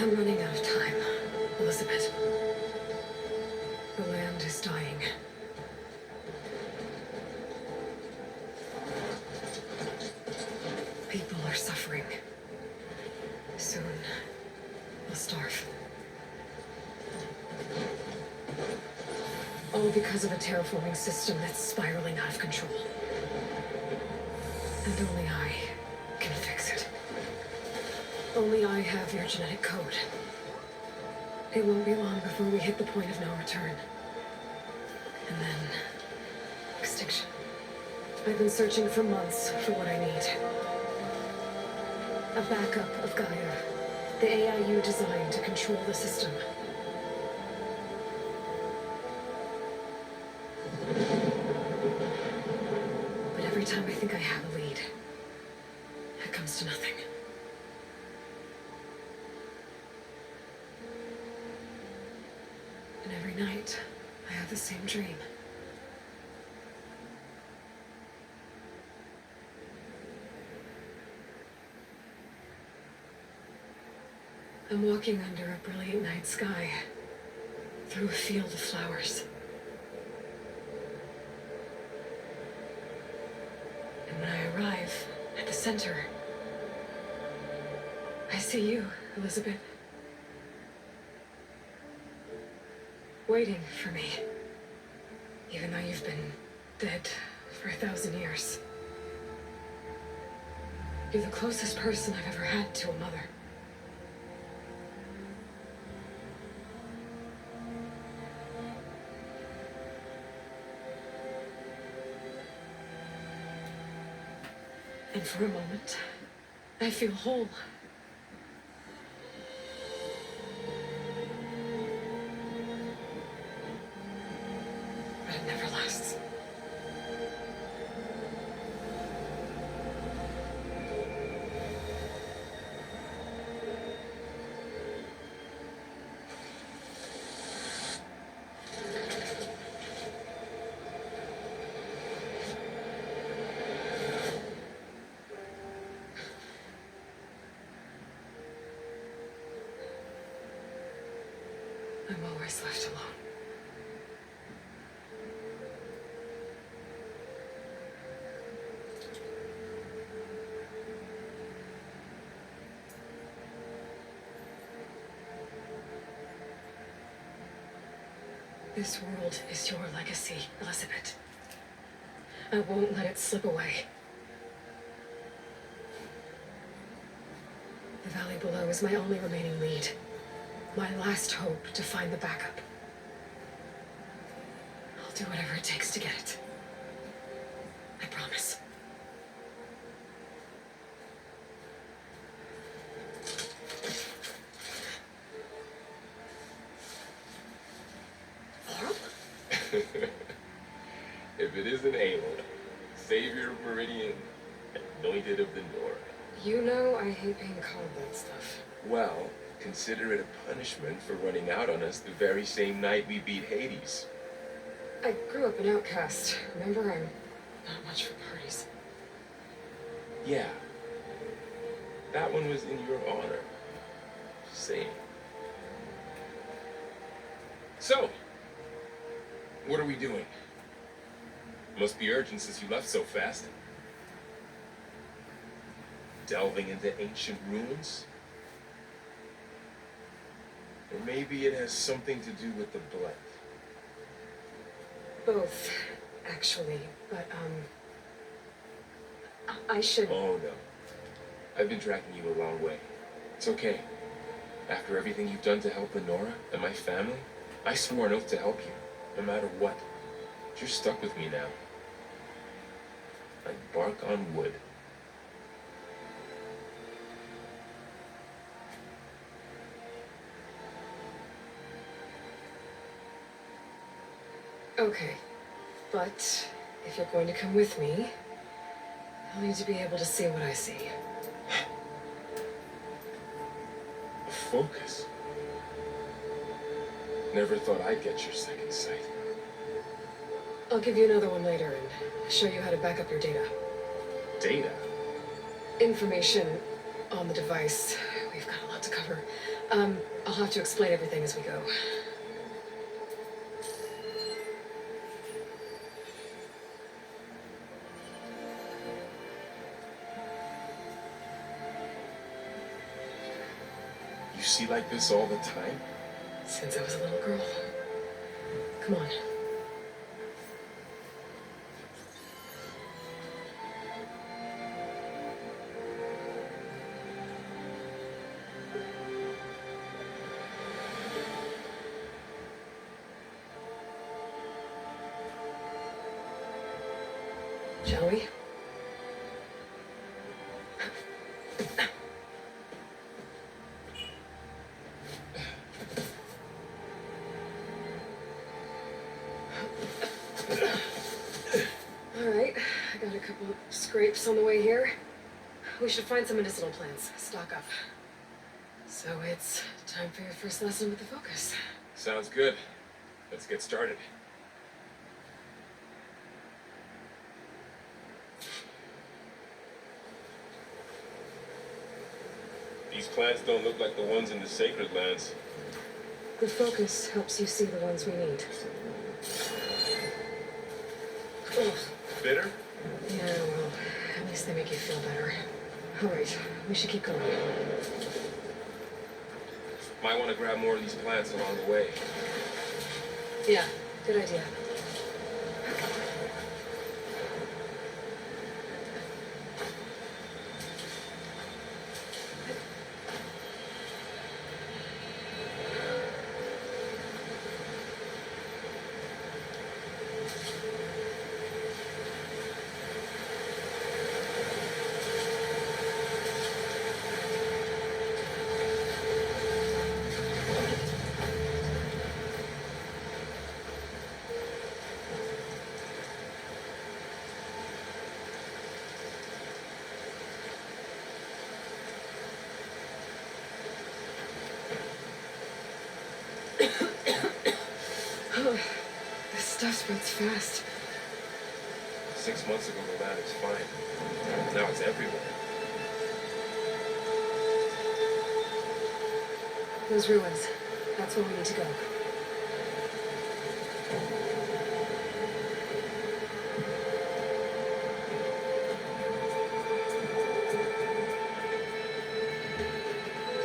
I'm running out of time, Elizabeth. The land is dying. People are suffering. Soon, they'll starve. All because of a terraforming system that's spiraling out of control. And only I can fix it. Only I have your genetic code. It won't be long before we hit the point of no return. And then... extinction. I've been searching for months for what I need. A backup of Gaia. The AI you designed to control the system. But every time I think I have a lead, it comes to nothing. And every night, I have the same dream. I'm walking under a brilliant night sky, through a field of flowers. And when I arrive at the center, I see you, Elizabeth. Waiting for me, even though you've been dead for 1,000 years. You're the closest person I've ever had to a mother. And for a moment, I feel whole. But it never lasts. I'm always left alone. This world is your legacy, Elizabeth. I won't let it slip away. The valley below is my only remaining lead. My last hope to find the backup. I'll do whatever it takes to get it. I promise. If it isn't Aloy, savior of Meridian, anointed of the North. You know I hate being called that stuff. Well, consider it a punishment for running out on us the very same night we beat Hades. I grew up an outcast. Remember, I'm not much for parties. Yeah. That one was in your honor. Just saying. So, what are we doing? Must be urgent since you left so fast. Delving into ancient ruins? Or maybe it has something to do with the blood. Both, actually, but, I should... Oh, no. I've been tracking you a long way. It's okay. After everything you've done to help Lenora and my family, I swore an oath to help you, no matter what. You're stuck with me now. Like bark on wood. Okay, but if you're going to come with me, I'll need to be able to see what I see. Focus. Never thought I'd get your second sight. I'll give you another one later and show you how to back up your data. Data? Information on the device. We've got a lot to cover. I'll have to explain everything as we go. You see like this all the time? Since I was a little girl. Come on. Shall we? Alright, I got a couple of scrapes on the way here. We should find some medicinal plants, stock up. So it's time for your first lesson with the Focus. Sounds good. Let's get started. These plants don't look like the ones in the sacred lands. The Focus helps you see the ones we need. Ugh. Bitter? Yeah, well, at least they make you feel better. Alright, we should keep going. Might want to grab more of these plants along the way. Yeah, good idea. This stuff spreads fast. 6 months ago, the lad was fine. Now it's everywhere. Those ruins. That's where we need to go.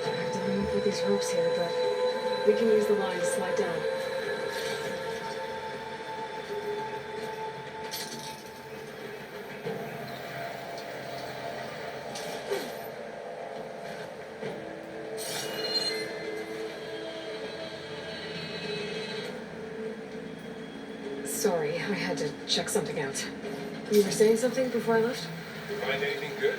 I don't know for these ropes here, but we can use the line to slide down. Sorry, I had to check something out. You were saying something before I left? Find anything good?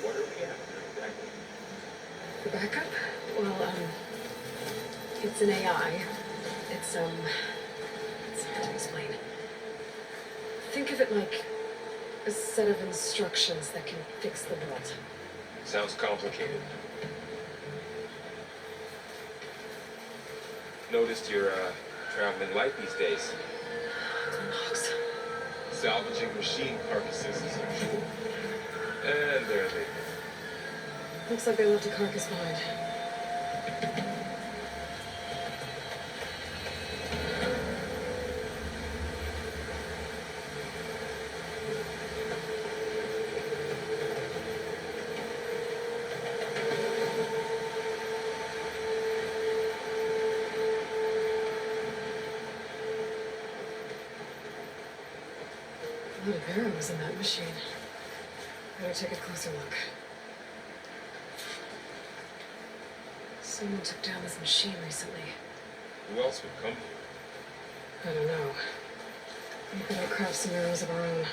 What are we after exactly? The backup? Well, it's an AI. It's hard to explain. Think of it like a set of instructions that can fix the world. Sounds complicated. Noticed you're traveling light these days. Knox. Salvaging machine carcasses as usual. And there they go. Looks like they left a carcass behind. A lot of arrows in that machine. Better take a closer look. Someone took down this machine recently. Who else would come here? I don't know. We better craft some arrows of our own.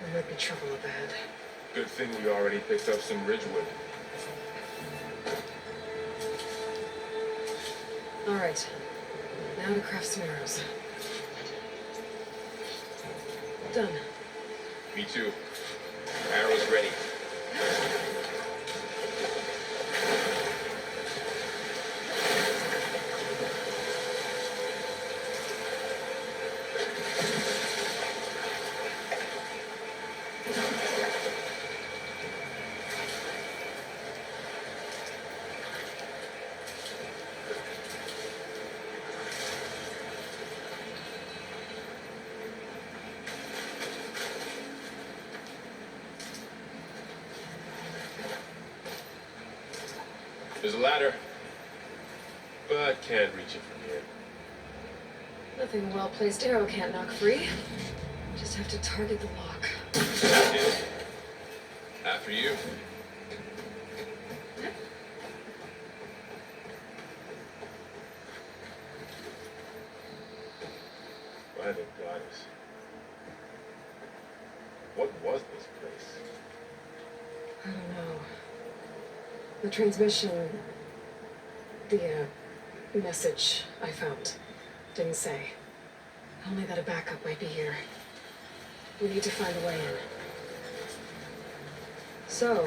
There might be trouble up ahead. Good thing we already picked up some ridgewood. All right. Now to craft some arrows. Done. Me too. Arrows ready. There's a ladder, but can't reach it from here. Nothing a well-placed arrow can't knock free. Just have to target the lock. That's it. After you. By the goddess. What was this place? I don't know. The transmission... the, message I found didn't say. Only that a backup might be here. We need to find a way in. So,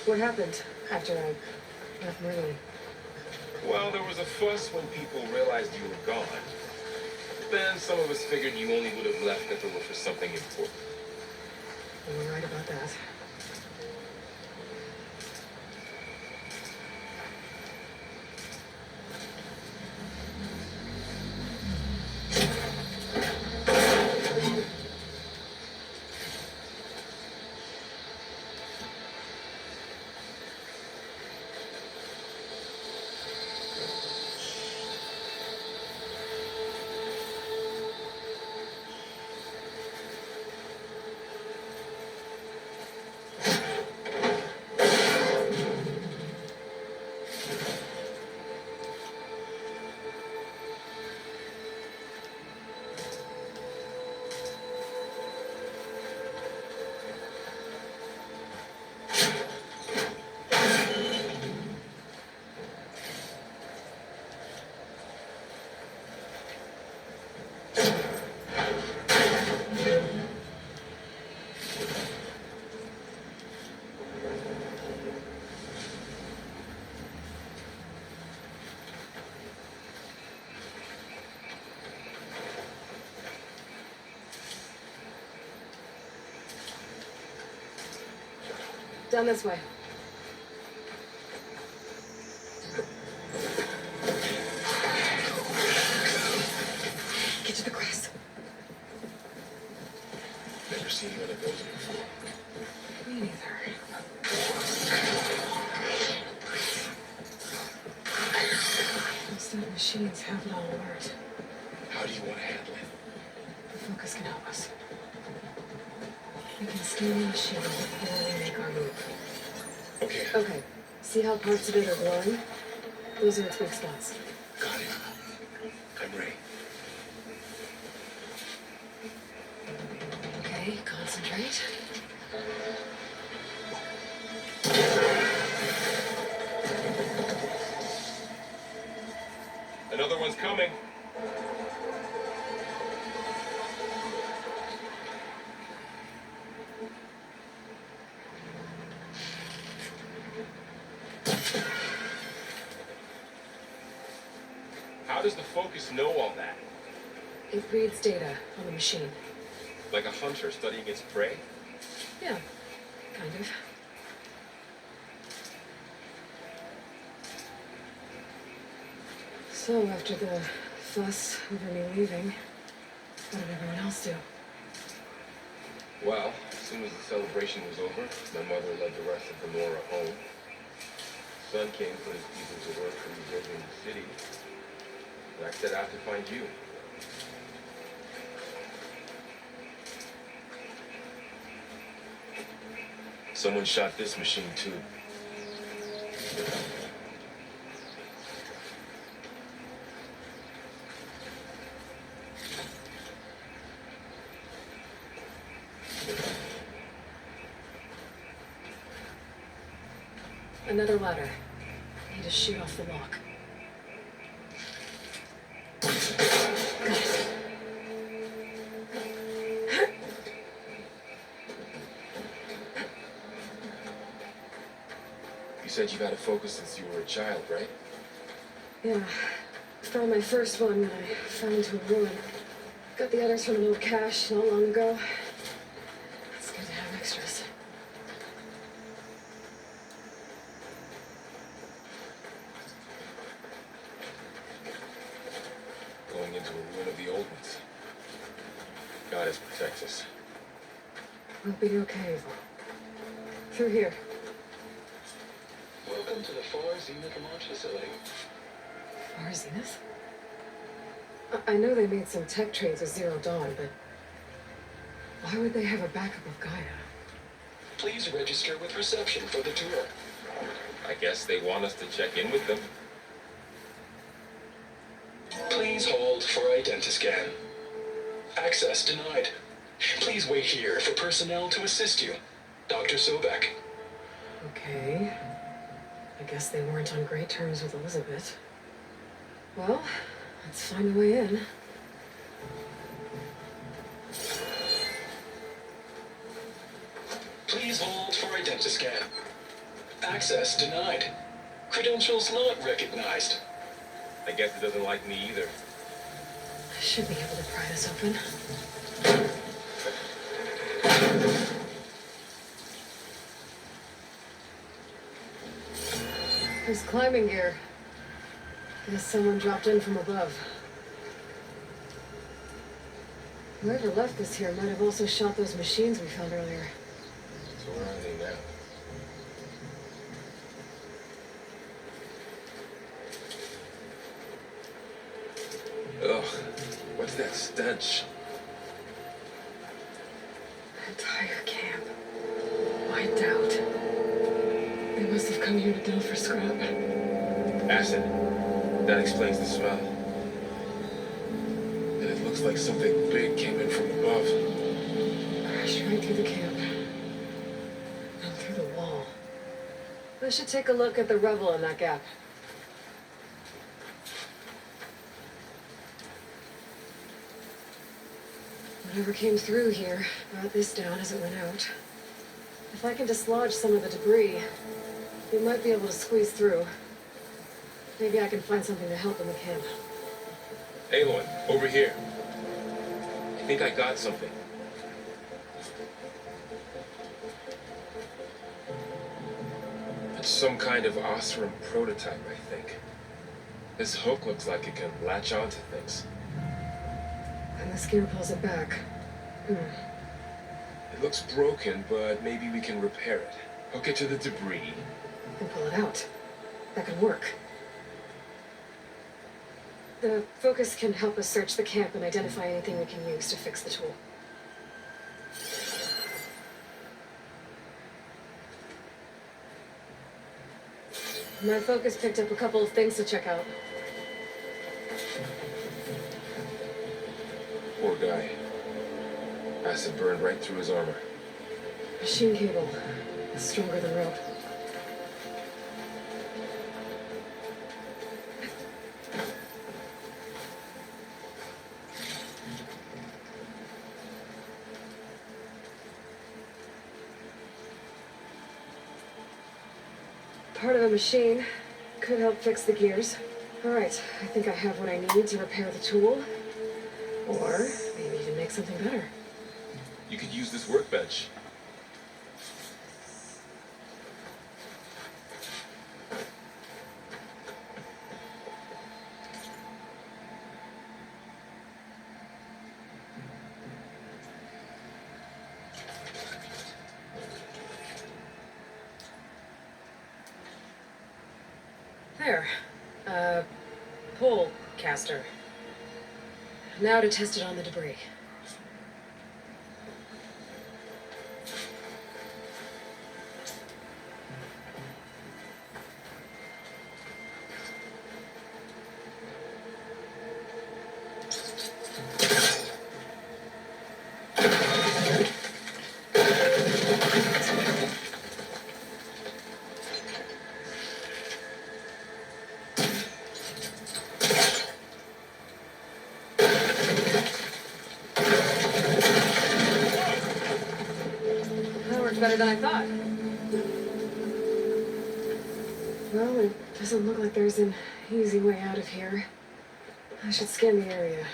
what happened after I left Merlin? Well, there was a fuss when people realized you were gone. Then some of us figured you only would have left if it were for something important. You were right about that. Down this way. Get to the grass. Never seen one of those before. Me neither. Those little machines have it on alert. How do you want to handle it? The focus can help us. We can scan the machine before we make our move. Okay. Okay. See how parts of it are glowing? Those are its weak spots. Got it. I'm ready. Okay, concentrate. Another one's coming. How does the focus know all that? It reads data on the machine. Like a hunter studying its prey? Yeah, kind of. So, after the fuss over me leaving, what did everyone else do? Well, as soon as the celebration was over, my mother led the rest of the Nora home. Son came put his people to work for rebuilding the city. And I set out to find you. Someone shot this machine too. Another ladder. Need to shoot off the lock. Got it. You said you've had a focus since you were a child, right? Yeah. Found my first one when I fell into a ruin. Got the others from an old cache not long ago. It's good to have extras. Going into a ruin of the old ones. Goddess protects us. We'll be okay. Through here. Welcome Welcome to the Far Zenith launch facility. Far Zenith? I know they made some tech trades with Zero Dawn, but why would they have a backup of Gaia? Please register with reception for the tour. I guess they want us to check in with them. Please hold for identiscan. Access denied. Please wait here for personnel to assist you. Dr. Sobek. Okay. I guess they weren't on great terms with Elizabeth. Well, let's find a way in. Please hold for identiscan. Access denied. Credentials not recognized. I guess it doesn't like me either. I should be able to pry this open. There's climbing gear. Guess someone dropped in from above. Whoever left this here might have also shot those machines we found earlier. So where are they now? Ugh, what's that stench? Entire camp. Wiped out. They must have come here to delve for scrap. Acid. That explains the smell. And it looks like something big came in from above. Crashed right through the camp. And through the wall. I should take a look at the rubble in that gap. Whatever came through here brought this down as it went out. If I can dislodge some of the debris, we might be able to squeeze through. Maybe I can find something to help in the camp. Aloy, over here. I think I got something. It's some kind of Osram prototype, I think. This hook looks like it can latch onto things. And this gear pulls it back. It looks broken, but maybe we can repair it. Hook it to the debris. And pull it out. That could work. The focus can help us search the camp and identify anything we can use to fix the tool. My focus picked up a couple of things to check out. Poor guy. Acid burned right through his armor. Machine cable. It's stronger than rope. Part of a machine. Could help fix the gears. Alright, I think I have what I need to repair the tool. Or maybe to make something better. You could use this workbench. There. Pole caster. Now to test it on the debris. That worked better than I thought. Well, it doesn't look like there's an easy way out of here. I should scan the area.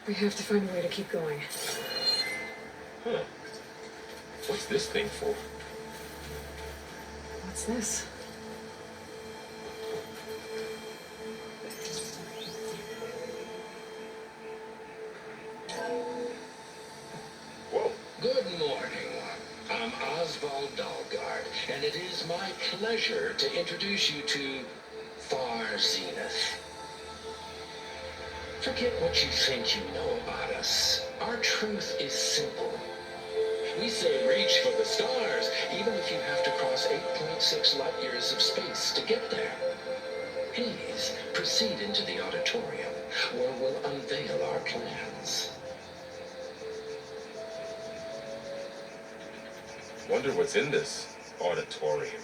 We have to find a way to keep going. Huh. What's this thing for? What's this? Whoa. Good morning. I'm Oswald Dahlgard, and it is my pleasure to introduce you to Far Zenith. Forget what you think you know about us. Our truth is simple. We say reach for the stars, even if you have to cross 8.6 light years of space to get there. Please proceed into the auditorium, where we'll unveil our plans. Wonder what's in this auditorium.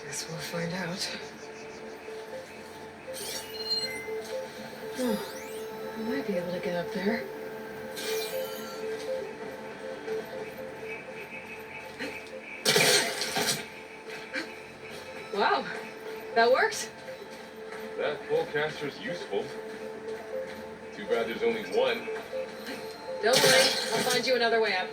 Guess we'll find out. Oh, I might be able to get up there. Wow, that worked. That pullcaster's useful. Too bad there's only one. Don't worry, I'll find you another way up.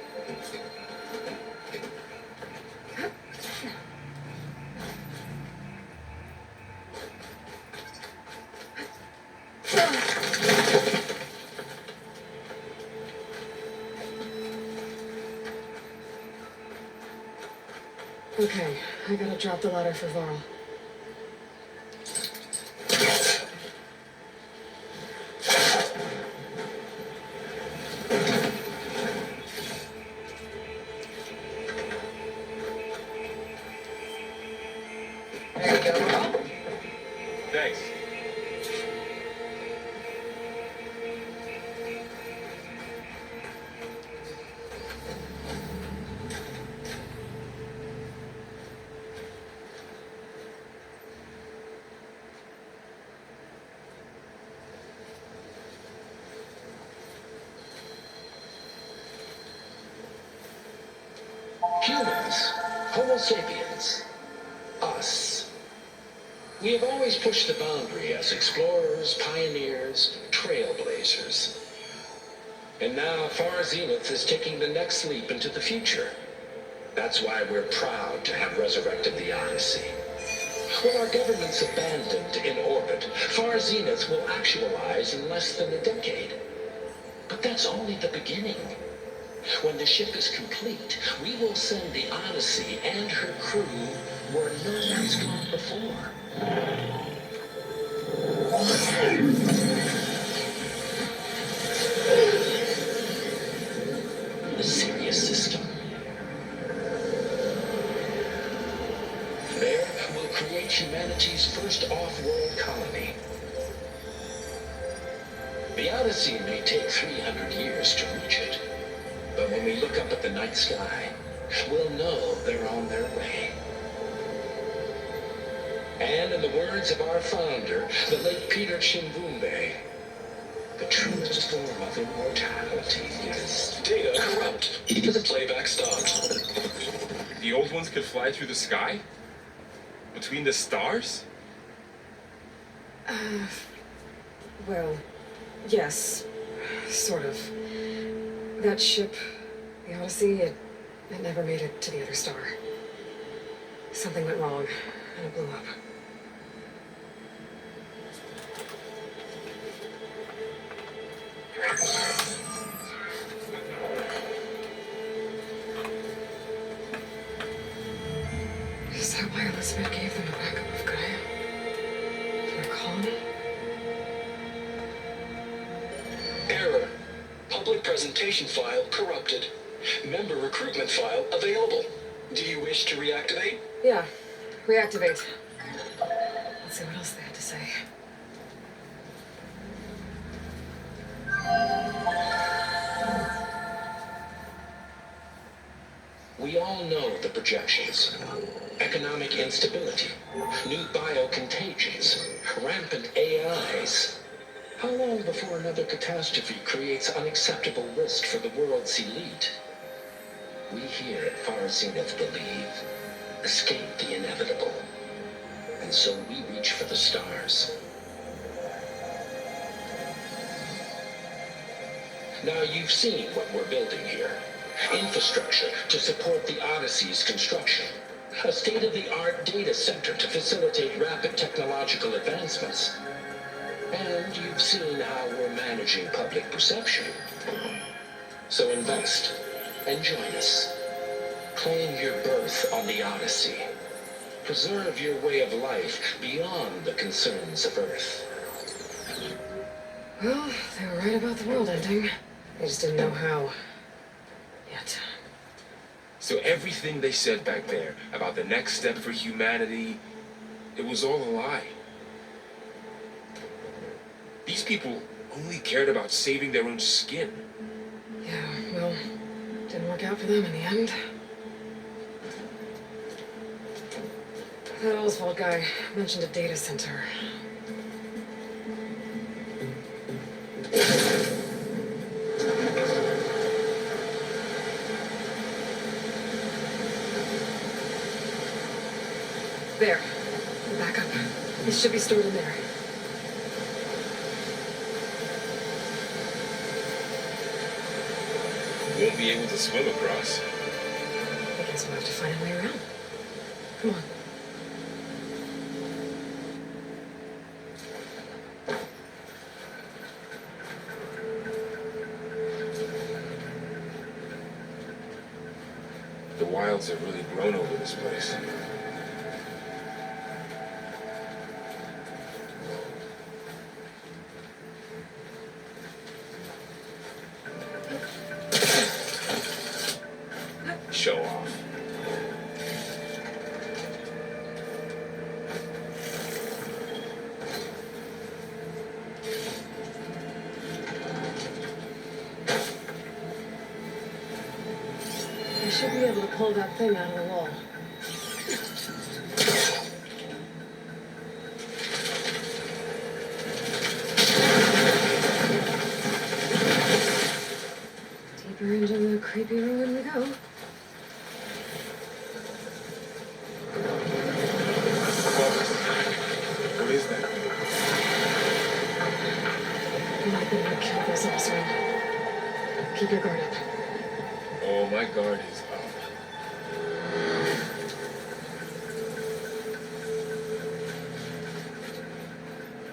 Okay, I gotta drop the ladder for Varl. There you go, Varl. Thanks. Humans, Homo sapiens, us. We have always pushed the boundary as explorers, pioneers, trailblazers. And now Far Zenith is taking the next leap into the future. That's why we're proud to have resurrected the Odyssey. When our government's abandoned in orbit, Far Zenith will actualize in less than a decade. But that's only the beginning. When the ship is complete, we will send the Odyssey and her crew where no one's gone before. The Sirius system. There, we'll create humanity's first off-world colony. The Odyssey may take 300 years to reach it. But when we look up at the night sky, we'll know they're on their way. And in the words of our founder, the late Peter Chimbumbe, the truest form of immortality is data corrupt. The playback stopped. The old ones could fly through the sky? Between the stars? Well, yes, sort of. That ship, the Odyssey, it never made it to the other star. Something went wrong, and it blew up. Is that why Elizabeth gave them a backup of Gaia? For a colony? Error. Public presentation file corrupted. Member recruitment file available. Do you wish to reactivate? Yeah, reactivate. Let's see what else they had to say. We all know the projections. Economic instability, new biocontagions, rampant AIs. How long before another catastrophe creates unacceptable risk for the world's elite? We here at Far Zenith believe, escape the inevitable. And so we reach for the stars. Now you've seen what we're building here. Infrastructure to support the Odyssey's construction. A state-of-the-art data center to facilitate rapid technological advancements. And you've seen how we're managing public perception. So invest and join us. Claim your berth on the Odyssey. Preserve your way of life beyond the concerns of Earth. Well, they were right about the world ending. They just didn't know how. Yet. So everything they said back there about the next step for humanity, it was all a lie. These people only cared about saving their own skin. Yeah, well, didn't work out for them in the end. That Oswald guy mentioned a data center. There. Back up. This should be stored in there. Won't be able to swim across. I guess we'll have to find a way around. Come on. The wilds have really grown over this place. Show off. I should be able to pull that thing out of the wall. Deeper into the creepy ruin we go. What is that? You might be able to kill those Oswald. Keep your guard up. Oh, my guard is up.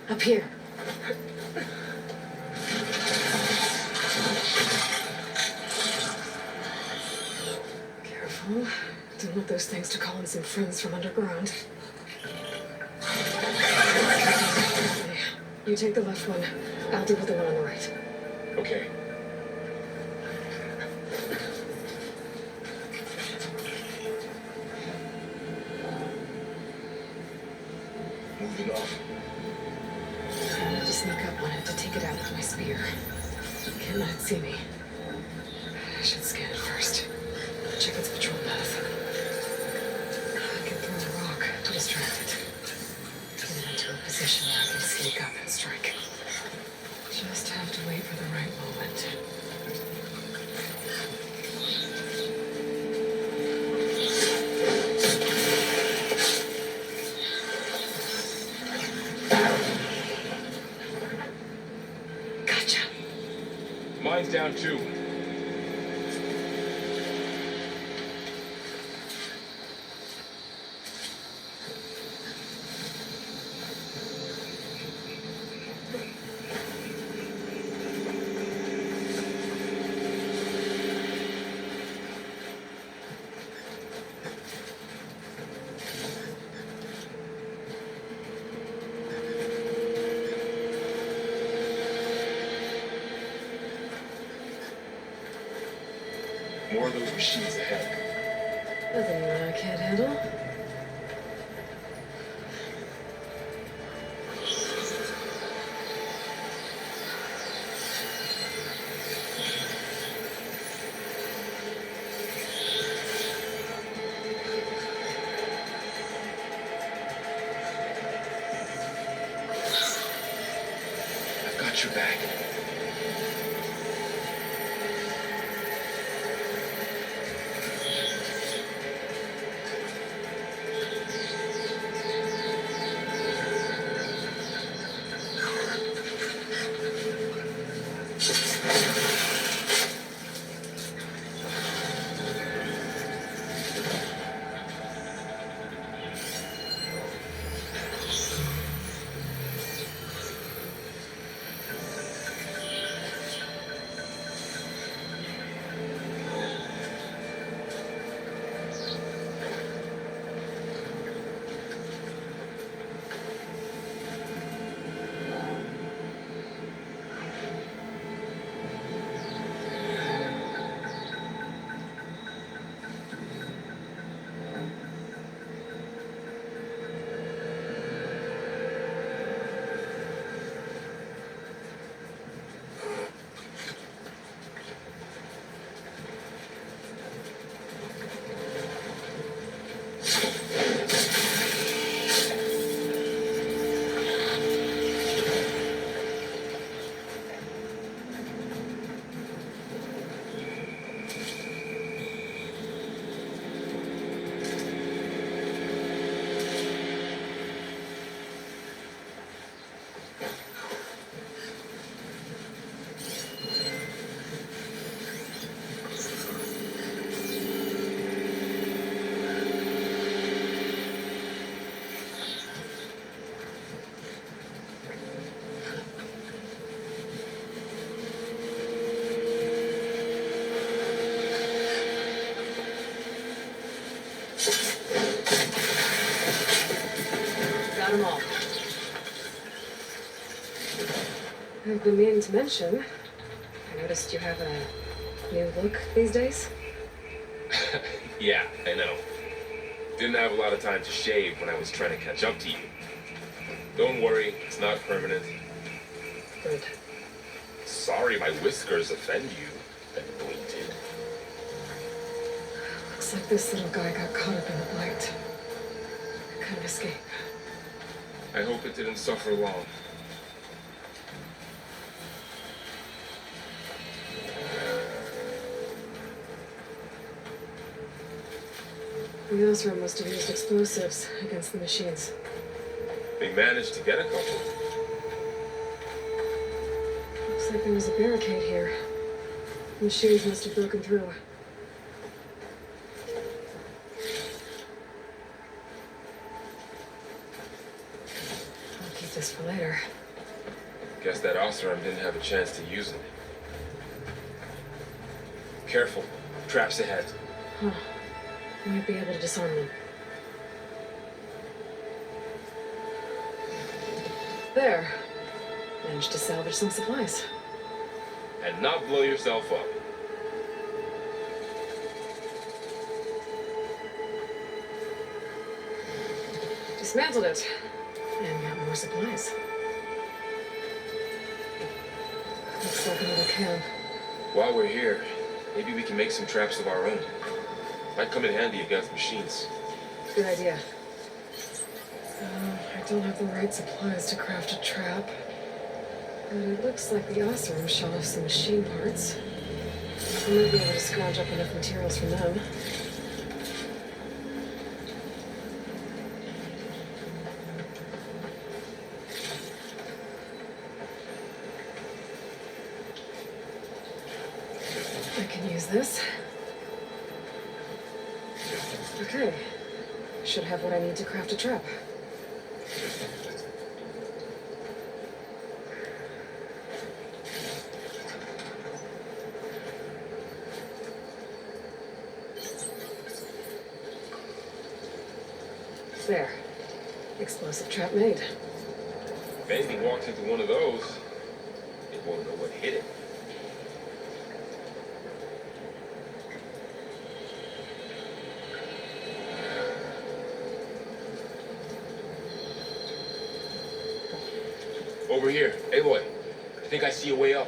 Up here. Careful. Don't want those things to call in some friends from underground. You take the left one. I'll deal with the one on the right. Okay. Moving off. I need to sneak up on it to take it out with my spear. Can't let it see me. I should scan it first. Check its patrol path. I can throw a rock to distract it. Get it into a position where I can sneak up and strike. Just have to wait for the right moment. Gotcha. Mine's down too. More of those machines ahead. Nothing I can't handle. I've got your back. got them all. I've been meaning to mention, I noticed you have a new look these days. Yeah, I know. Didn't have a lot of time to shave when I was trying to catch up to you. Don't worry, it's not permanent. Good. Sorry my whiskers offend you, anointed. Looks like this little guy got caught up in the blight. Couldn't escape. I hope it didn't suffer long. The Osram must have used explosives against the machines. They managed to get a couple. Looks like there was a barricade here. The machines must have broken through. I'll keep this for later. Guess that Osram didn't have a chance to use it. Careful. Traps ahead. Huh. Might be able to disarm them. There. Managed to salvage some supplies. And not blow yourself up. Dismantled it. And got more supplies. Looks like another camp. While we're here, maybe we can make some traps of our own. Might come in handy against machines. Good idea. I don't have the right supplies to craft a trap. But it looks like the Osram shot off some machine parts. I might be able to scrounge up enough materials from them. I can use this. Okay. Should have what I need to craft a trap. There. Explosive trap made. If anything walks into one of those, it won't know what hit it. Over here. Aloy, I think I see a way up.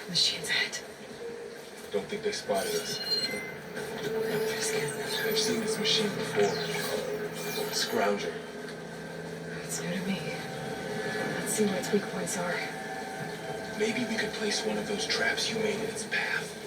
Machines ahead. Don't think they spotted us. Scan. I've seen this machine before. Scrounger. It's new to me. Let's see what its weak points are. Maybe we could place one of those traps you made in its path.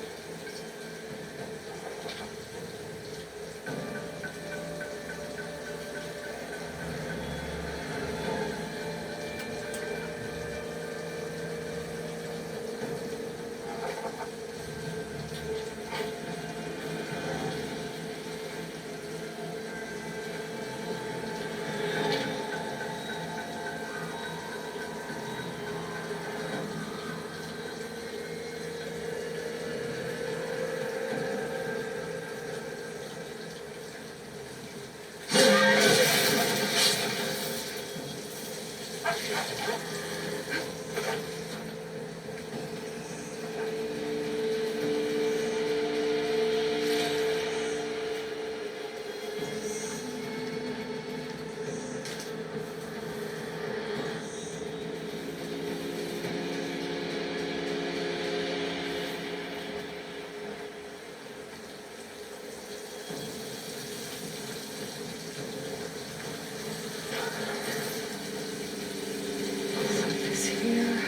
This here.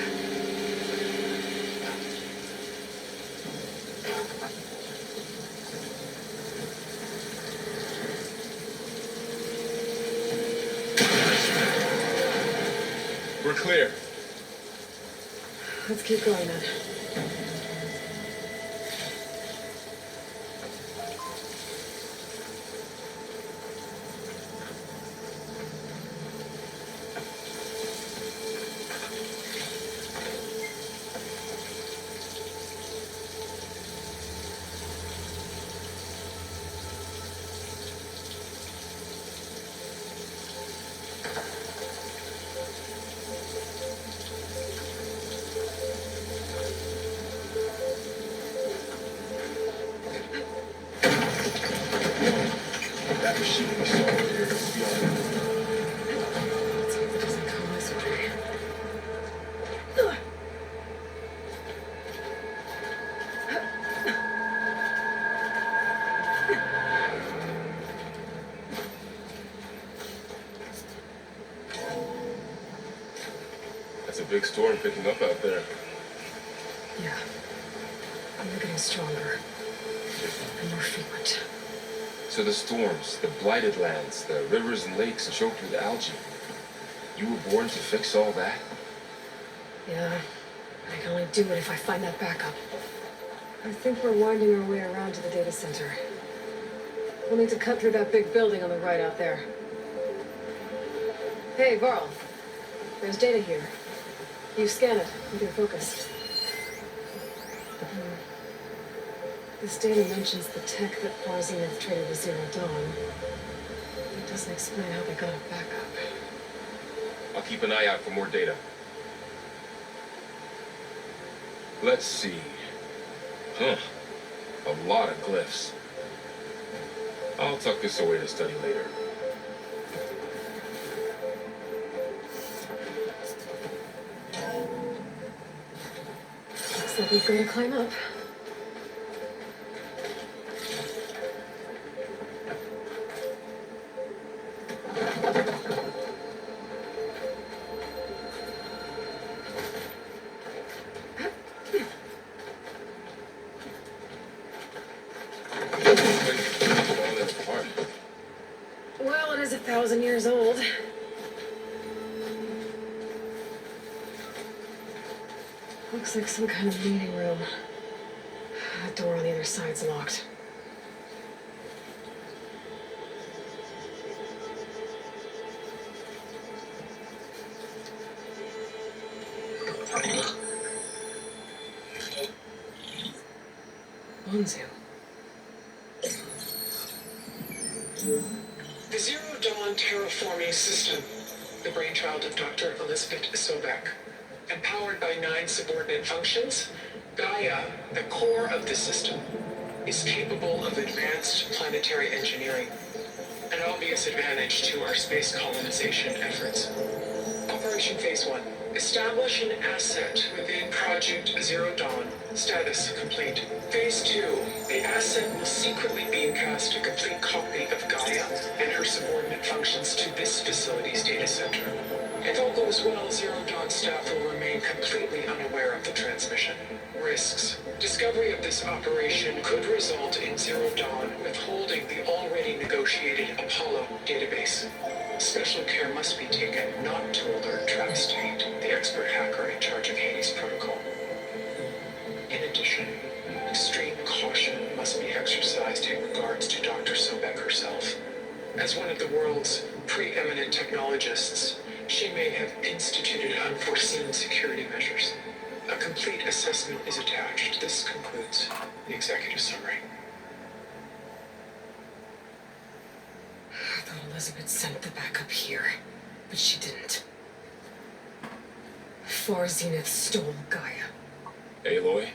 We're clear. Let's keep going then. that machine we saw earlier must be on. Let's hope it doesn't come this way. That's a big storm picking up out there. Yeah. And they're getting stronger and more frequent. So the storms, the blighted lands, the rivers and lakes choked with algae. You were born to fix all that? Yeah. I can only do it if I find that backup. I think we're winding our way around to the data center. We'll need to cut through that big building on the right out there. Hey, Varl. There's data here. You scan it with your focus. This data mentions the tech that Zenith traded with Zero Dawn. It doesn't explain how they got it back up. I'll keep an eye out for more data. Let's see. Huh. A lot of glyphs. I'll tuck this away to study later. Looks like we've got to climb up. Well, it is 1,000 years old. Looks like some kind of meeting room. That door on the other side's locked. Onzu. The Zero Dawn terraforming system, the brainchild of Dr. Elizabeth Sobek. Empowered by 9 subordinate functions, Gaia, the core of the system, is capable of advanced planetary engineering, an obvious advantage to our space colonization efforts. Operation Phase 1. Establish an asset within Project Zero Dawn. Status complete. Phase 2. The asset will secretly beamcast a complete copy of Gaia and her subordinate functions to this facility's data center. If all goes well, Zero Dawn staff will remain completely unaware of the transmission. Risks. Discovery of this operation could result in Zero Dawn withholding the already negotiated Apollo database. Special care must be taken not to alert Travis Tate, the expert hacker in charge of Hades Protocol. In addition, extreme caution must be exercised in regards to Dr. Sobek herself. As one of the world's preeminent technologists, she may have instituted unforeseen security measures. A complete assessment is attached. This concludes the executive summary. I thought Elizabeth sent the backup here, but she didn't. Zenith stole Gaia. Aloy,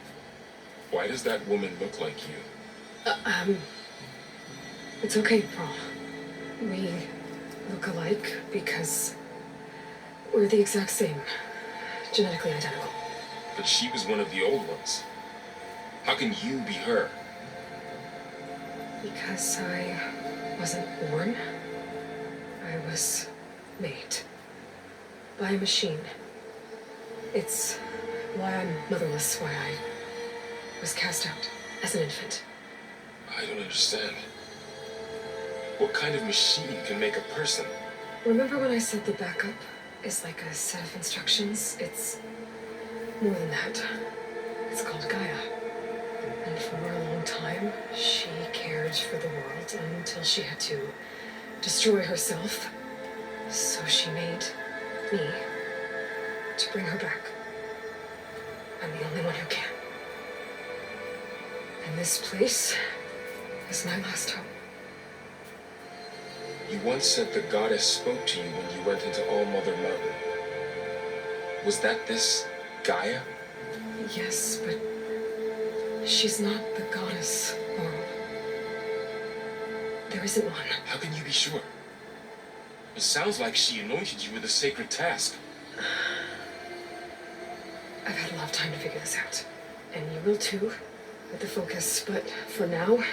why does that woman look like you? It's okay, Paul. We look alike because we're the exact same. Genetically identical. But she was one of the old ones. How can you be her? Because I wasn't born. I was made. By a machine. It's why I'm motherless, why I was cast out as an infant. I don't understand. What kind of machine can make a person? Remember when I said the backup is like a set of instructions? It's more than that. It's called Gaia. And for a long time, she cared for the world until she had to destroy herself. So she made me to bring her back. I'm the only one who can. And this place is my last hope. You once said the goddess spoke to you when you went into All Mother Mountain. Was that this Gaia? Yes, but she's not the goddess, Laurel. There isn't one. How can you be sure? It sounds like she anointed you with a sacred task. I've had a lot of time to figure this out. And you will too, with the focus. But for now,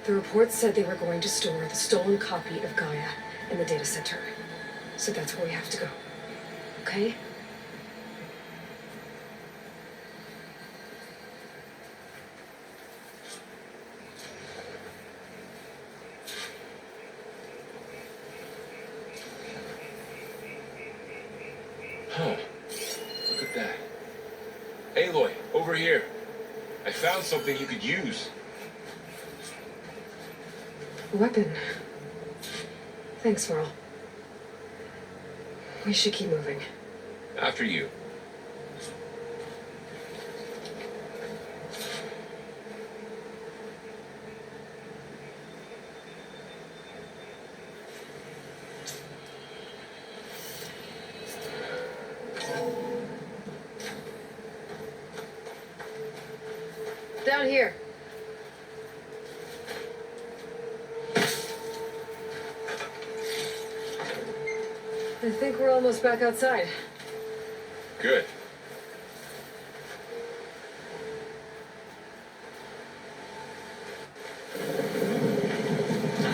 the report said they were going to store the stolen copy of Gaia in the data center. So that's where we have to go. Okay? Huh. Look at that. Aloy, over here. I found something you could use. A weapon. Thanks, Merle. We should keep moving. After you. Down here. I think we're almost back outside. Good.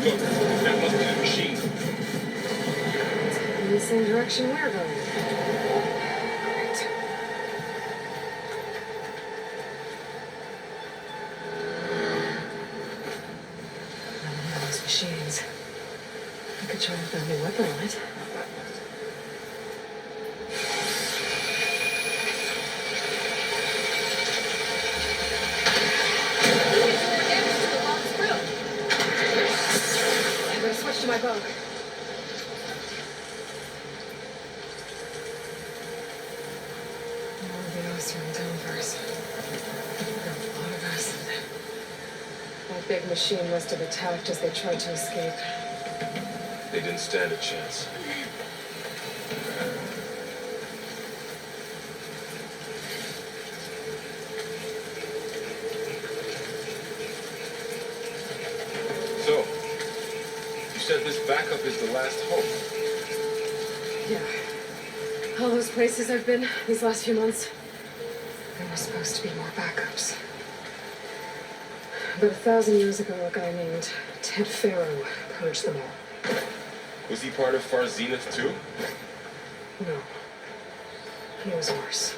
Look, that must be the machine. In the same direction we're going. Great. Those machines. I could try to find a weapon on it. I better switch to my bow. More of the Oseram Delvers. There are a lot of us. That big machine must have attacked as they tried to escape. They didn't stand a chance. So, you said this backup is the last hope. Yeah. All those places I've been these last few months, there were supposed to be more backups. But 1,000 years ago, a guy named Ted Farrow purged them all. Was he part of Far Zenith too? No. He was worse.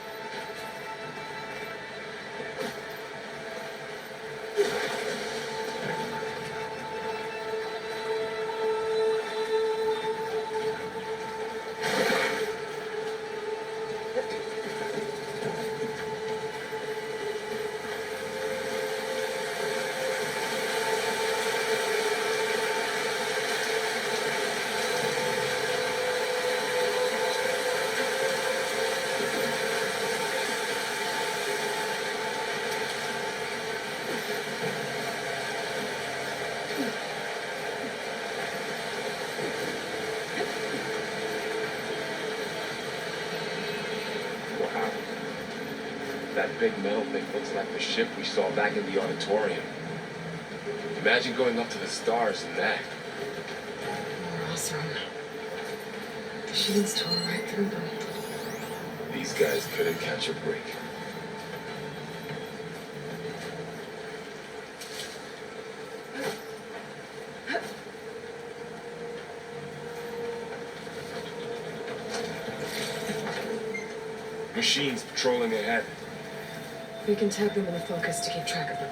Wow. That big metal thing looks like the ship we saw back in the auditorium. Imagine going up to the stars in that. More awesome. Machines tore right through them. These guys couldn't catch a break. Machines patrolling ahead. We can tag them in the focus to keep track of them.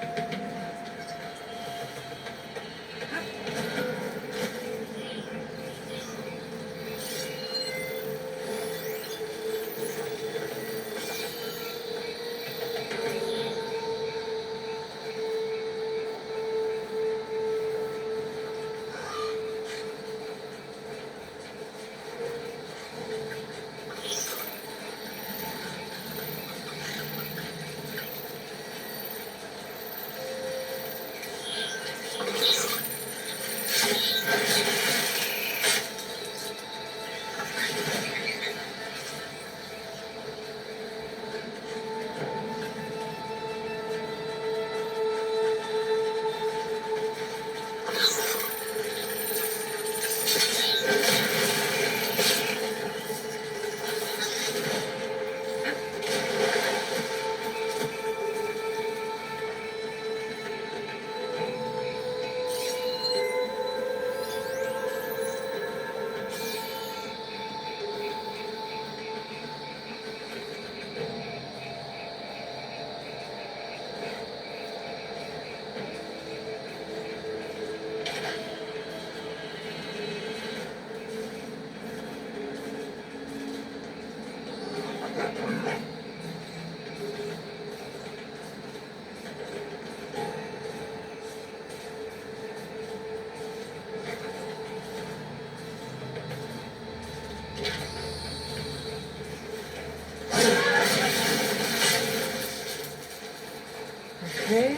Okay,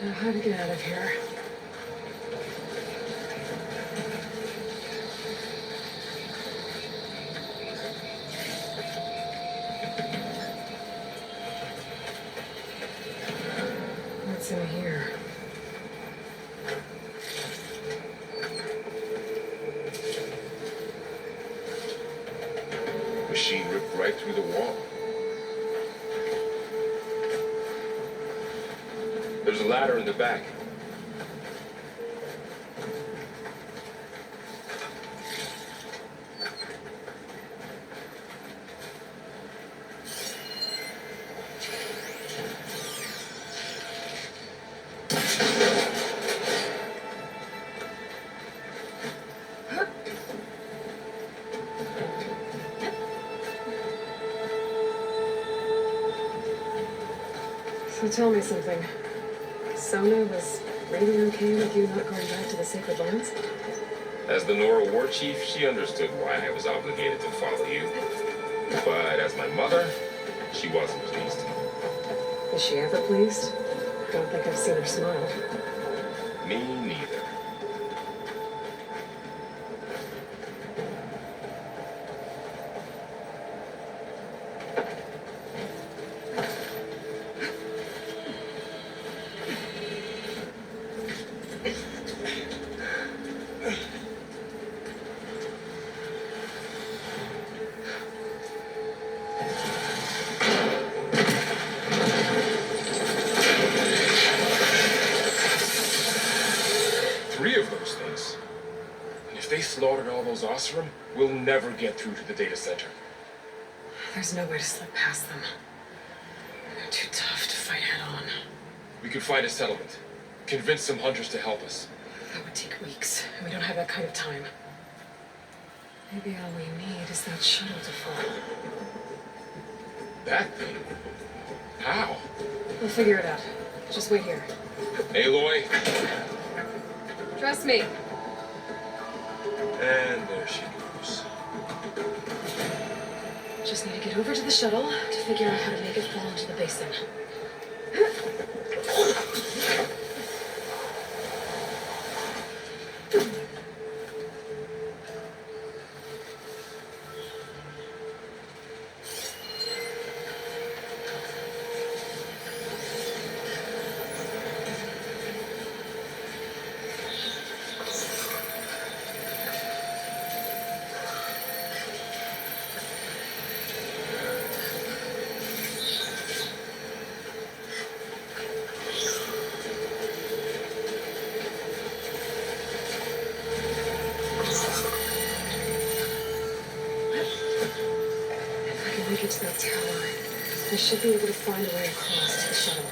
now how to get out of here? What's in here? Machine ripped right through the wall. There's a ladder in the back. So tell me something. Sona was really okay with you not going back to the Sacred Lands? As the Nora war chief, she understood why I was obligated to follow you. But as my mother, she wasn't pleased. Is she ever pleased? I don't think I've seen her smile. Me neither. Three of those things. And if they slaughtered all those Oseram, we'll never get through to the data center. There's no way to slip past them. They're too tough to fight head on. We could find a settlement. Convince some hunters to help us. That would take weeks, and we don't have that kind of time. Maybe all we need is that shuttle to fall. That thing? How? We'll figure it out. Just wait here. Aloy. Trust me. And there she goes. Just need to get over to the shuttle to figure out how to make it fall into the basin. Make it to that tower. I should be able to find a way across to the shuttle.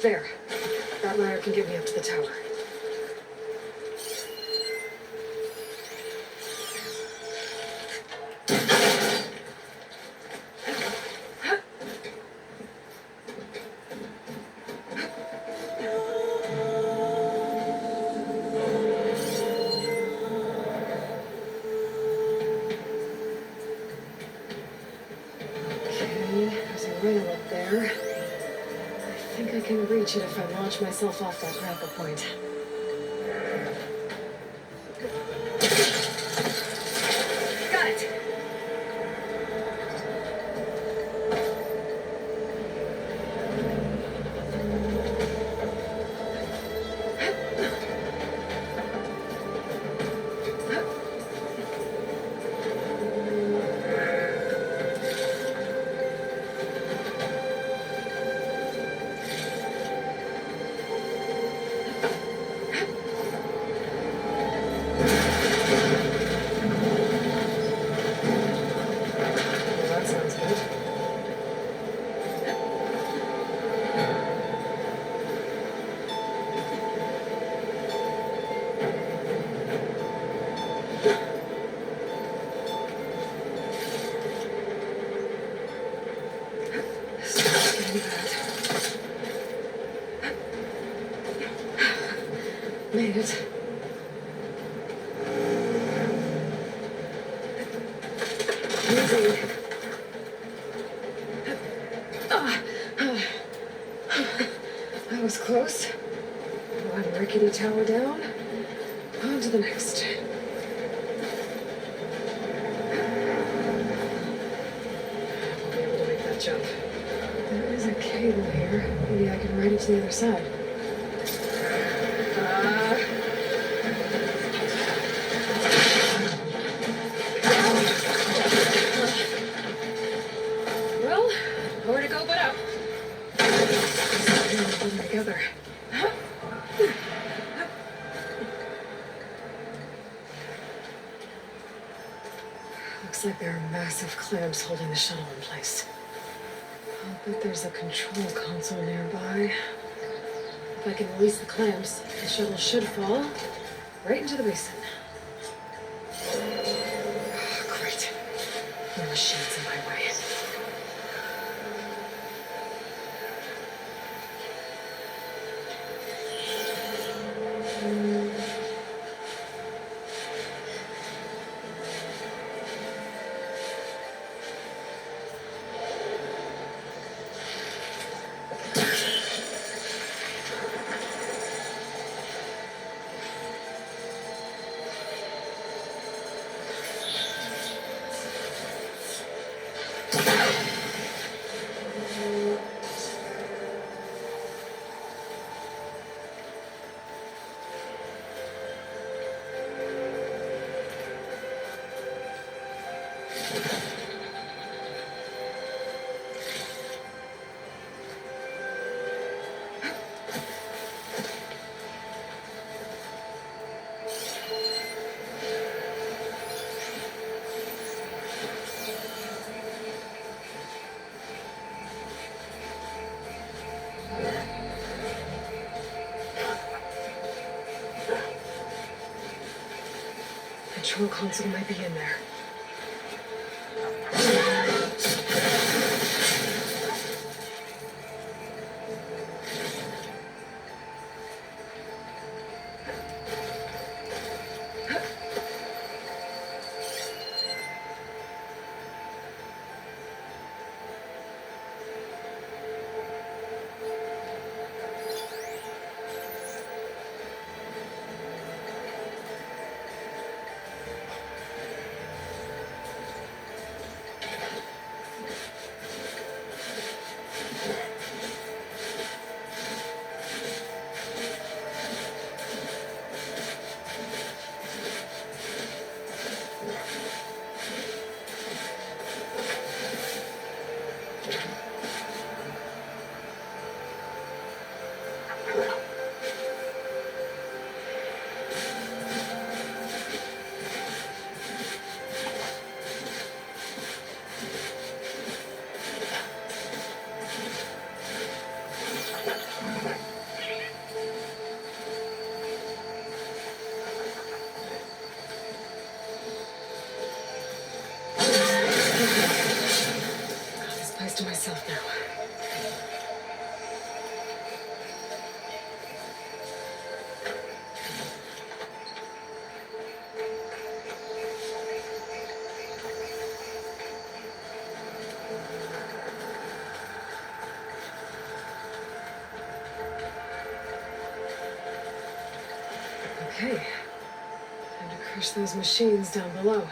There. That ladder can get me up to the tower. Okay, there's a rail up there. I think I can reach it if I launch myself off that grapple point. Got it! Well, that sounds good. Stop getting that. Made it. Easy. That was close. One rickety tower down. On to the next. I'll be able to make that jump. There is a cable here. Maybe I can ride it to the other side. Well, nowhere to go but up. Put them together. Looks like there are massive clamps holding the shuttle in place. I'll bet there's a control console nearby. If I can release the clamps, the shuttle should fall right into the basin. Great. The machine's in my way. Control console might be in there. Okay. Time to crush those machines down below.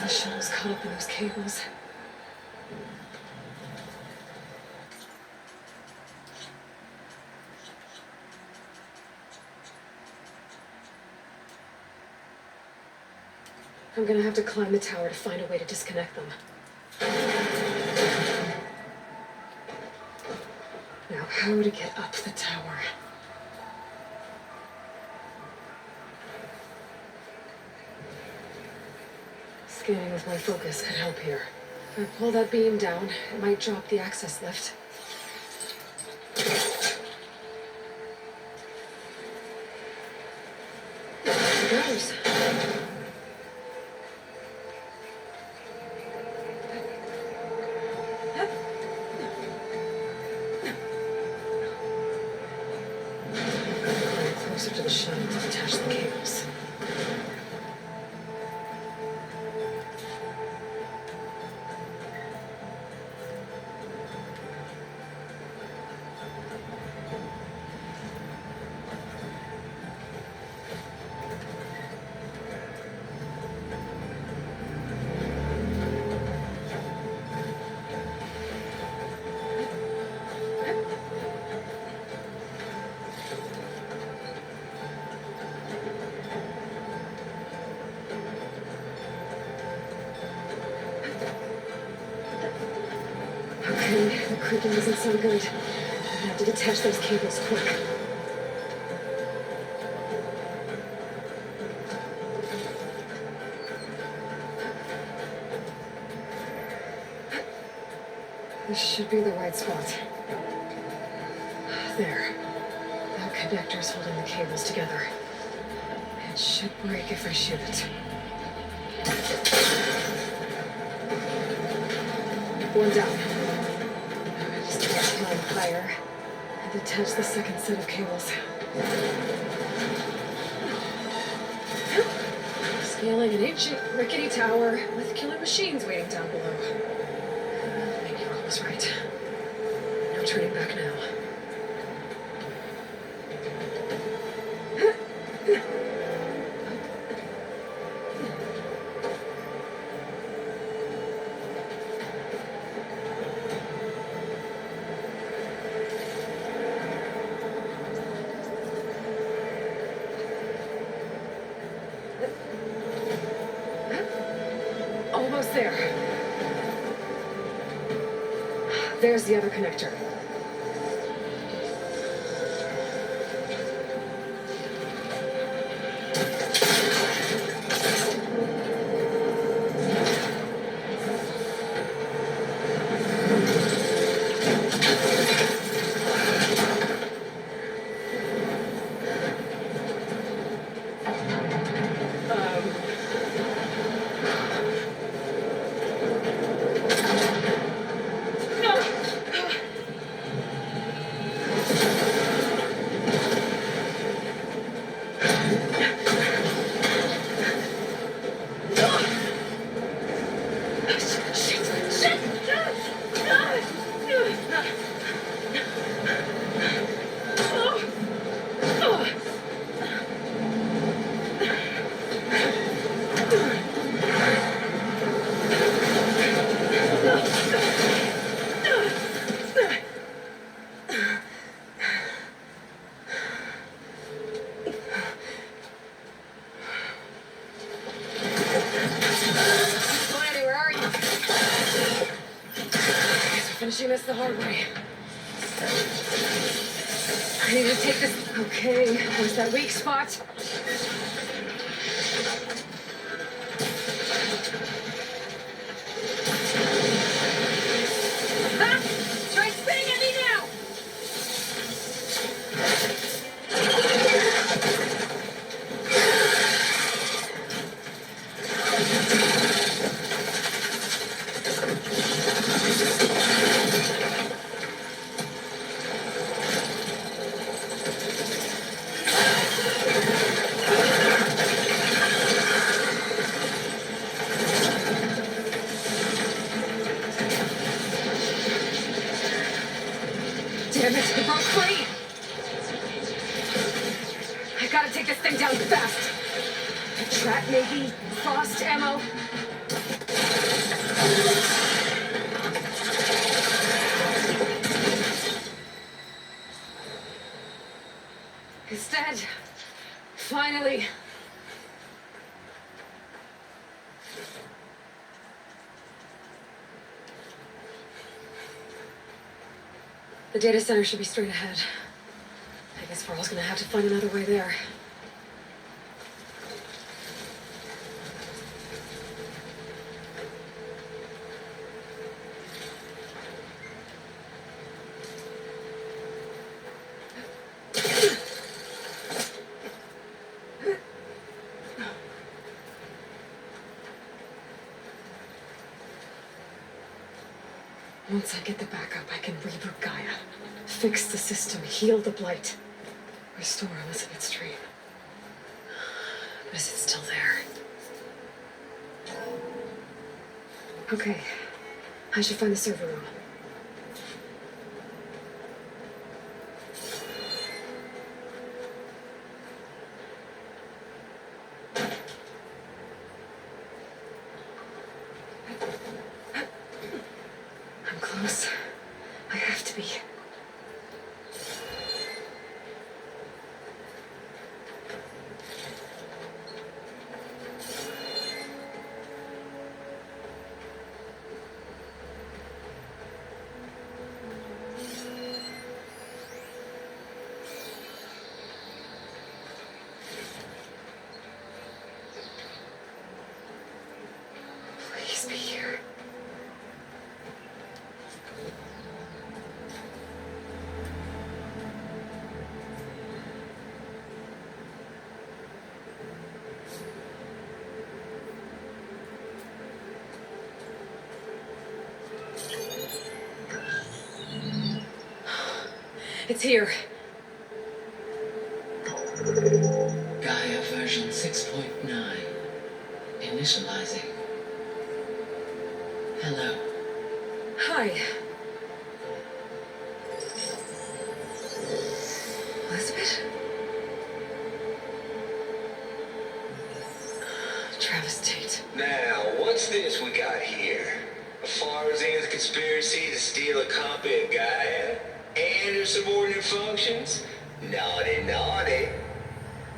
The shuttle's caught up in those cables. I'm gonna have to climb the tower to find a way to disconnect them. Now, how to get up the tower? Scanning with my focus could help here. If I pull that beam down, it might drop the access lift. There it goes. Closer to the shuttle to detach the cables. Okay, the creaking isn't so good. I have to detach those cables quick. This should be the right spot. There. That connector's holding the cables together. It should break if I shoot it. One down. Just get a little higher and detach the second set of cables. Scaling an ancient, rickety tower with killer machines waiting down below. Maybe Rob was right. No turning back now. Almost there. There's the other connector. Gladdy, where are you? Guess we're finishing this the hard way. I need to take this. Okay, where's that weak spot? Ha! Try spinning at me now! Damn it, it broke free! I gotta take this thing down fast. A trap, maybe? Frost ammo? It's dead. Finally. The data center should be straight ahead. I guess we're all gonna have to find another way there. Once I get the backup, I can reboot Gaia, fix the system, heal the blight, restore Elizabeth's dream. But is it still there? Okay, I should find the server room. I'm close. I have to be. Please be here. It's here. Gaia version 6.9. Initializing. Hello. Hi. Elizabeth? Travis Tate. Now, what's this we got here? A Farzan's conspiracy to steal a copy of Gaia and her subordinate functions? Naughty, naughty.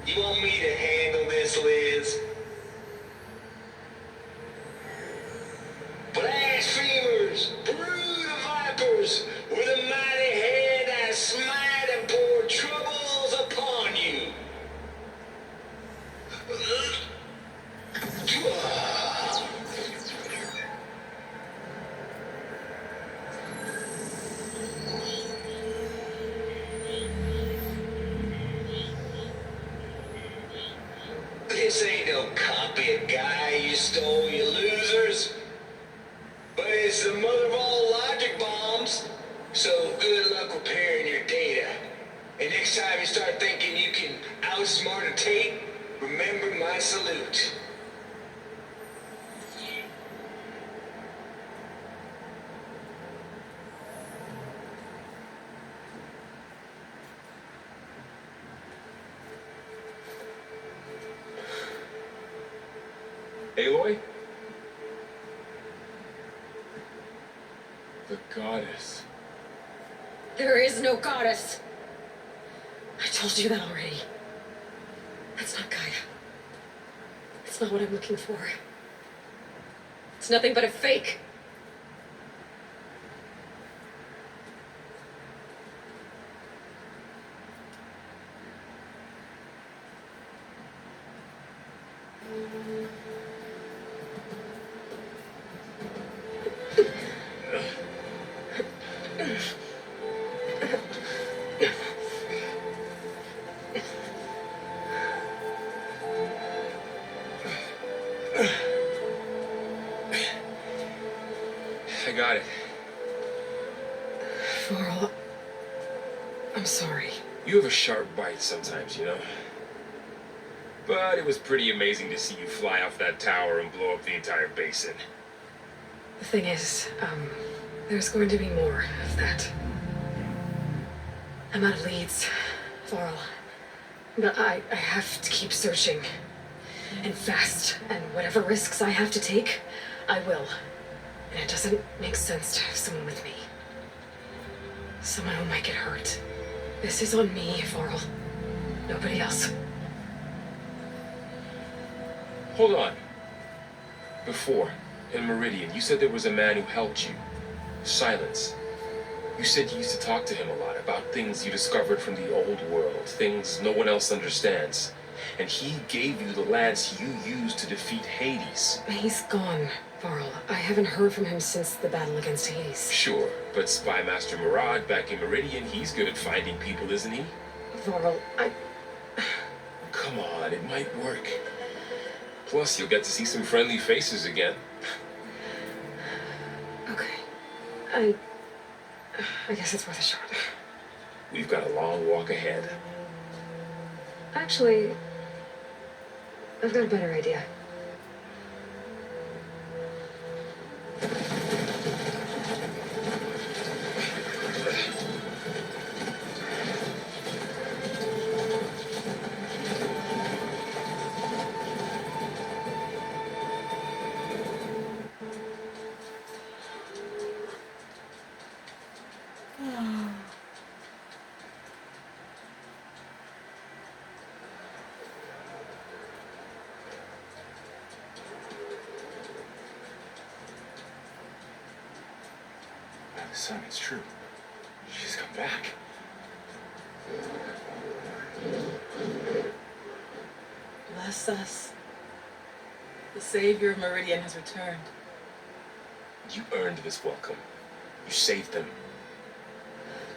You want me to handle this, Liz? Blasphemers, brood of vipers, with a mighty hand I smite and pour troubles upon you. This ain't no copy of Gaia you stole, you losers. But it's the mother of all logic bombs. So good luck repairing your data. And next time you start thinking you can outsmart a tape, remember my salute. Aloy? The goddess. There is no goddess. I told you that already. That's not Gaia. It's not what I'm looking for. It's nothing but a fake. I got it. Varl, I'm sorry. You have a sharp bite sometimes, you know? But it was pretty amazing to see you fly off that tower and blow up the entire basin. The thing is, there's going to be more of that. I'm out of leads, Varl. But I have to keep searching. And fast. And whatever risks I have to take, I will. And it doesn't make sense to have someone with me. Someone who might get hurt. This is on me, Varl. Nobody else. Hold on. Before, in Meridian, you said there was a man who helped you. Silence. You said you used to talk to him a lot about things you discovered from the old world, things no one else understands. And he gave you the lance you used to defeat Hades. He's gone, Varl. I haven't heard from him since the battle against Hades. Sure, but Spy Master Murad back in Meridian, he's good at finding people, isn't he? Varl, Come on, it might work. Plus, you'll get to see some friendly faces again. Okay. I guess it's worth a shot. We've got a long walk ahead. Actually, I've got a better idea. Son, it's true. She's come back. Bless us. The savior of Meridian has returned. You earned this welcome. You saved them.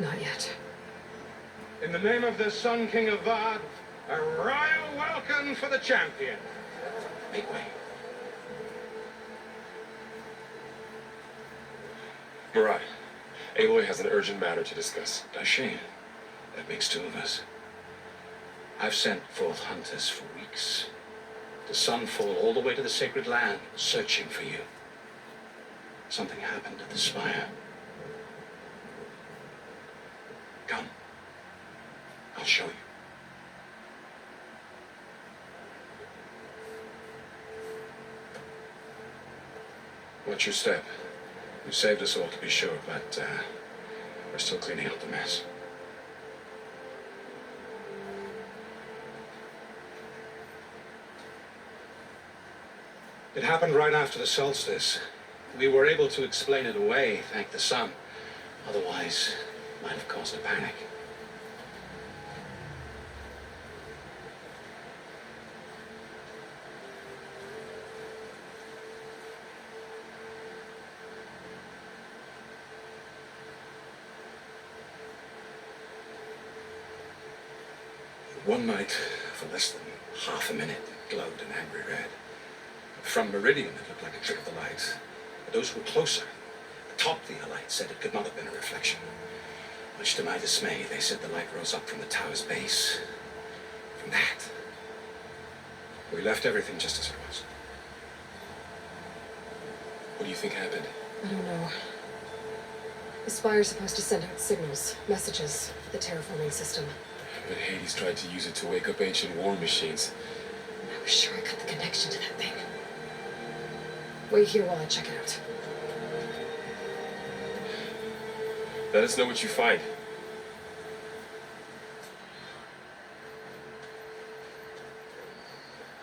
Not yet. In the name of the Sun King of Vard, a royal welcome for the champion. Make way. Murad, Aloy has an urgent matter to discuss. A shame. That makes two of us. I've sent forth hunters for weeks. The Sunfall all the way to the Sacred Land, searching for you. Something happened at the Spire. Come. I'll show you. What's your step? You saved us all, to be sure, but we're still cleaning up the mess. It happened right after the solstice. We were able to explain it away, thank the sun. Otherwise, it might have caused a panic. One night, for less than half a minute, it glowed an angry red. From Meridian, it looked like a trick of the light. But those who were closer, atop the light, said it could not have been a reflection. Much to my dismay, they said the light rose up from the tower's base. From that, we left everything just as it was. What do you think happened? I don't know. The Spire's supposed to send out signals, messages for the terraforming system. But Hades tried to use it to wake up ancient war machines. I was sure I cut the connection to that thing. Wait here while I check it out. Let us know what you find.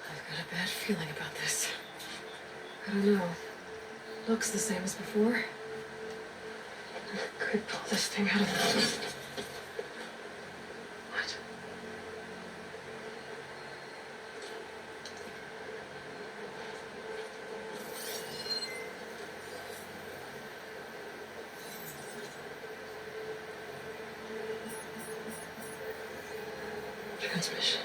I've got a bad feeling about this. I don't know. Looks the same as before. I could pull this thing out of the... What? Transmission.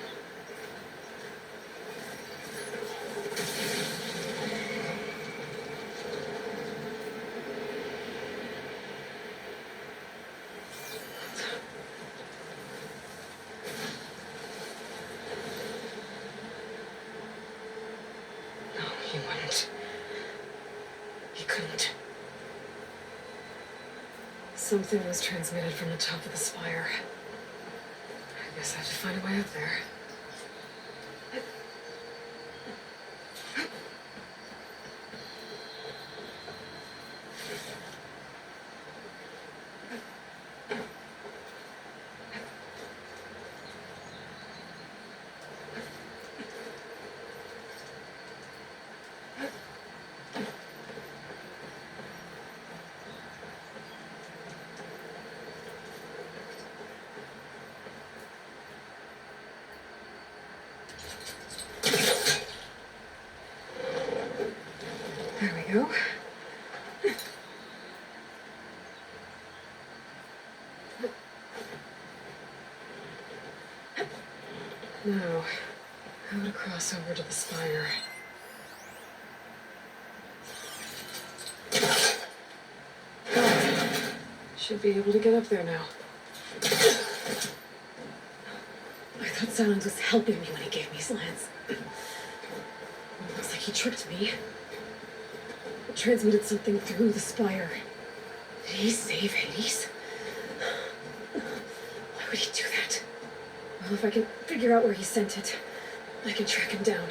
No, he wouldn't. He couldn't. Something was transmitted from the top of the spire. Guess I have to find a way up there. There we go. Now, how to cross over to the spire. Should be able to get up there now. I thought Silence was helping me when he gave me slants. Looks like he tricked me. Transmitted something through the spire. Did he save Hades? Why would he do that? Well, if I can figure out where he sent it, I can track him down.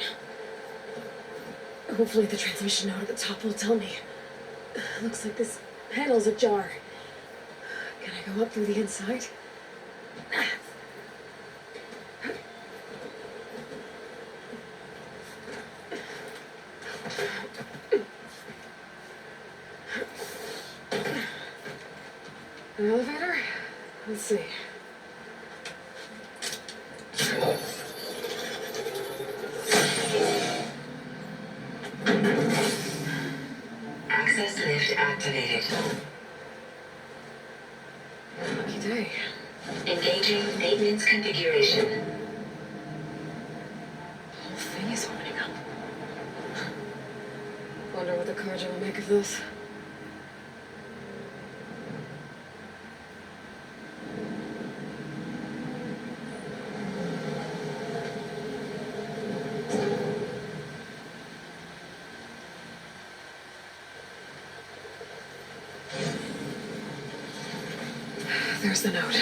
Hopefully the transmission node at the top will tell me. Looks like this panel's ajar. Can I go up through the inside? An elevator? Let's see. Access lift activated. Lucky day. Engaging maintenance configuration. The whole thing is opening up. Wonder what the Carja will make of this. There's the note.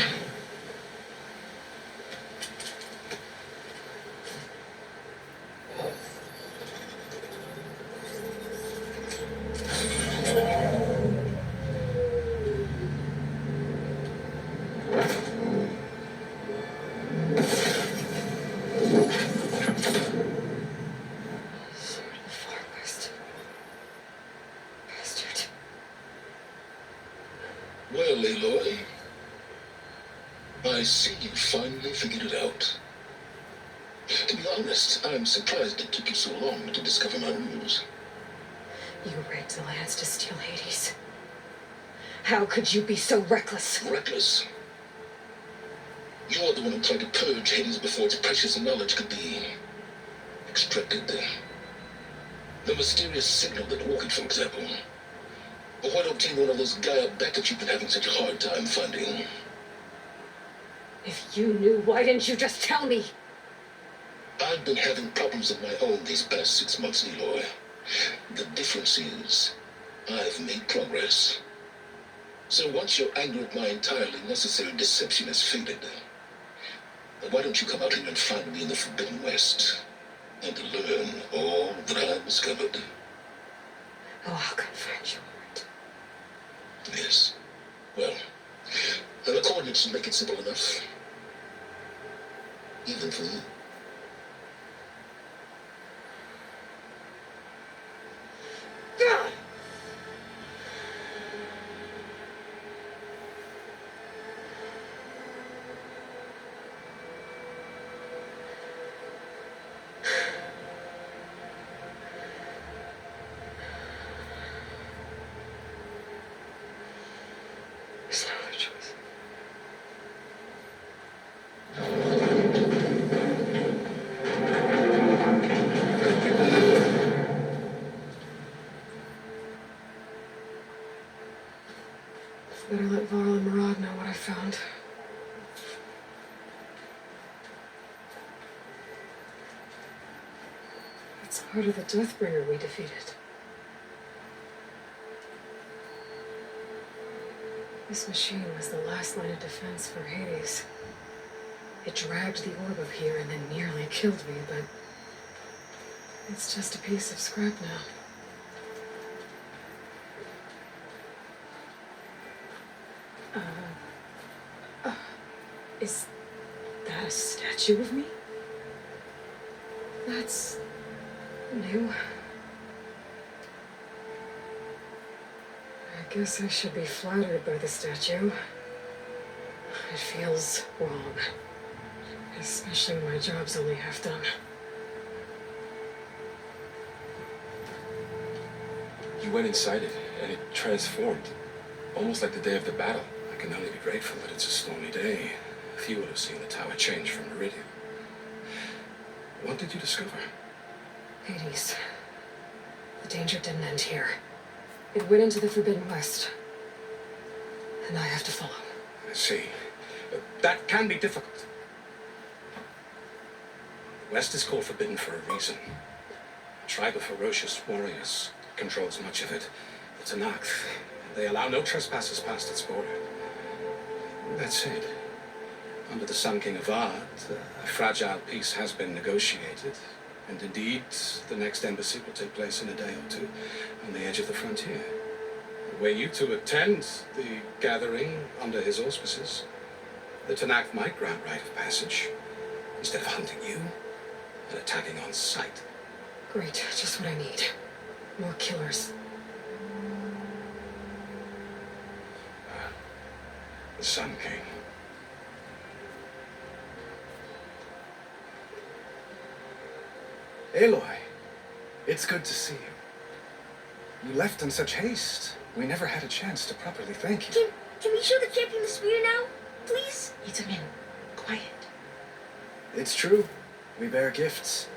Sword of the Far West. Bastard. Well, Aloy, I see you finally figured it out. To be honest, I'm surprised it took you so long to discover my rules. You rigged the lands to steal Hades. How could you be so reckless? Reckless. You're the one who tried to purge Hades before its precious knowledge could be extracted. The mysterious signal that woke it, for example. But why don't you one of those Gaia Beckett you've been having such a hard time finding? If you knew, why didn't you just tell me? I've been having problems of my own these past 6 months, Eloy. The difference is, I've made progress. So once your anger at my entirely necessary deception has faded, then why don't you come out here and find me in the Forbidden West, and learn all that I've discovered? Oh, I'll come find you, Mort. Yes. Well, the coordinates should make it simple enough. Even for you. There's no other choice. Better let Varl and Murad know what I found. It's part of the Deathbringer we defeated. This machine was the last line of defense for Hades. It dragged the orb up here and then nearly killed me, but it's just a piece of scrap now. Is that a statue of me? That's new. I guess I should be flattered by the statue. It feels wrong. Especially when my job's only half done. You went inside it, and it transformed. Almost like the day of the battle. I can only be grateful that it's a stormy day. Few would have seen the tower change from Meridian. What did you discover? Hades. The danger didn't end here. It went into the Forbidden West. And I have to follow. I see. That can be difficult. The West is called Forbidden for a reason. A tribe of ferocious warriors controls much of it. The Tanakh. They allow no trespassers past its border. That said, under the Sun King Avad, a fragile peace has been negotiated. And indeed, the next embassy will take place in a day or two on the edge of the frontier. Were you to attend the gathering under his auspices, the Tanakh might grant right of passage instead of hunting you and attacking on sight. Great, just what I need. More killers. The Sun King. Aloy, it's good to see you. You left in such haste. We never had a chance to properly thank you. Can we show the champion the spear now? Please? Itamin, quiet. It's true. We bear gifts.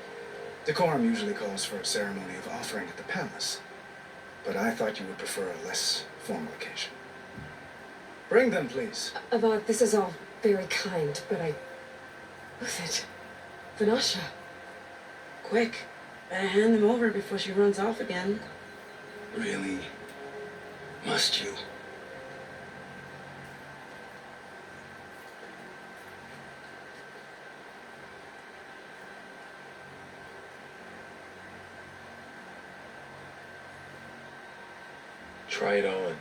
Decorum usually calls for a ceremony of offering at the palace. But I thought you would prefer a less formal occasion. Bring them, please. Avad, this is all very kind, but Who's it? Vanasha. Quick, better hand them over before she runs off again. Really? Must you? Try it on.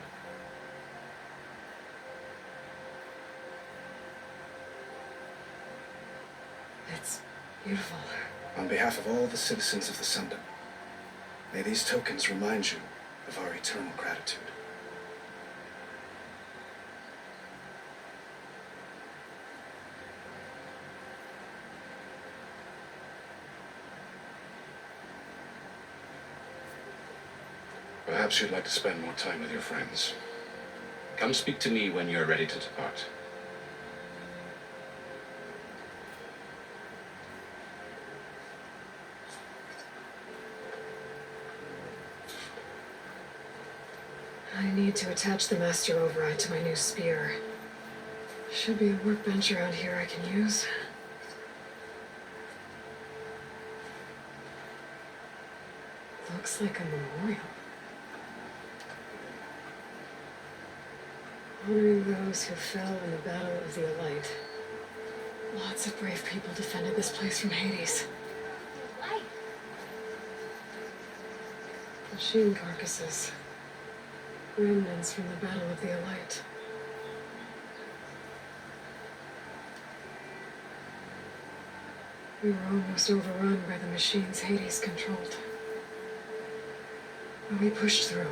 It's beautiful. On behalf of all the citizens of the Sundom, may these tokens remind you of our eternal gratitude. Perhaps you'd like to spend more time with your friends. Come speak to me when you're ready to depart. I need to attach the master override to my new spear. Should be a workbench around here I can use. Looks like a memorial. Honoring those who fell in the Battle of the Elite. Lots of brave people defended this place from Hades. Machine carcasses. Remnants from the Battle of the Elite. We were almost overrun by the machines Hades controlled. But we pushed through.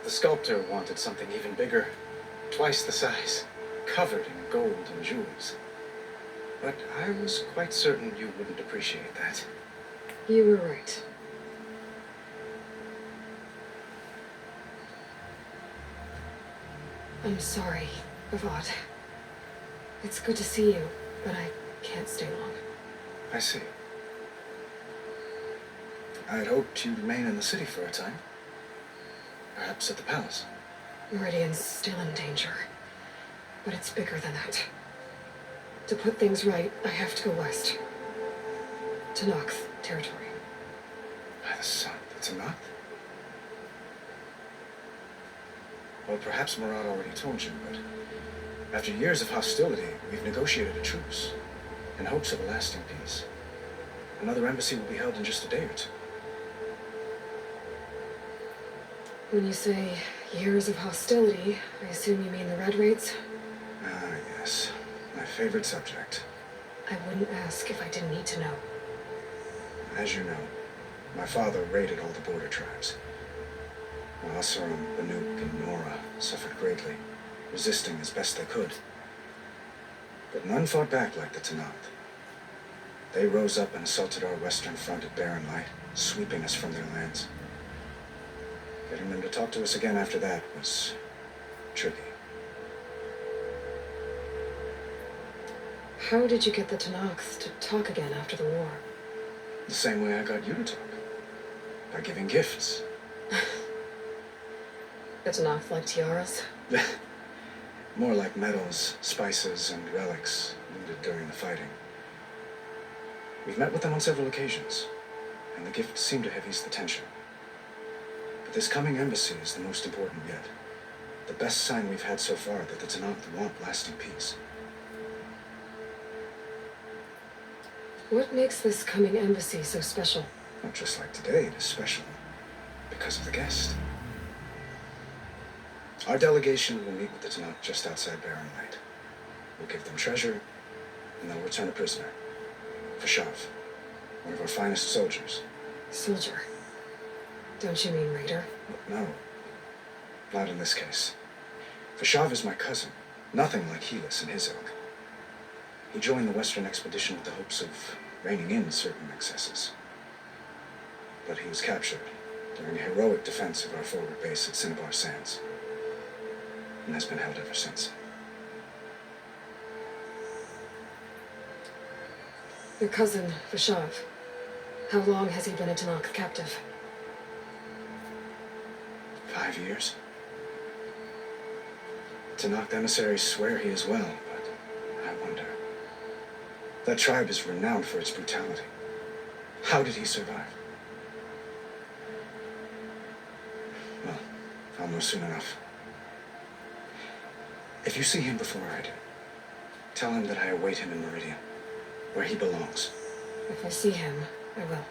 The sculptor wanted something even bigger, twice the size, covered in gold and jewels. But I was quite certain you wouldn't appreciate that. You were right. I'm sorry, Avad. It's good to see you, but I can't stay long. I see. I had hoped you'd remain in the city for a time. Perhaps at the palace. Meridian's still in danger, but it's bigger than that. To put things right, I have to go west. To Nox territory. By the sun, that's a knot? Well, perhaps Murad already told you, but after years of hostility, we've negotiated a truce in hopes of a lasting peace. Another embassy will be held in just a day or two. When you say years of hostility, I assume you mean the Red Raids? Ah, yes. My favorite subject. I wouldn't ask if I didn't need to know. As you know, my father raided all the border tribes. Asurum, Banuk, and Nora suffered greatly, resisting as best they could. But none fought back like the Tanakh. They rose up and assaulted our western front at Barren Light, sweeping us from their lands. Getting them to talk to us again after that was tricky. How did you get the Tanakhs to talk again after the war? The same way I got you to talk. By giving gifts. The Tanakh like tiaras? More like medals, spices, and relics looted during the fighting. We've met with them on several occasions, and the gifts seem to have eased the tension. But this coming embassy is the most important yet. The best sign we've had so far that the Tanakh want lasting peace. What makes this coming embassy so special? Not just like today, it is special because of the guest. Our delegation will meet with the Tanakh just outside Barren Light. We'll give them treasure, and they'll return a prisoner. Vashav, one of our finest soldiers. Soldier? Don't you mean raider? No, not in this case. Vashav is my cousin, nothing like Helis and his ilk. He joined the Western expedition with the hopes of reining in certain excesses. But he was captured during a heroic defense of our forward base at Cinnabar Sands, and has been held ever since. Your cousin, Vashav. How long has he been a Tanakh captive? 5 years. Tanakh emissaries swear he is well, but I wonder. That tribe is renowned for its brutality. How did he survive? Well, I'll know soon enough. If you see him before I do, tell him that I await him in Meridian, where he belongs. If I see him, I will.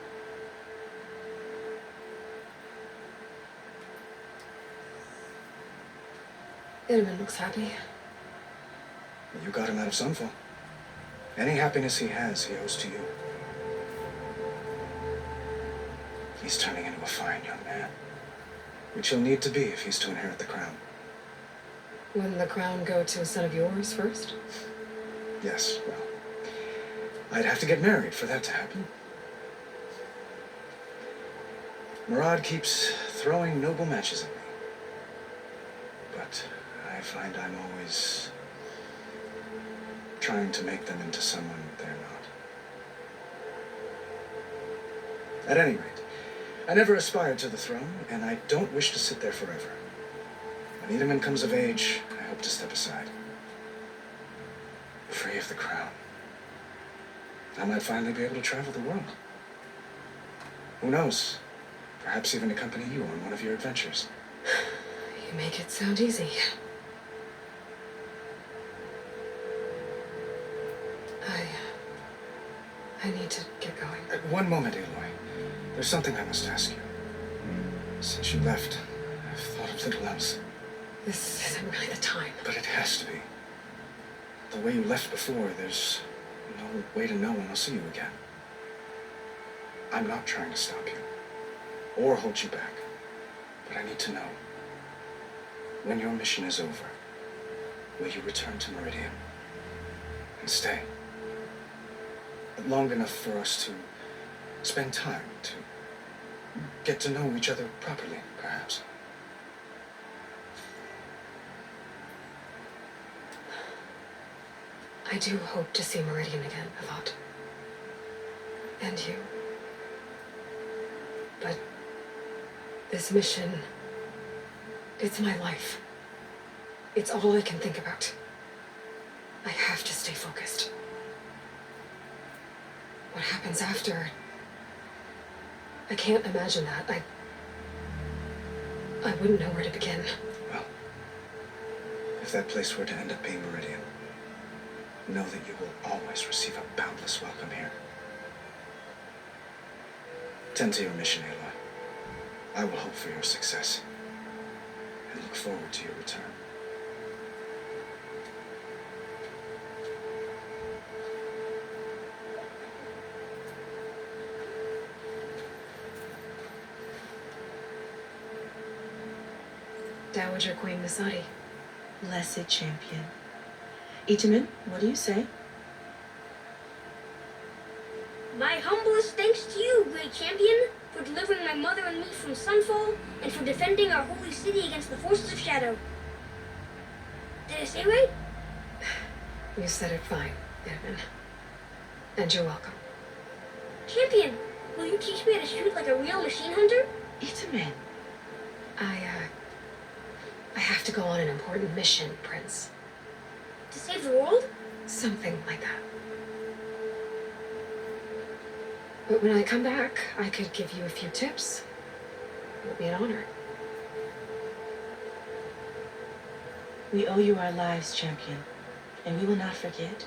Inman looks happy. You got him out of Sunfall. Any happiness he has, he owes to you. He's turning into a fine young man, which he'll need to be if he's to inherit the crown. Wouldn't the crown go to a son of yours first? Yes, well, I'd have to get married for that to happen. Murad keeps throwing noble matches at me. But I find I'm always trying to make them into someone they're not. At any rate, I never aspired to the throne, and I don't wish to sit there forever. When Edaman comes of age, I hope to step aside. Free of the crown. I might finally be able to travel the world. Who knows? Perhaps even accompany you on one of your adventures. You make it sound easy. I need to get going. One moment, Aloy. There's something I must ask you. Since you left, I've thought of little else. This isn't really the time. But it has to be. The way you left before, there's no way to know when I'll see you again. I'm not trying to stop you, or hold you back. But I need to know. When your mission is over, will you return to Meridian? And stay? Long enough for us to spend time, to get to know each other properly, perhaps. I do hope to see Meridian again, Avat. And you. But this mission, it's my life. It's all I can think about. I have to stay focused. what happens after... I can't imagine that. I wouldn't know where to begin. Well, if that place were to end up being Meridian, know that you will always receive a boundless welcome here. Tend to your mission, Aloy. I will hope for your success and look forward to your return. Dowager Queen Masadi. Blessed champion. Itamen, what do you say? My humblest thanks to you, great champion, for delivering my mother and me from Sunfall, and for defending our holy city against the forces of Shadow. Did I say right? You said it fine, Edmund. And you're welcome. Champion, will you teach me how to shoot like a real machine hunter? Itamen. I have to go on an important mission, Prince. To save the world? Something like that. But when I come back, I could give you a few tips. It would be an honor. We owe you our lives, champion, and we will not forget.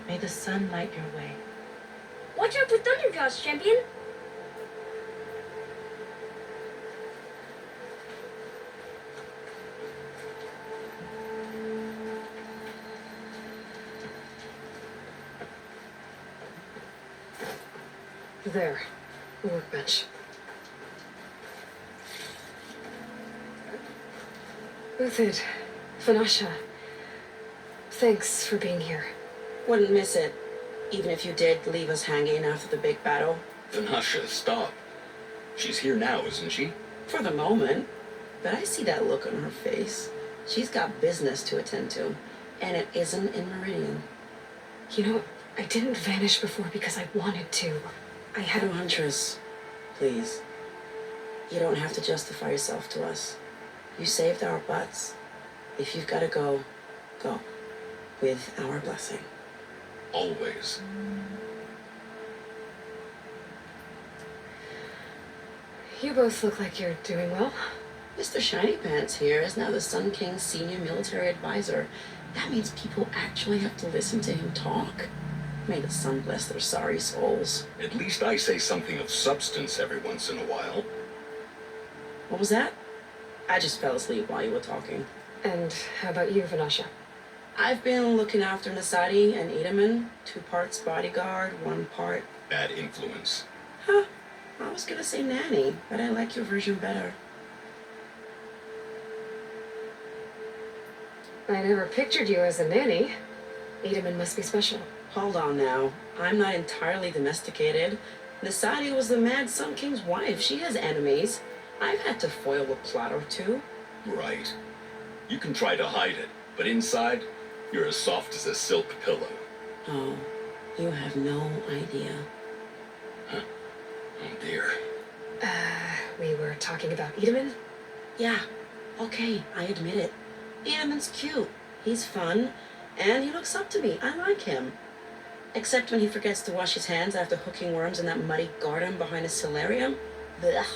May the sun light your way. Watch out for Thunderjaws, champion. There, the workbench. Uthid, Vanasha, thanks for being here. Wouldn't miss it, even if you did leave us hanging after the big battle. Vanasha, stop. She's here now, isn't she? For the moment. But I see that look on her face. She's got business to attend to, and it isn't in Meridian. You know, I didn't vanish before because I wanted to. I had No, Huntress, please. You don't have to justify yourself to us. You saved our butts. If you've got to go, go. With our blessing. Always. You both look like you're doing well. Mr. Shiny Pants here is now the Sun King's senior military advisor. That means people actually have to listen to him talk. May the sun bless their sorry souls. At least I say something of substance every once in a while. What was that? I just fell asleep while you were talking. And how about you, Vanasha? I've been looking after Nasadi and Itamen. 2 parts bodyguard, 1 part... Bad influence. Huh. I was gonna say nanny, but I like your version better. I never pictured you as a nanny. Itamen must be special. Hold on now. I'm not entirely domesticated. Nasadi was the Mad Sun King's wife. She has enemies. I've had to foil a plot or 2. Right. You can try to hide it, but inside, you're as soft as a silk pillow. Oh, you have no idea. Huh? Oh dear. We were talking about Itamen? Yeah, okay, I admit it. Itamen's cute. He's fun, and he looks up to me. I like him. Except when he forgets to wash his hands after hooking worms in that muddy garden behind his solarium. Blech.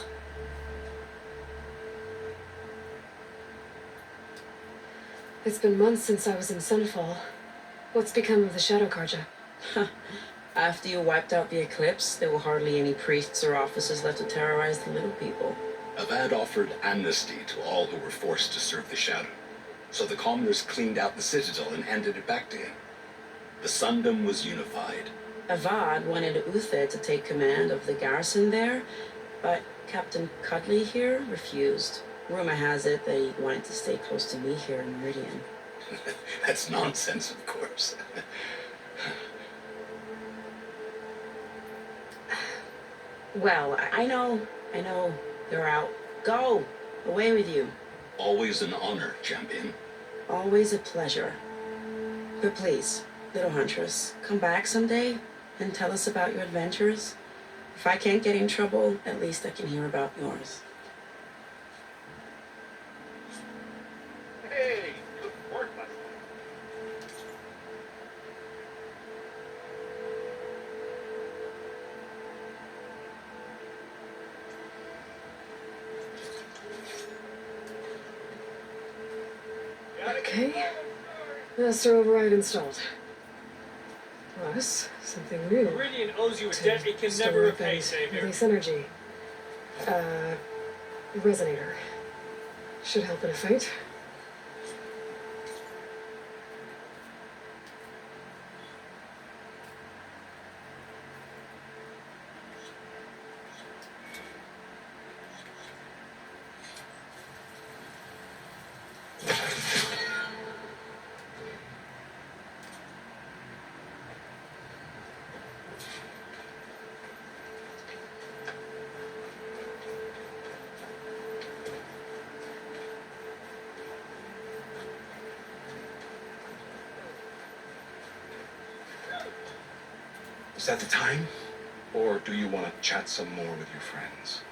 It's been months since I was in Sunfall. What's become of the Shadow Karja? After you wiped out the eclipse, there were hardly any priests or officers left to terrorize the little people. Avad offered amnesty to all who were forced to serve the Shadow. So the commoners cleaned out the citadel and handed it back to him. The Sundom was unified. Avad wanted Uthid to take command of the garrison there, but Captain Cudley here refused. Rumor has it that he wanted to stay close to me here in Meridian. That's nonsense, of course. Well, I know, they're out. Go! Away with you. Always an honor, champion. Always a pleasure. But please, little Huntress, come back someday and tell us about your adventures. If I can't get in trouble, at least I can hear about yours. Hey, good work last night. Okay. Master override installed. Plus, something new. Meridian owes you a To debt it can store never repay, weapons, Savior. release energy. Resonator. Should help in a fight. Is that the time? Or do you want to chat some more with your friends?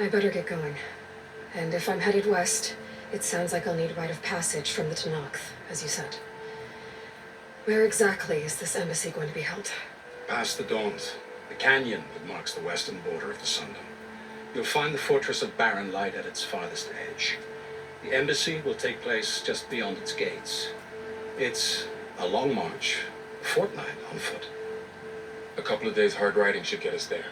I better get going. And if I'm headed west, it sounds like I'll need rite of passage from the Tenakth, as you said. Where exactly is this embassy going to be held? Past the Dawns, the canyon that marks the western border of the Sundom. You'll find the fortress of Barren Light at its farthest edge. The embassy will take place just beyond its gates. It's a long march, a fortnight on foot. A couple of days hard riding should get us there.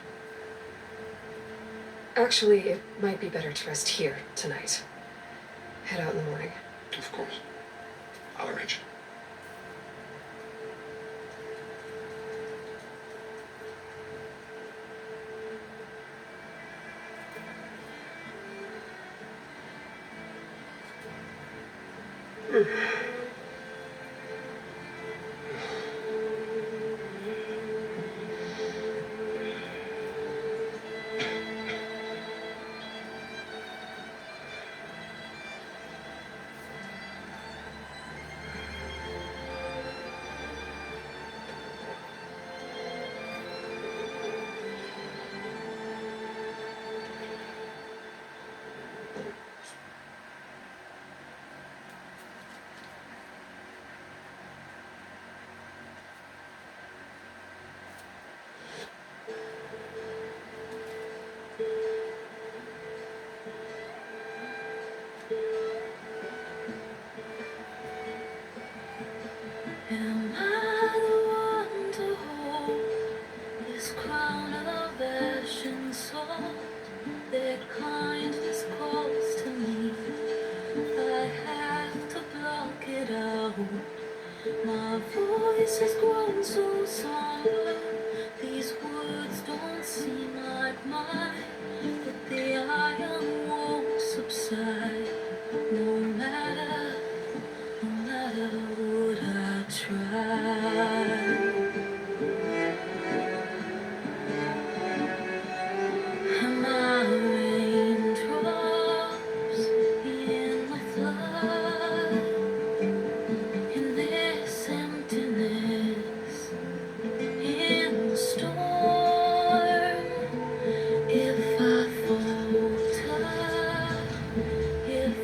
Actually, it might be better to rest here tonight. Head out in the morning. Of course. I'll arrange it. Am I the one to hold this crown of ash and salt that kindness calls to me? I have to block it out. My voice has grown so somber. These words don't seem like mine, but the iron won't subside. No matter what I try. Am I raindrops in the flood? In this emptiness, in the storm, if I falter, if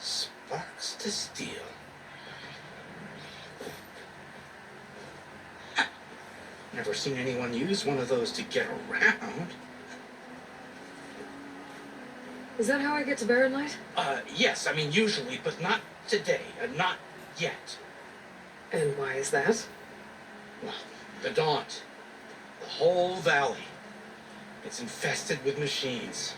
Sparks to steel. Never seen anyone use one of those to get around. Is that how I get to Barren Light? Yes, I mean usually, but not today. Not yet. And why is that? Well, the Daunt. The whole valley. It's infested with machines.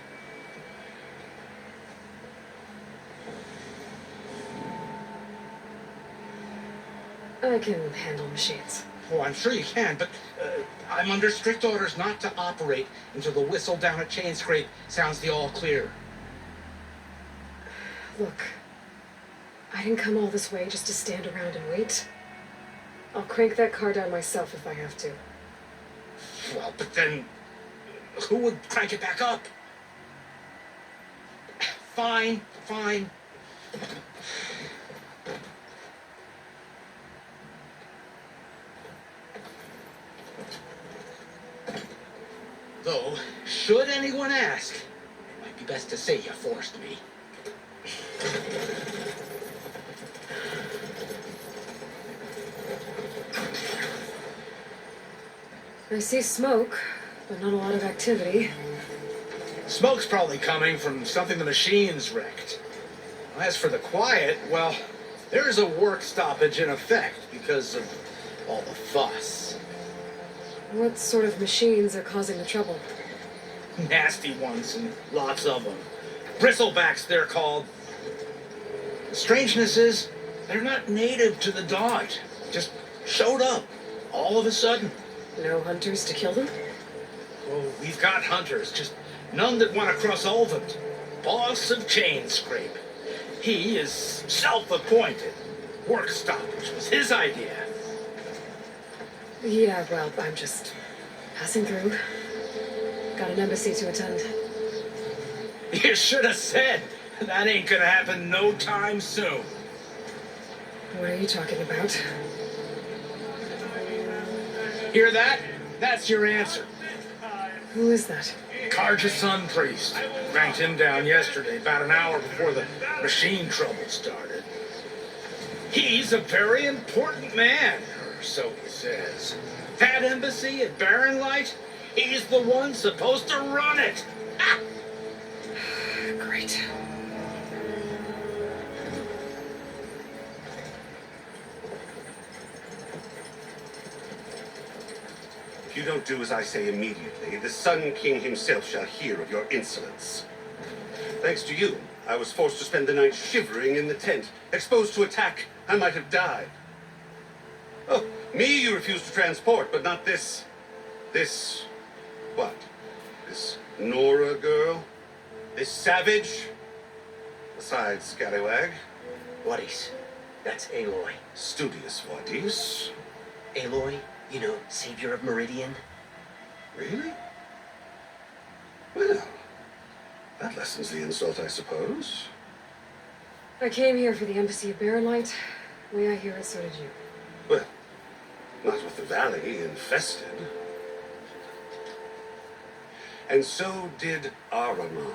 I can handle machines. Oh, I'm sure you can, but I'm under strict orders not to operate until the whistle down at Chain Scrape sounds the all clear. Look, I didn't come all this way just to stand around and wait. I'll crank that car down myself if I have to. Well, but then who would crank it back up? Fine. Though, should anyone ask, it might be best to say you forced me. I see smoke, but not a lot of activity. Smoke's probably coming from something the machines wrecked. As for the quiet, well, there's a work stoppage in effect because of all the fuss. What sort of machines are causing the trouble? Nasty ones, and lots of them. Bristlebacks, they're called. The strangeness is, they're not native to the Daunt. Just showed up, all of a sudden. No hunters to kill them? Oh, we've got hunters, just none that want to cross Ulvund. Boss of Chain Scrape. He is self-appointed. Work stoppage was his idea. Yeah, well, I'm just passing through. Got an embassy to attend. You should have said. That ain't gonna happen no time soon. What are you talking about? Hear that? That's your answer. Who is that? Karja Sun Priest. Ranked him down yesterday, about an hour before the machine trouble started. He's a very important man, or so he says. That embassy at Barren Light, he's the one supposed to run it. Ah! Great. If you don't do as I say immediately, the Sun King himself shall hear of your insolence. Thanks to you, I was forced to spend the night shivering in the tent. Exposed to attack, I might have died. Oh, me you refuse to transport, but not this... what? This Nora girl? This savage? Besides, Scallywag. Wadis. That's Aloy. Studious Wadis. Aloy, you know, savior of Meridian. Really? Well, that lessens the insult, I suppose. I came here for the embassy of Barren Light. The way I hear it, so did you. Well, not with the valley infested. And so did Ahriman,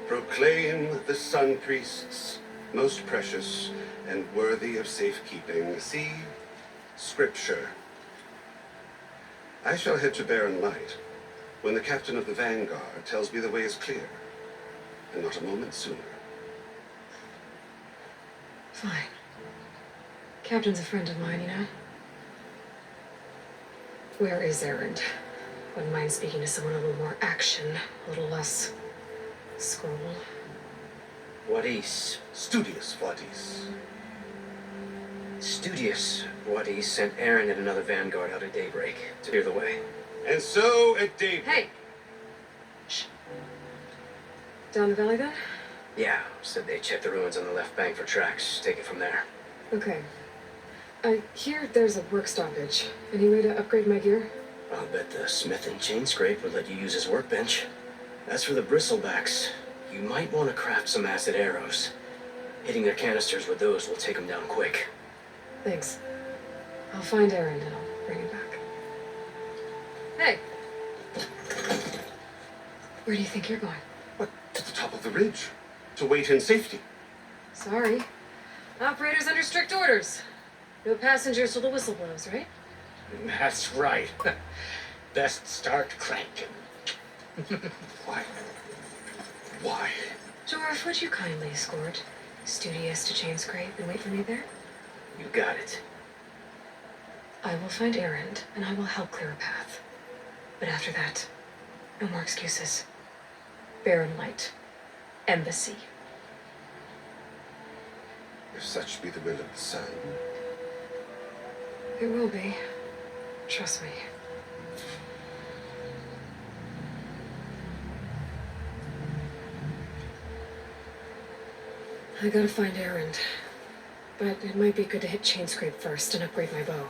proclaim the Sun Priests most precious and worthy of safekeeping. See, Scripture. I shall head to Barren Light when the captain of the Vanguard tells me the way is clear, and not a moment sooner. Fine. Captain's a friend of mine, you know? Where is Erend? Wouldn't mind speaking to someone a little more action, a little less scroll. Wadis. Studious Wadis. Studious Wadis sent Aaron and another Vanguard out at daybreak to clear the way. And so at daybreak... Hey! Shh. Down the valley then? Yeah, said they checked the ruins on the left bank for tracks. Take it from there. Okay. I hear there's a work stoppage. Any way to upgrade my gear? I'll bet the smith and chain scrape would let you use his workbench. As for the bristlebacks, you might want to craft some acid arrows. Hitting their canisters with those will take them down quick. Thanks. I'll find Erend and I'll bring him back. Hey! Where do you think you're going? What, to the top of the ridge, to wait in safety. Sorry. Operator's under strict orders. No passengers till the whistle blows, right? That's right. Best start cranking. Why? Why? Jorf, would you kindly escort Studious to Chain Scrape and wait for me there? You got it. I will find Erend, and I will help clear a path. But after that, no more excuses. Barren Light. Embassy. If such be the will of the sun. It will be. Trust me. I gotta find Erend. But it might be good to hit Chain Scrape first and upgrade my bow.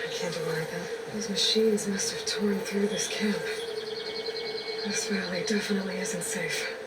I can't deny that. Those machines must have torn through this camp. This valley definitely isn't safe.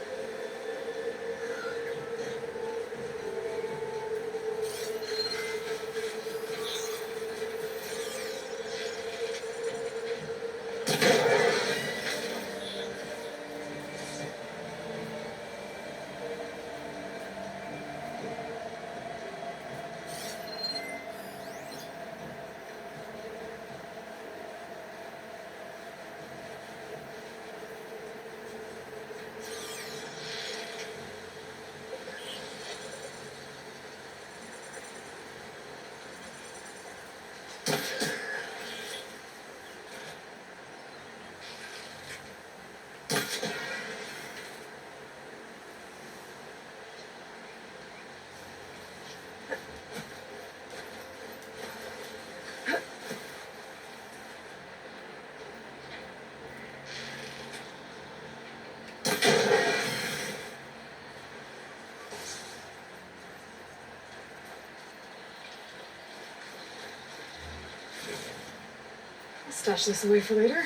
I'll stash this away for later.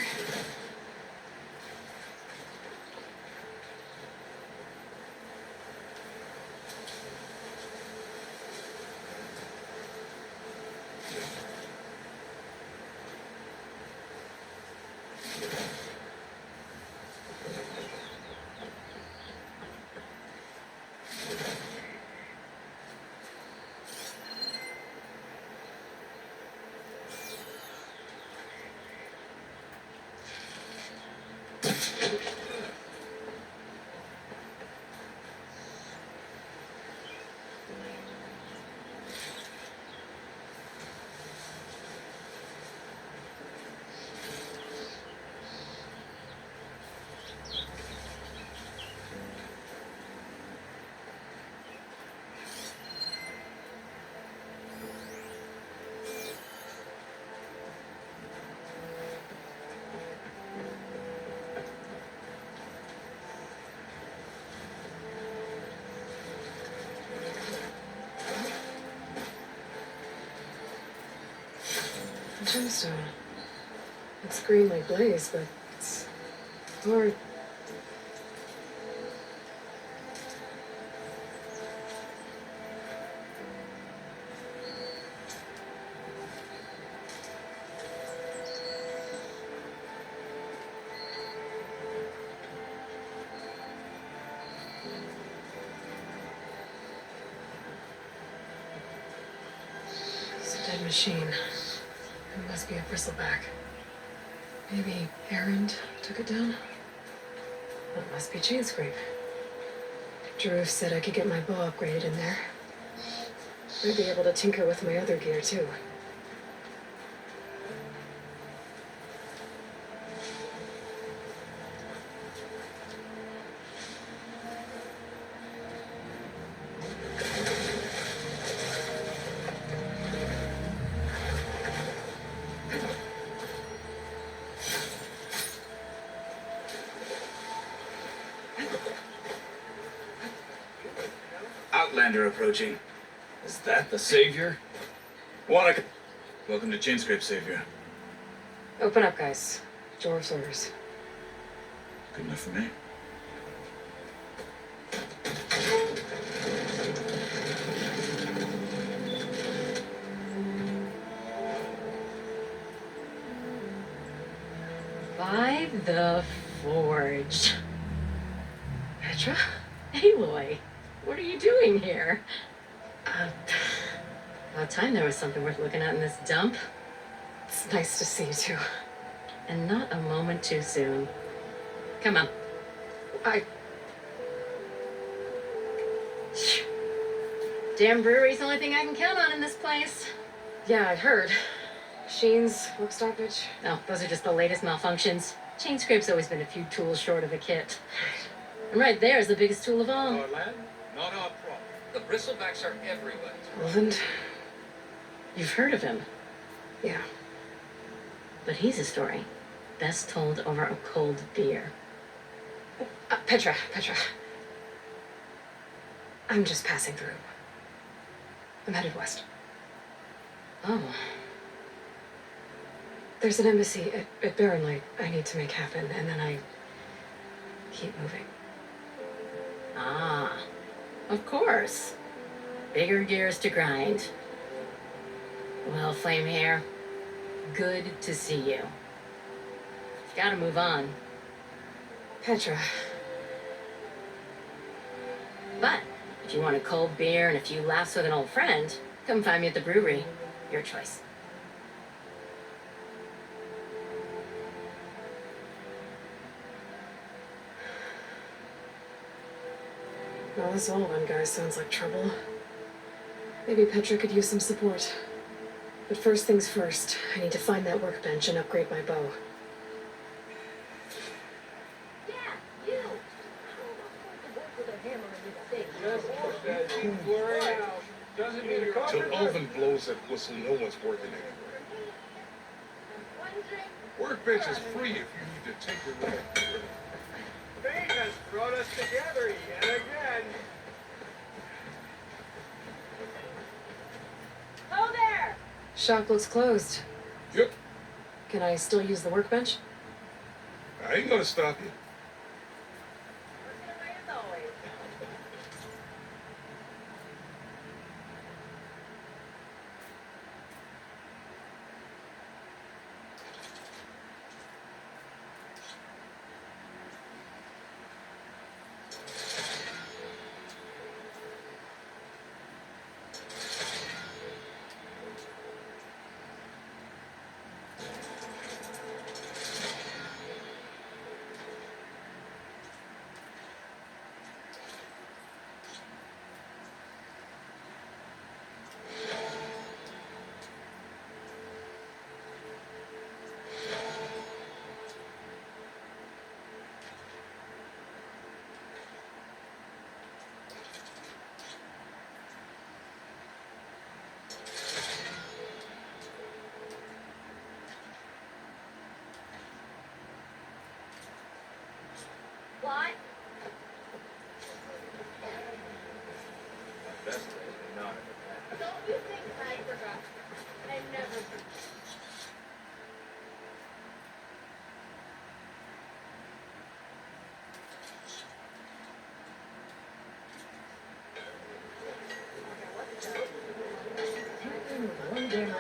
gemstone. It's green like blaze, but it's hard. It's a dead machine. It must be a bristleback. Maybe Errand took it down? Well, it must be Chainscrape. Drew said I could get my bow upgraded in there. I'd be able to tinker with my other gear, too. Outlander approaching. Is that the Savior? Welcome to Chainscrape, Savior. Open up, guys. Dwarf's orders. Good enough for me. By the Forge. Petra? Aloy, what are you doing here? About time there was something worth looking at in this dump. It's nice to see you, too. And not a moment too soon. Come on. Damn brewery's the only thing I can count on in this place. Yeah, I heard. Machines, work stoppage. No, those are just the latest malfunctions. Chainscrape's always been a few tools short of a kit. And right there is the biggest tool of all. Our land, not our problem. The bristlebacks are everywhere. Roland? You've heard of him, Yeah. but he's a story best told over a cold beer. Petra. I'm just passing through. I'm headed west. Oh, There's an embassy at Barren Light I need to make happen, and then I keep moving. ah, of course. Bigger gears to grind. Well, Flame Hair, good to see you. Gotta move on. Petra. But if you want a cold beer and a few laughs with an old friend, come find me at the brewery. Your choice. Well, this Sullivan guy sounds like trouble. Maybe Petra could use some support. But first things first, I need to find that workbench and upgrade my bow. Till Elvin blows that whistle, no one's working anywhere. Workbench is free if you need to take your way. Fate has brought us together yet again. Oh, there! Shop looks closed. Yep, Can I still use the workbench? I ain't gonna stop you.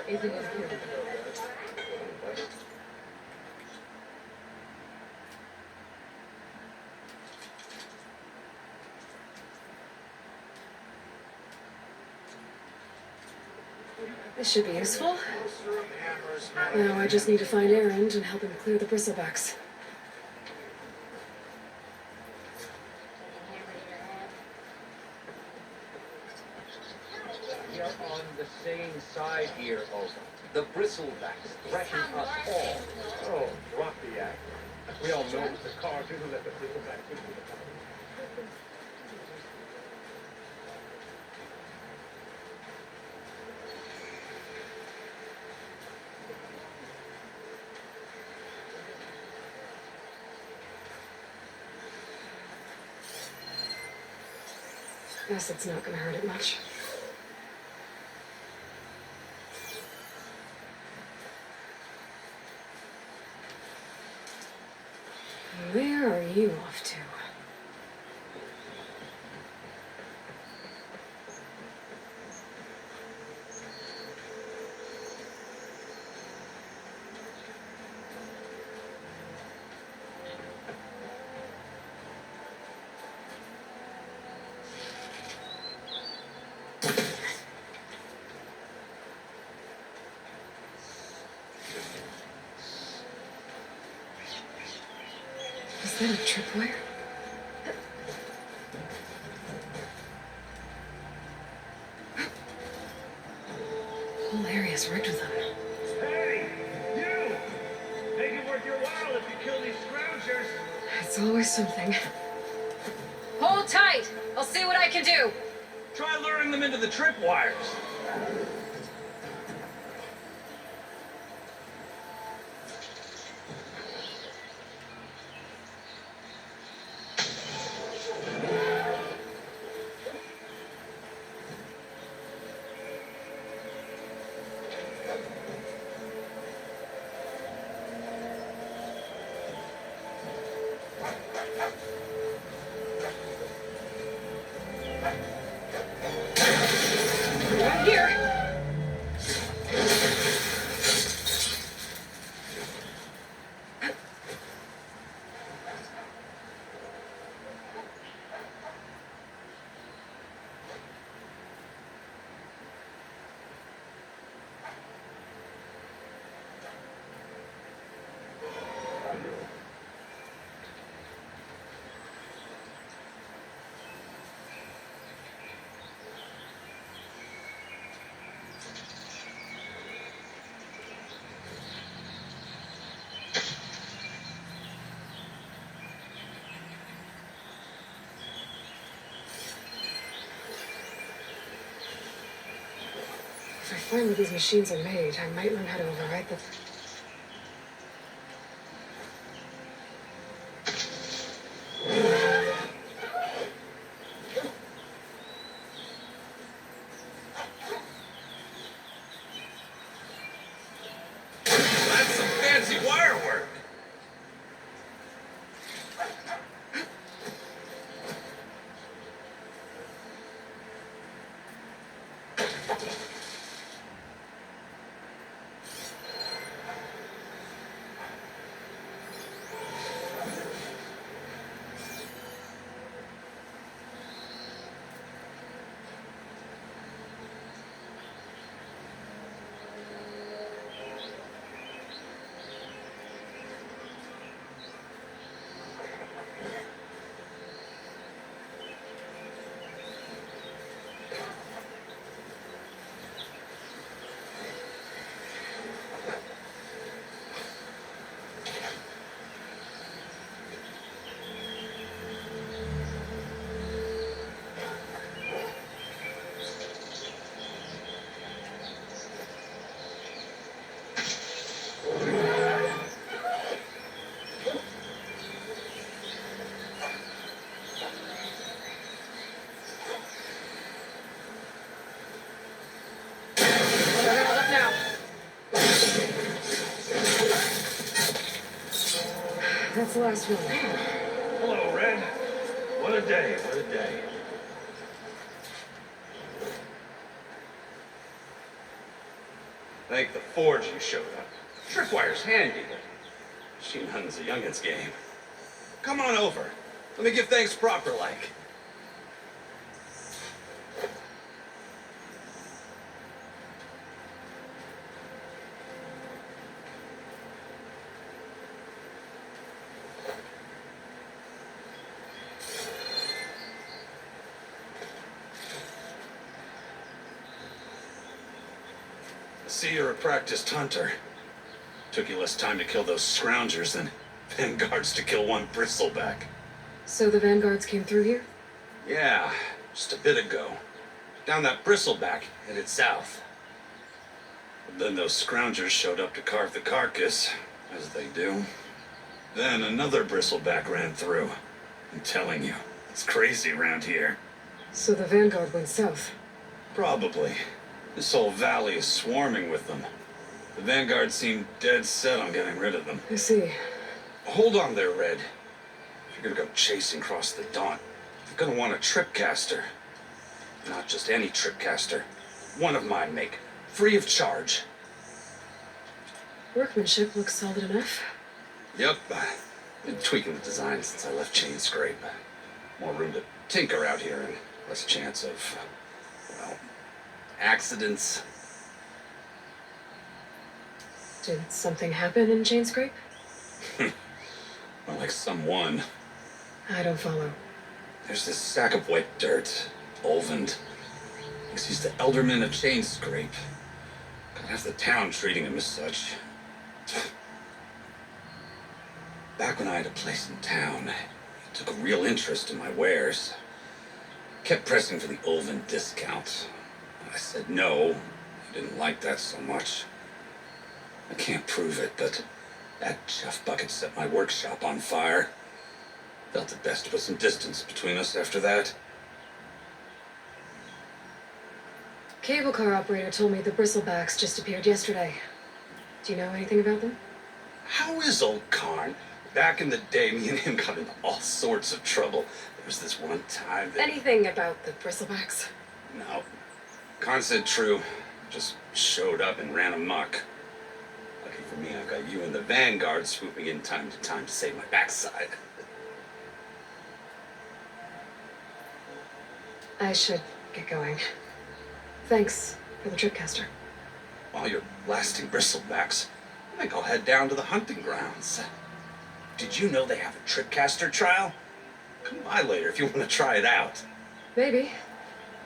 Isn't it cute? This should be useful. Now I just need to find Erend and help him clear the bristlebacks. We are on the same side here, Oga. The bristlebacks threaten us all. Oh, drop the act. We all know it's the Carter who let the bristleback into the town. Guess it's not gonna hurt it much. Where are you off to? Is that a tripwire? The whole area's rigged with them. Hey, you! Make it worth your while if you kill these scroungers. It's always something. Hold tight! I'll see what I can do! Try luring them into the tripwires. Right here! If I find where these machines are made, I might learn how to override them. That's some fancy wire work. That's the last one. Hello, Red. What a day, what a day. Thank forge you showed up. Tripwire's handy, but machine hunting's a youngin's game. Come on over. Let me give thanks proper like. I see you're a practiced hunter. Took you less time to kill those scroungers than vanguards to kill one bristleback. So the vanguards came through here? Yeah, just a bit ago. Down that bristleback, headed south. But then those scroungers showed up to carve the carcass, as they do. Then another bristleback ran through. I'm telling you, it's crazy around here. So the vanguard went south? Probably. This whole valley is swarming with them. The vanguard seemed dead set on getting rid of them. I see. Hold on there, Red. If you're gonna go chasing across the Daunt, you're gonna want a tripcaster. Not just any tripcaster. One of mine make. Free of charge. Workmanship looks solid enough. Yep. Been tweaking the design since I left Chain Scrape. More room to tinker out here and less chance of, well, accidents. Did something happen in Chain Scrape? More like someone. I don't follow. There's this sack of wet dirt, Olvend. Thinks he's the alderman of Chain Scrape. Got half the town treating him as such. Back when I had a place in town, he took a real interest in my wares. Kept pressing for the Olvend discount. I said no. He didn't like that so much. I can't prove it, but that Jeff bucket set my workshop on fire. Felt it best to put some distance between us after that. Cable car operator told me the bristlebacks just appeared yesterday. Do you know anything about them? How is old Karn? Back in the day, me and him got in all sorts of trouble. There was this one time that... Anything about the bristlebacks? No. Karn said true. Just showed up and ran amok. Lucky for me, I've got you and the Vanguard swooping in time to save my backside. I should get going. Thanks for the tripcaster. While you're blasting bristlebacks, I think I'll head down to the hunting grounds. Did you know they have a tripcaster trial? Come by later if you want to try it out. Maybe.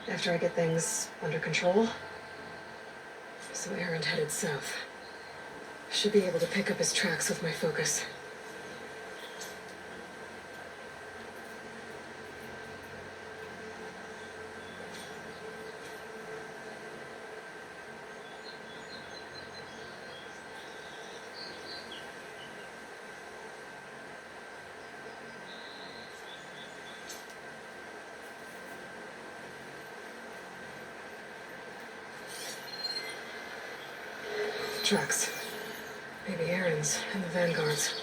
After I get things under control. So Aaron headed south. Should be able to pick up his tracks with my focus. Tracks. Maybe Aaron's and the Vanguard's.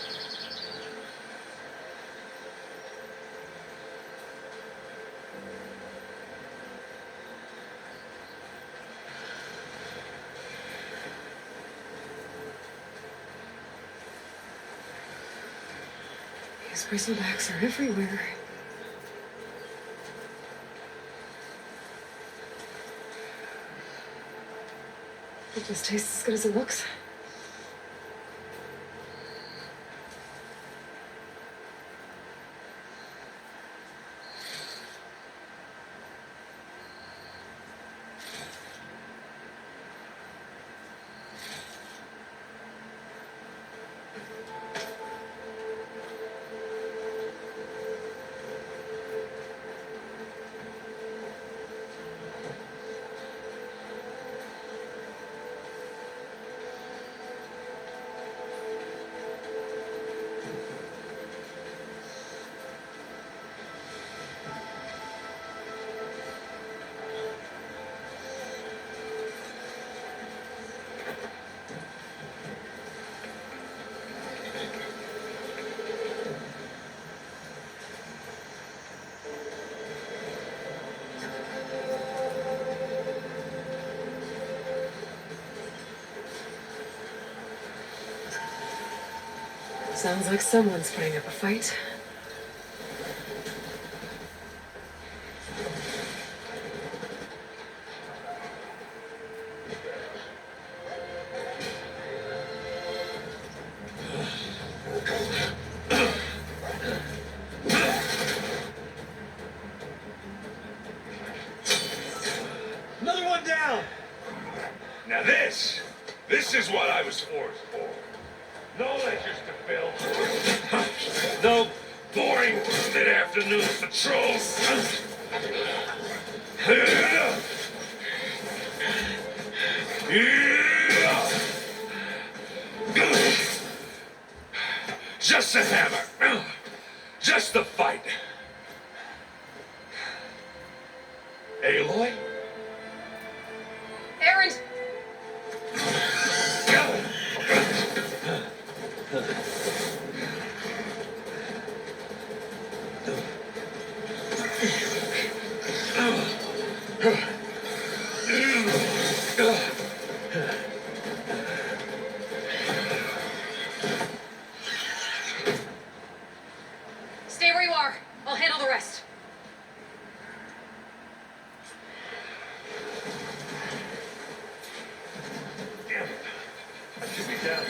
These bristlebacks are everywhere. It just tastes as good as it looks. Sounds like someone's putting up a fight. Another one down! Now this is what I was forced for. No lectures to fill. No boring mid-afternoon patrols. Just a hammer. Just the fight. Aloy? Aaron! Stay where you are. I'll handle the rest. Damn it. I should be down.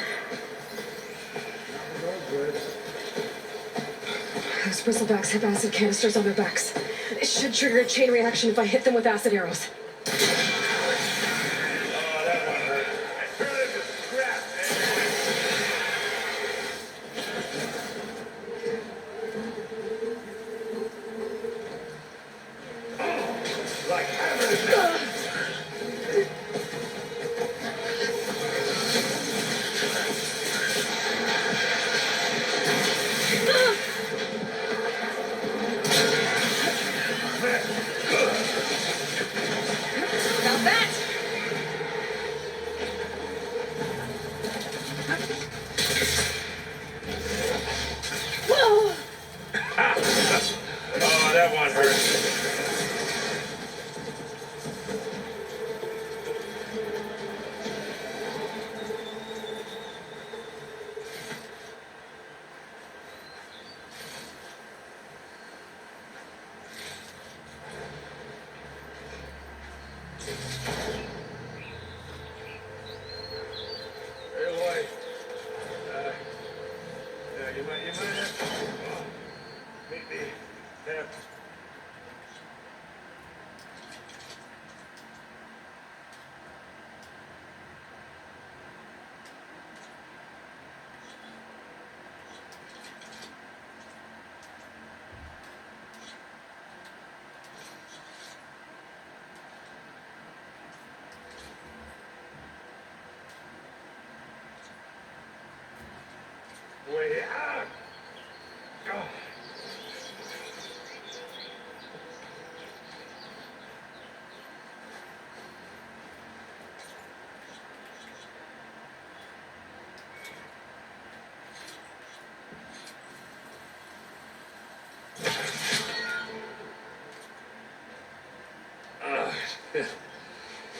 Those bristlebacks have acid canisters on their backs. It should trigger a chain reaction if I hit them with acid arrows. Oh, that one hurt. I turned it to scrap, man. Like hammers. Now that! Whoa! Oh, that one hurt. Aloy, you might have to meet me there. Way out. Go.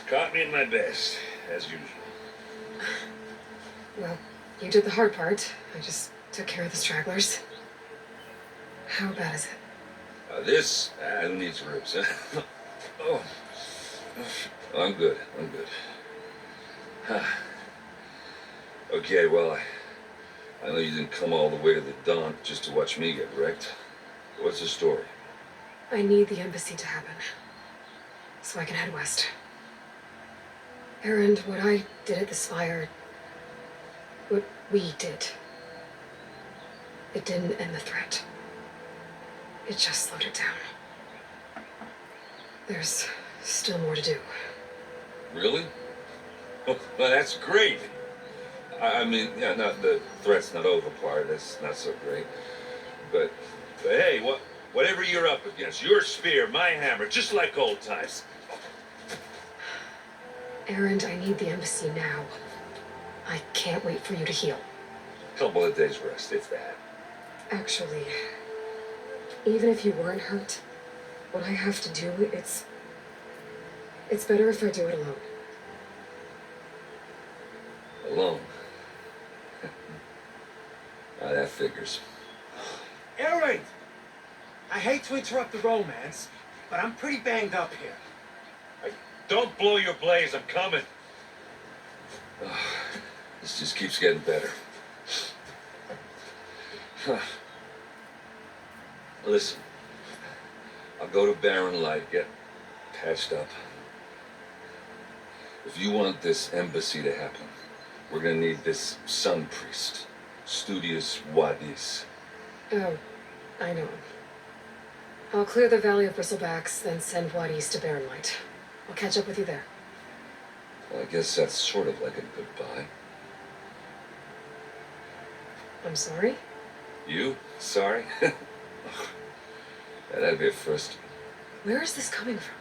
Caught me in my best, as usual. Well, you did the hard part. I just took care of the stragglers. How bad is it? Who needs ribs? Oh, I'm good. Okay, well, I know you didn't come all the way to the dump just to watch me get wrecked. What's the story? I need the embassy to happen, so I can head west. Aaron, what I did at the Spire, what we did, it didn't end the threat. It just slowed it down. There's still more to do. Really? Well, that's great. I mean, yeah, not the threat's not over part. That's not so great. But hey, whatever you're up against, your spear, my hammer, just like old times. Aaron, I need the embassy now. I can't wait for you to heal. Couple of days rest, if that. Actually, even if you weren't hurt, what I have to do, it's better if I do it alone. Alone? That figures. Aaron! I hate to interrupt the romance, but I'm pretty banged up here. Don't blow your blaze, I'm coming. This just keeps getting better. Listen, I'll go to Barren Light, get patched up. If you want this embassy to happen, we're gonna need this sun priest, Studius Wadis. Oh, I know him. I'll clear the Valley of Bristlebacks, then send Wadis to Barren Light. I'll catch up with you there. Well, I guess that's sort of like a goodbye. I'm sorry? You? Sorry? That'd be a first. Where is this coming from?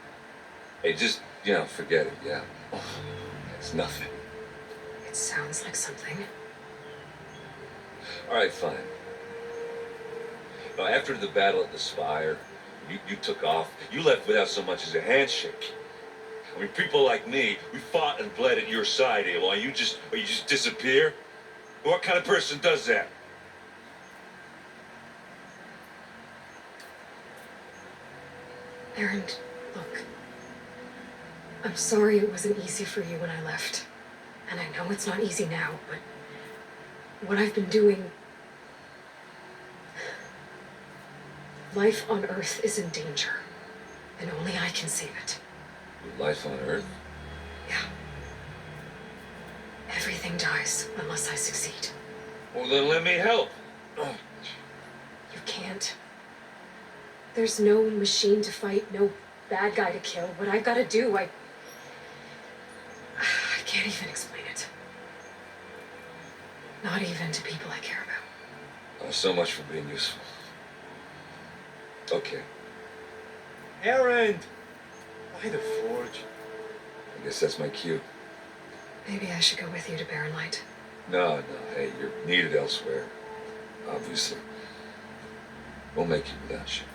Hey, just, forget it, yeah. It's nothing. It sounds like something. All right, fine. Now, after the battle at the Spire, you took off. You left without so much as a handshake. I mean, people like me, we fought and bled at your side, Aloy. You just disappear? What kind of person does that? Aaron, look. I'm sorry it wasn't easy for you when I left. And I know it's not easy now, but what I've been doing... Life on Earth is in danger, and only I can save it. Life on Earth? Yeah. Everything dies unless I succeed. Well, then let me help. You can't. There's no machine to fight, no bad guy to kill. What I've got to do, I can't even explain it. Not even to people I care about. Oh, so much for being useful. Okay. Aaron! By the forge. I guess that's my cue. Maybe I should go with you to Barren Light. No, hey, you're needed elsewhere. Obviously. We'll make it without you.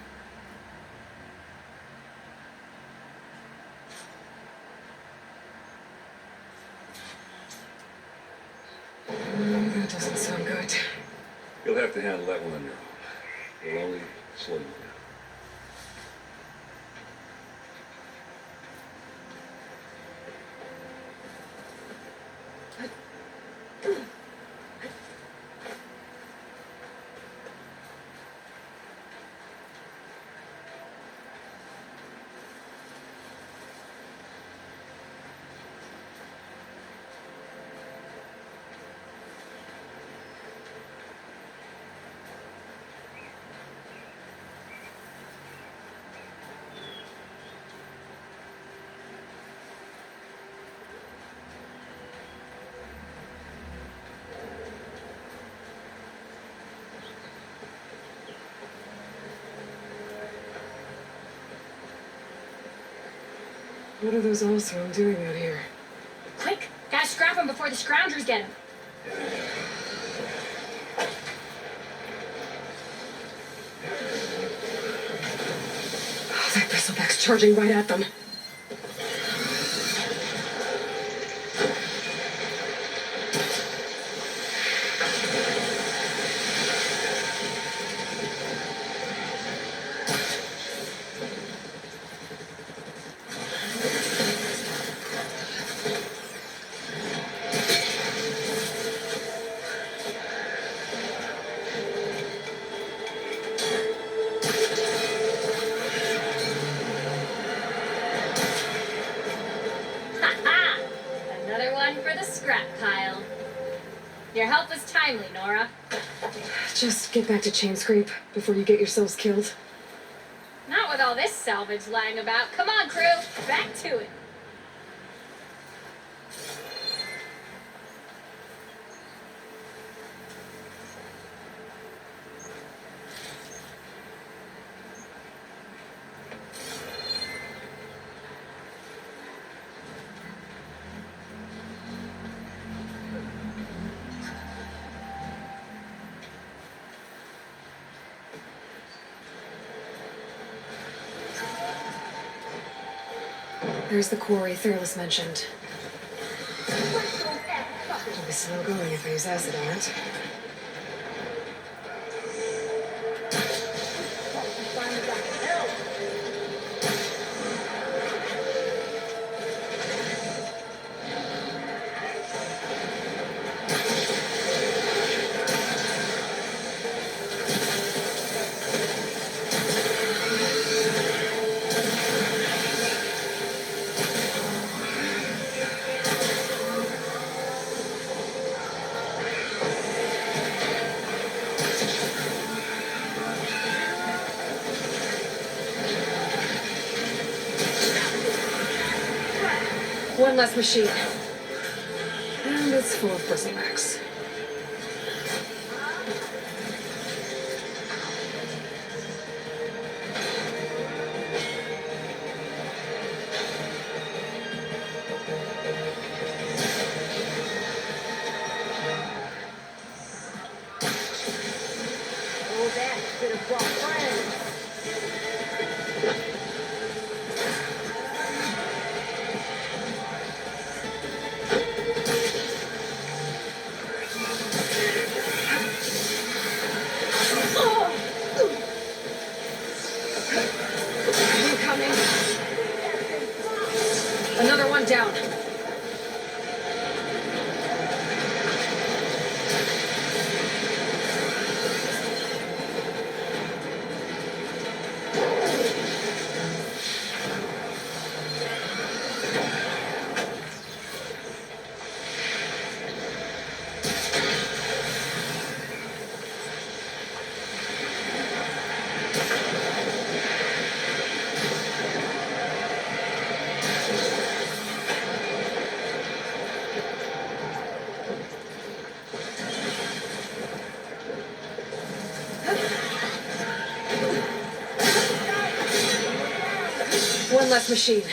That doesn't sound good. You'll have to handle that one on your own. We'll only slow you down. What are those also doing out here? Quick! Gotta scrap him before the scroungers get him. Oh, that bristleback's charging right at them. Another one for the scrap pile. Your help was timely, Nora. Just get back to Chainscrape before you get yourselves killed. Not with all this salvage lying about. Come on, crew. Back to it. There's the quarry Thurles mentioned. It'll be slow going if I use acid on it. One less machine. And it's full of bristlebacks. Oh, that could have brought friends. Incoming. Another one down. One less machine.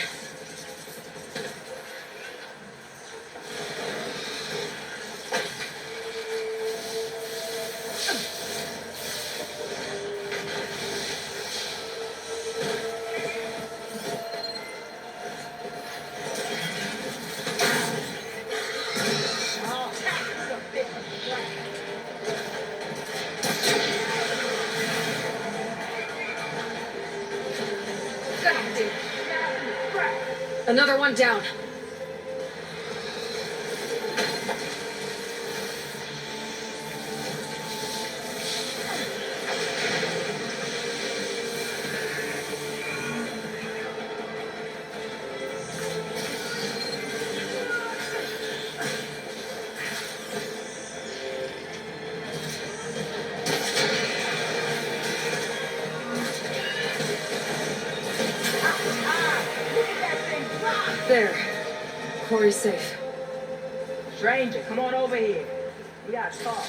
Another one down. There. Corey's safe. Stranger, come on over here. We gotta talk.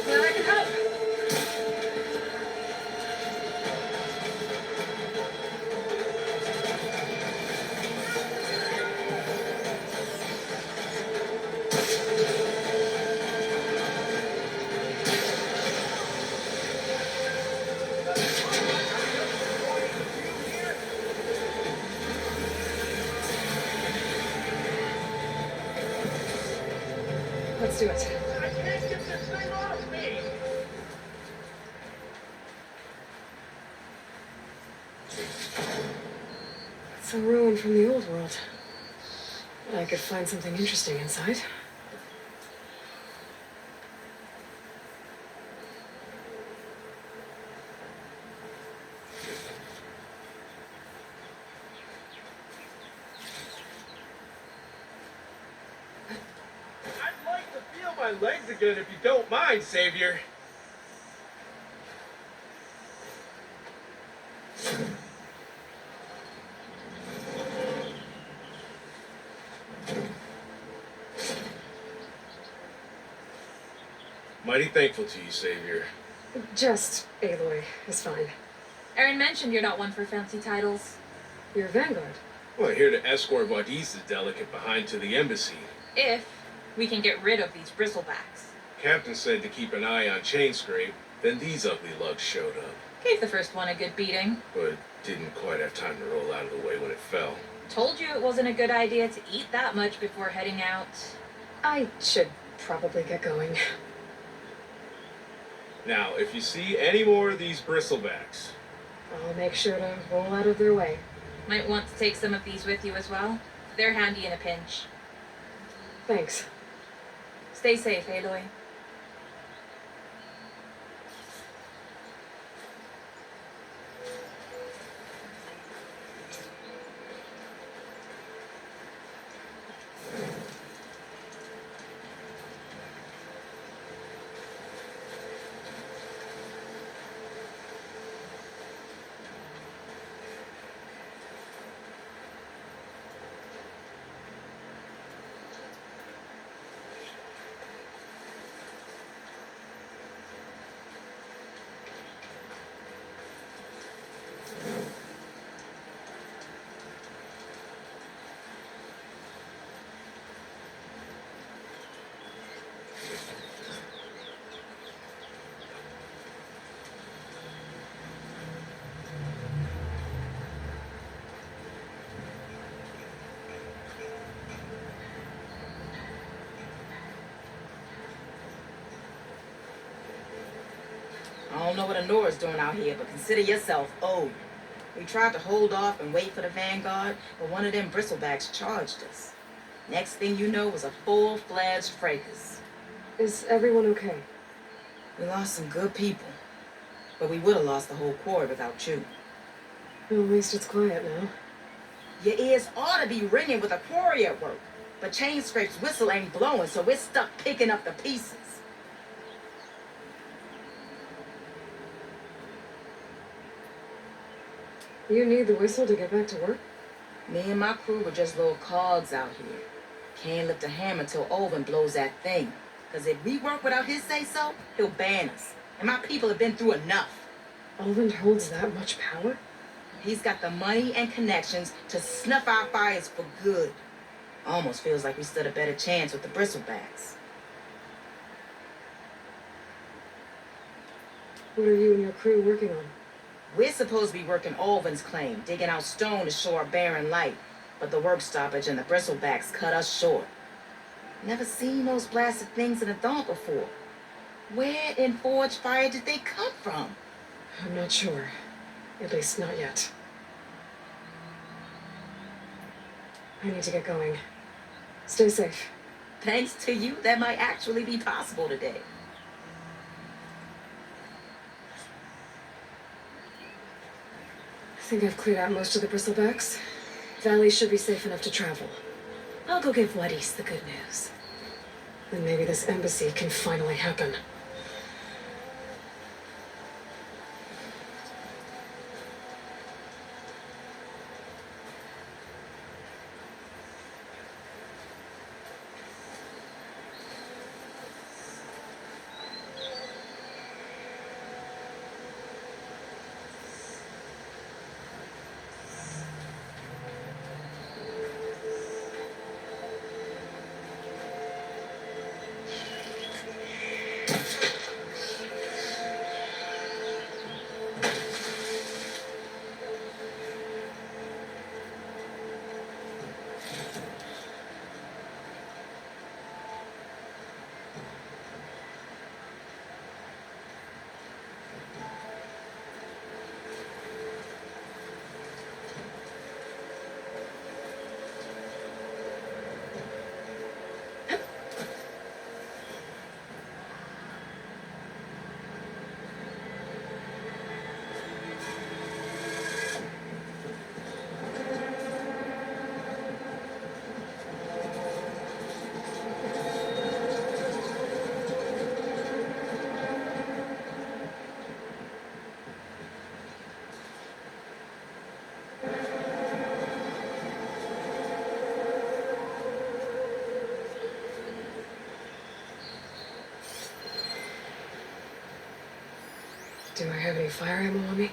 Glad I can help. Let's do it. I can't get this thing off me! It's a ruin from the old world. But I could find something interesting inside. my legs again if you don't mind, Savior. Mighty thankful to you, Savior. Just Aloy is fine. Aaron mentioned you're not one for fancy titles. You're Vanguard. Well, here to escort Wadis the delicate behind to the embassy. If we can get rid of these bristlebacks. Captain said to keep an eye on Chainscrape, then these ugly lugs showed up. Gave the first one a good beating. But didn't quite have time to roll out of the way when it fell. Told you it wasn't a good idea to eat that much before heading out. I should probably get going. Now, if you see any more of these bristlebacks, I'll make sure to roll out of their way. Might want to take some of these with you as well. They're handy in a pinch. Thanks. Stay safe, Aloy. I don't know what Honora's doing out here, but consider yourself owed. We tried to hold off and wait for the Vanguard, but one of them bristlebacks charged us. Next thing you know was a full-fledged fracas. Is everyone okay? We lost some good people, but we would have lost the whole quarry without you. Well, at least it's quiet now. Your ears ought to be ringing with a quarry at work, but Chainscrape's whistle ain't blowing, so we're stuck picking up the pieces. You need the whistle to get back to work? Me and my crew were just little cogs out here. Can't lift a hammer till Owen blows that thing. Because if we work without his say-so, he'll ban us. And my people have been through enough. Owen holds that much power? He's got the money and connections to snuff our fires for good. Almost feels like we stood a better chance with the bristlebacks. What are you and your crew working on? We're supposed to be working Olvin's claim, digging out stone to show our barren light. But the work stoppage and the bristlebacks cut us short. Never seen those blasted things in a dawn before. Where in Forge Fire did they come from? I'm not sure. At least not yet. I need to get going. Stay safe. Thanks to you, that might actually be possible today. I think I've cleared out most of the bristlebacks. Valley should be safe enough to travel. I'll go give Wadis the good news. Then maybe this embassy can finally happen. Do I have any fire ammo on me?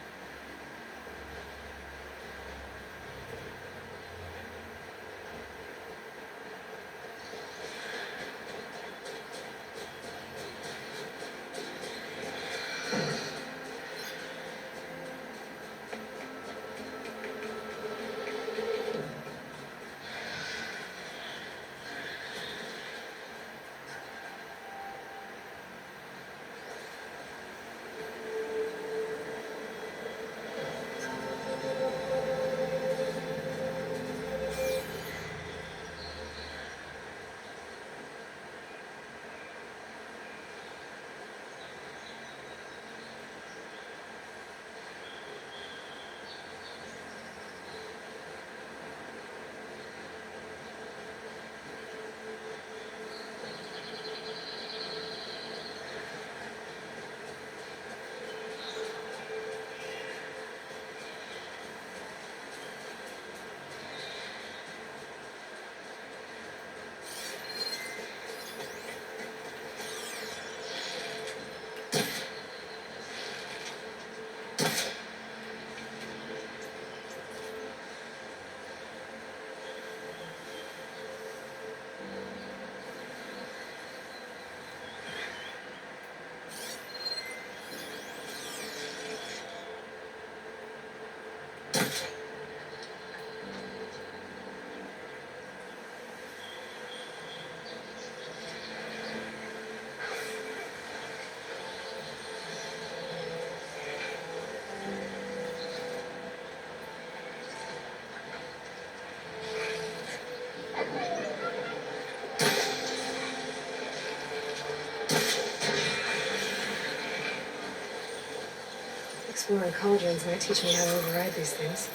Exploring cauldrons might teach me how to override these things.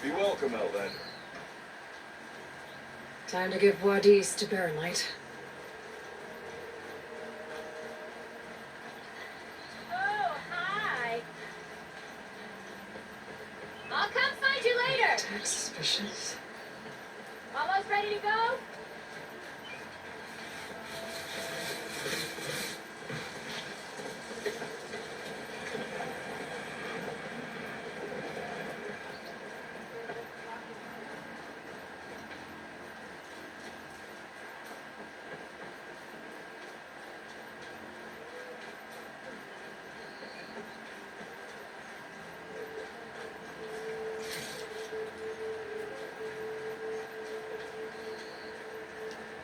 Be welcome, Outlander. Time to give Wadis to Baronlight. Oh, hi. I'll come find you later. Attack suspicious. Almost ready to go?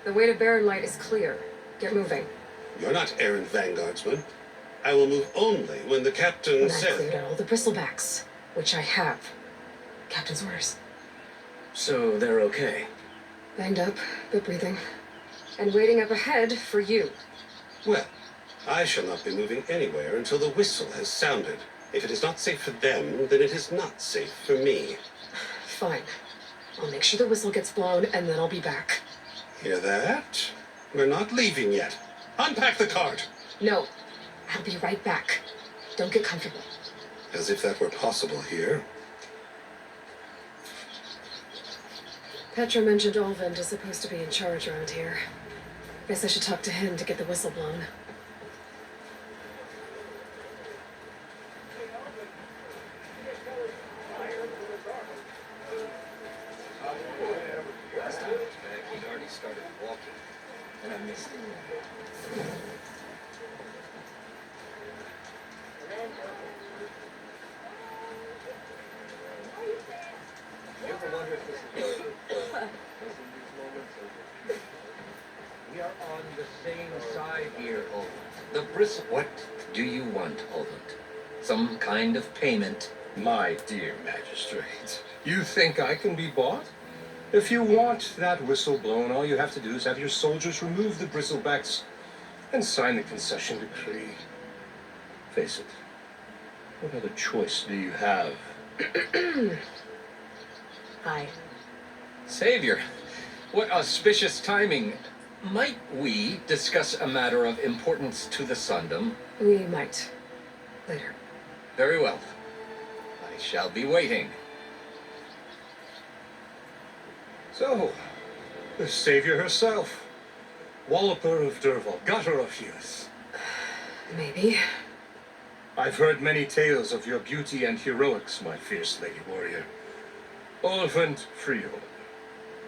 The way to Baronlight is clear. Get moving. You're not errant vanguardsman. I will move only when the captain When I says... cleared out all the bristlebacks, which I have. Captain's orders. So they're okay? Banged up, but breathing. And waiting up ahead for you. Well, I shall not be moving anywhere until the whistle has sounded. If it is not safe for them, then it is not safe for me. Fine. I'll make sure the whistle gets blown, and then I'll be back. Hear that? We're not leaving yet. Unpack the cart! No. I'll be right back. Don't get comfortable. As if that were possible here. Petra mentioned Olvind is supposed to be in charge around here. Guess I should talk to him to get the whistle blown. Last time I was back, he'd already started walking, and I missed it. You ever wonder if this is in these moments of... We are on the same side here, Olin. The bristle... What do you want, Olin? Some kind of payment. My dear magistrate, you think I can be bought? If you want that whistle blown, all you have to do is have your soldiers remove the bristlebacks and sign the concession decree. Face it, what other choice do you have? Hi. Savior, what auspicious timing. Might we discuss a matter of importance to the Sundom? We might. Later. Very well. I shall be waiting. So, the savior herself. Walloper of Derval, gutter of youth. Maybe. I've heard many tales of your beauty and heroics, my fierce lady warrior. Oliphant Freehold,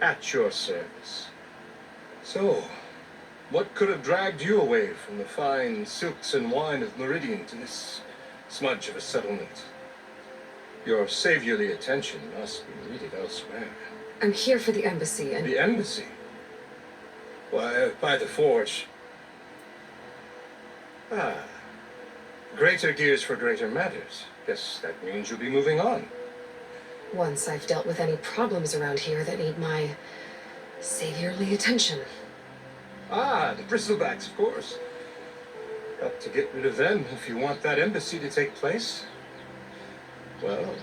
at your service. So, what could have dragged you away from the fine silks and wine of Meridian to this smudge of a settlement? Your saviorly attention must be needed elsewhere. I'm here for the embassy and... The embassy? Why, by the forge. Ah. Greater gears for greater matters. Guess that means you'll be moving on. Once I've dealt with any problems around here that need my saviorly attention. Ah, the bristlebacks, of course. Got to get rid of them if you want that embassy to take place. Well,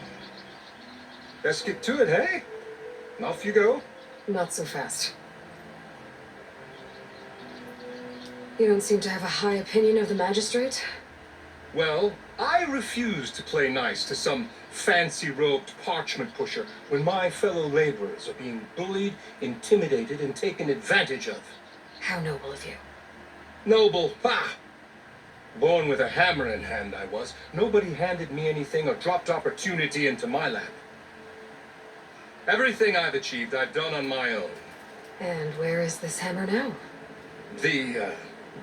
let's get to it, hey? And off you go. Not so fast. You don't seem to have a high opinion of the magistrate? Well, I refuse to play nice to some fancy-robed parchment pusher when my fellow laborers are being bullied, intimidated, and taken advantage of. How noble of you. Noble? Bah! Born with a hammer in hand, I was. Nobody handed me anything or dropped opportunity into my lap. Everything I've achieved, I've done on my own. And where is this hammer now? The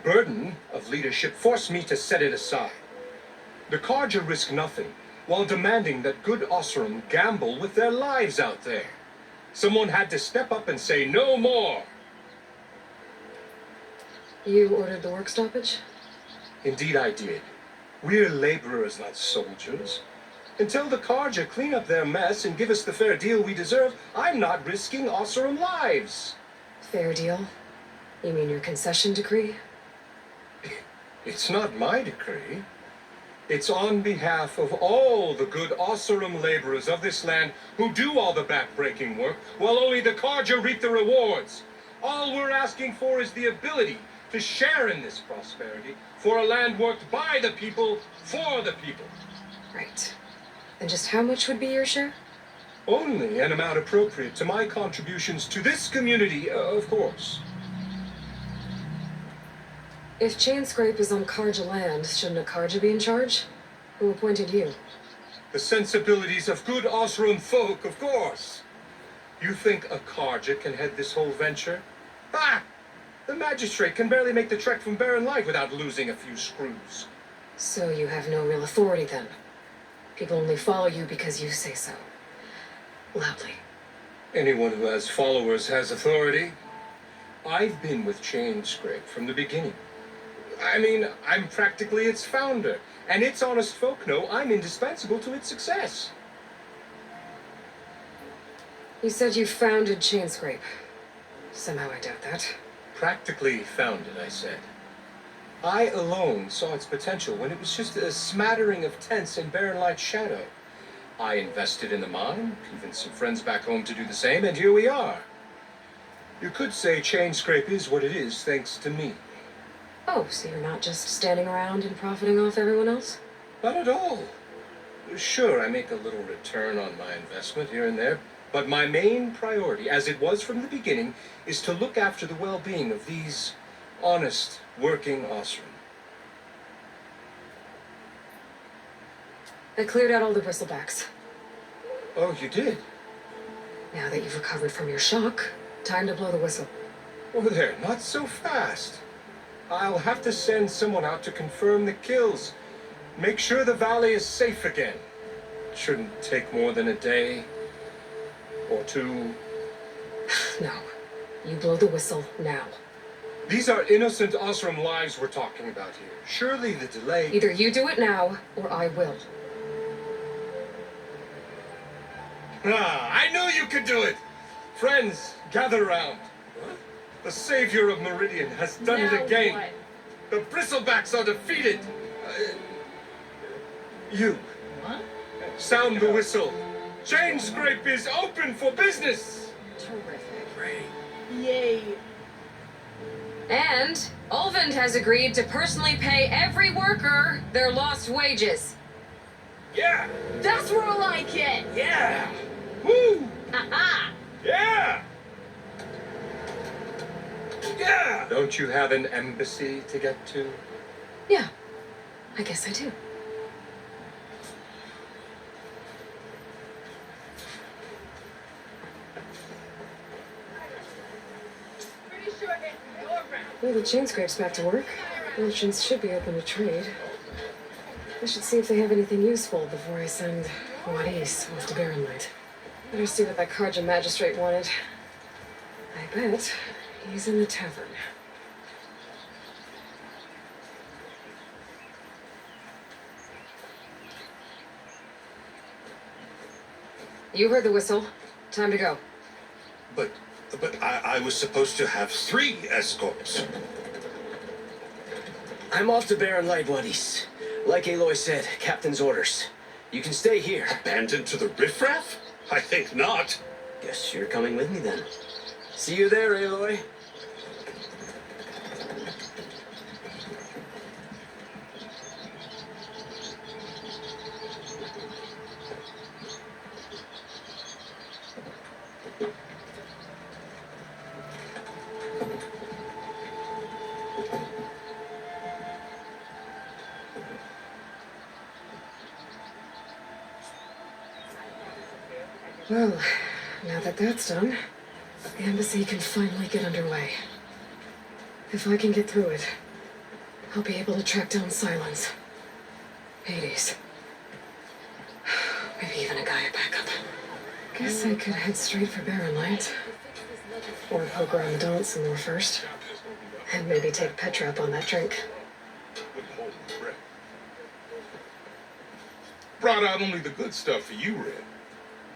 burden of leadership forced me to set it aside. The Carja risk nothing, while demanding that good Osram gamble with their lives out there. Someone had to step up and say no more. You ordered the work stoppage? Indeed I did. We're laborers, not soldiers. Until the Carja clean up their mess and give us the fair deal we deserve, I'm not risking Osram lives. Fair deal? You mean your concession decree? It's not my decree. It's on behalf of all the good Osram laborers of this land who do all the back-breaking work, while only the Carja reap the rewards. All we're asking for is the ability to share in this prosperity for a land worked by the people, for the people. Right. And just how much would be your share? Only an amount appropriate to my contributions to this community, of course. If Chainscrape is on Carja land, shouldn't a Carja be in charge? Who appointed you? The sensibilities of good Osram folk, of course. You think a Carja can head this whole venture? Ah! The magistrate can barely make the trek from Barren Light without losing a few screws. So you have no real authority then? People only follow you because you say so. Loudly. Anyone who has followers has authority. I've been with Chainscrape from the beginning. I mean, I'm practically its founder, and its honest folk know I'm indispensable to its success. You said you founded Chainscrape. Somehow I doubt that. Practically founded, I said. I alone saw its potential when it was just a smattering of tents in Barren Light's shadow. I invested in the mine, even some friends back home to do the same, and here we are. You could say Chainscrape is what it is thanks to me. Oh, so you're not just standing around and profiting off everyone else? Not at all. Sure, I make a little return on my investment here and there, but my main priority, as it was from the beginning, is to look after the well-being of these honest, working Osram. I cleared out all the bristlebacks. Oh, you did? Now that you've recovered from your shock, time to blow the whistle. Over there, not so fast. I'll have to send someone out to confirm the kills. Make sure the valley is safe again. Shouldn't take more than a day or two. No. You blow the whistle now. These are innocent Osram lives we're talking about here. Surely the delay... Either you do it now, or I will. Ah, I knew you could do it! Friends, gather around. The savior of Meridian has done it again. What? The bristlebacks are defeated. You. What? Sound the whistle. Chain Scrape is open for business. Terrific. Great. Yay. And Ulvund has agreed to personally pay every worker their lost wages. Yeah. That's where I like it. Yeah. Woo. Aha. Yeah. Yeah. Don't you have an embassy to get to? Yeah, I guess I do. Well, the chain scrape's back to work. Merchants should be open to trade. I should see if they have anything useful before I send Wadis off to Barrenlight. Better see what that Karja magistrate wanted. I bet he's in the tavern. You heard the whistle. Time to go. But I was supposed to have 3 escorts. I'm off to Baron Lightwaddies. Like Aloy said, captain's orders. You can stay here. Abandoned to the riffraff? I think not. Guess you're coming with me then. See you there, Aloy. Well, now that that's done, the embassy can finally get underway. If I can get through it, I'll be able to track down Silence, Hades, maybe even a Gaia backup. Guess I could head straight for Barrenlight, or poke around the dance some more first, and maybe take Petra up on that drink. Brought out only the good stuff for you, Red.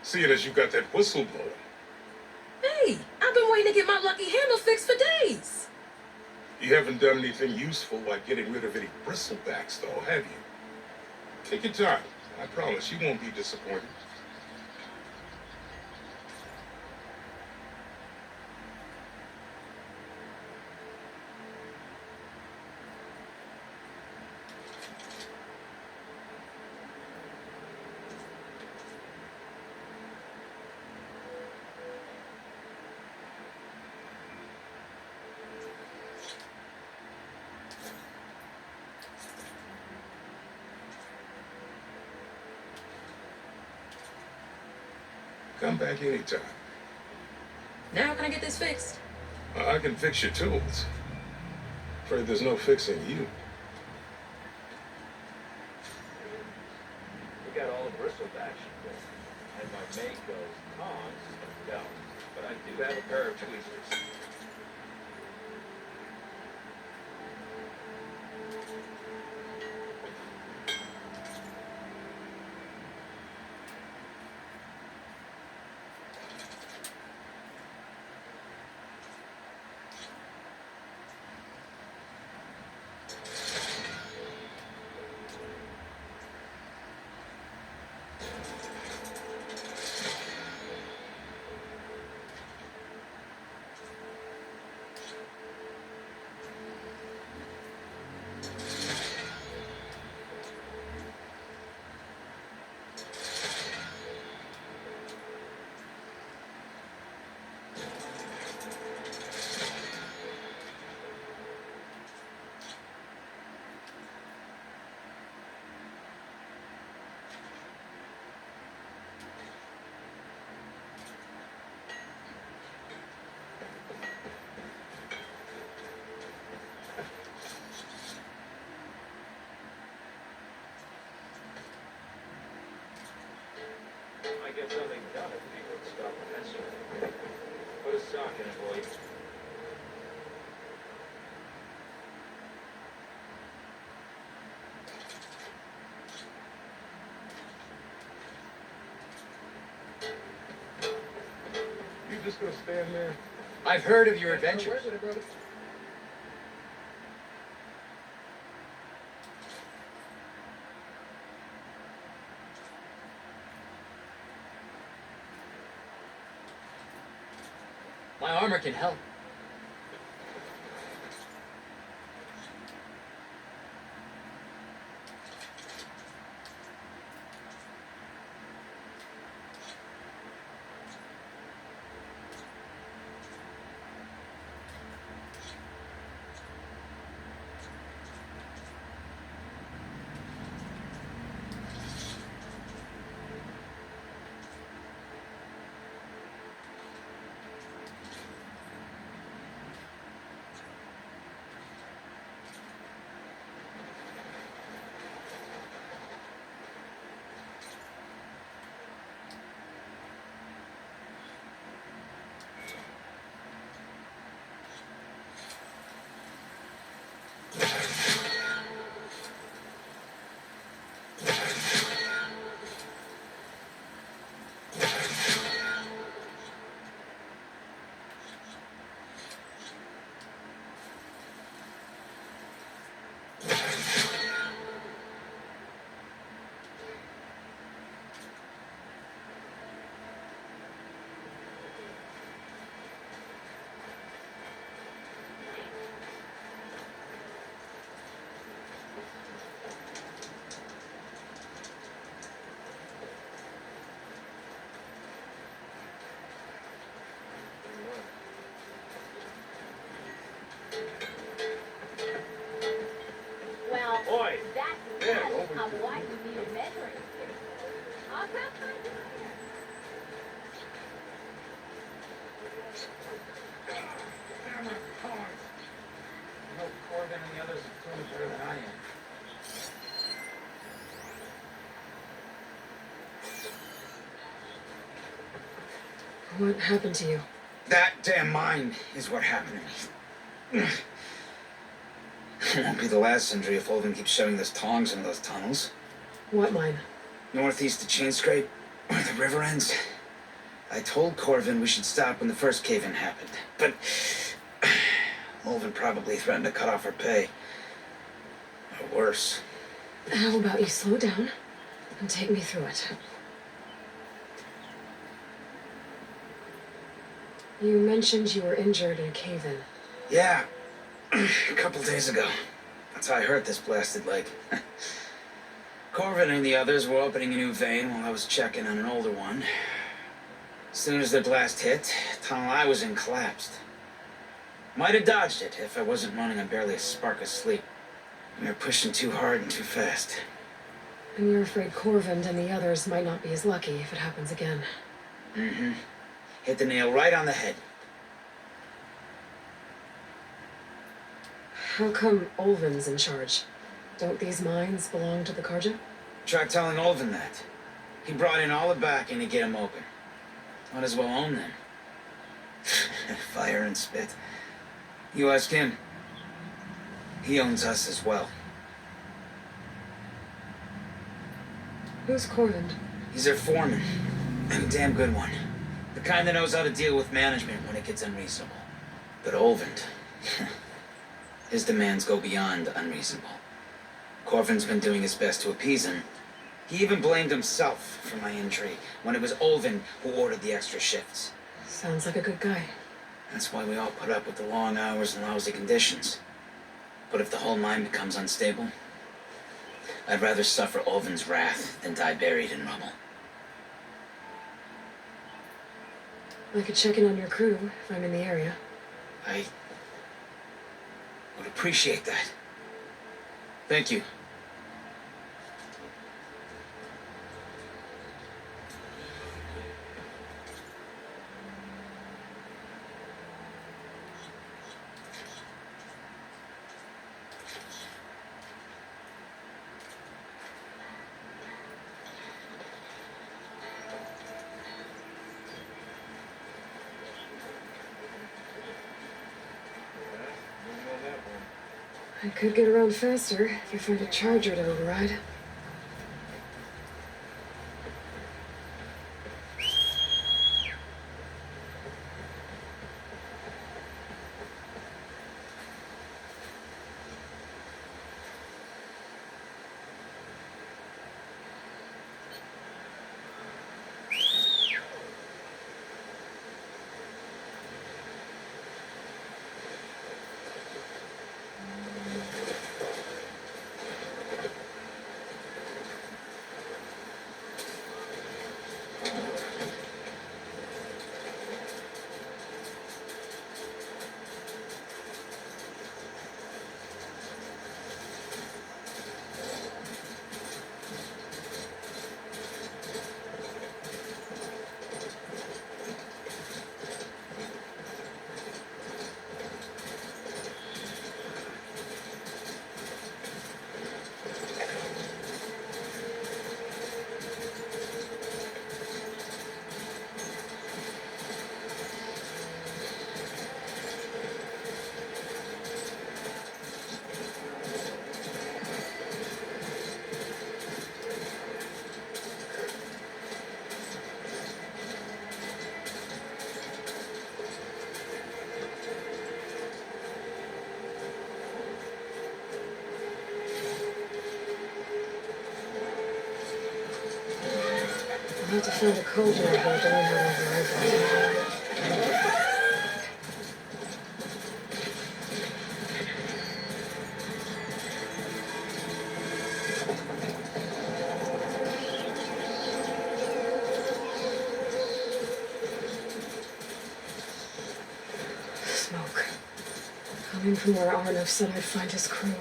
Seeing as you got that whistle blowing. Hey, I've been waiting to get my lucky handle fixed for days. You haven't done anything useful like getting rid of any bristlebacks, though, have you? Take your time. I promise you won't be disappointed. Come back anytime. Now can I get this fixed? I can fix your tools. Afraid there's no fixing you. We got all the bristlebacks you built. And my mate goes, Tom's no. But I do have a pair of tweezers. I get something done if people stop the mess. Put a sock in it, boy. just gonna stand there? I've heard of your adventures. My armor can help. Well, Oi. that's Yeah, not over how to wide you need a measuring stick. I'll come find you later. Damn it, cars. I know Corbin and the others are doing better than I am. What happened to you? That damn mine is what happened to me. It won't be the last injury if Olvin keeps shoving those tongs into those tunnels. What mine? Northeast of Chainscrape, where the river ends. I told Corvin we should stop when the first cave-in happened, but Olvin probably threatened to cut off our pay. Or worse. How about you slow down and take me through it? You mentioned you were injured in a cave-in. Yeah, a couple days ago. That's how I hurt this blasted leg. Corvin and the others were opening a new vein while I was checking on an older one. As soon as their blast hit, the tunnel I was in collapsed. Might have dodged it if I wasn't running on barely a spark of sleep. We were pushing too hard and too fast. And you're afraid Corvind and the others might not be as lucky if it happens again. Mm-hmm. Hit the nail right on the head. How come Olvin's in charge? Don't these mines belong to the Karja? Try telling Olvin that. He brought in all the backing to get him open. Might as well own them. Fire and spit. You ask him. He owns us as well. Who's Corvind? He's their foreman. And a damn good one. The kind that knows how to deal with management when it gets unreasonable. But Olvind, his demands go beyond unreasonable. Corvin's been doing his best to appease him. He even blamed himself for my injury when it was Olvin who ordered the extra shifts. Sounds like a good guy. That's why we all put up with the long hours and lousy conditions. But if the whole mine becomes unstable, I'd rather suffer Olvin's wrath than die buried in rubble. I could check in on your crew if I'm in the area. I would appreciate that. Thank you. I could get around faster if you find a charger to override. have to find a code in here to learn how to override that. Smoke. Coming from where Arnav said I'd find his crew.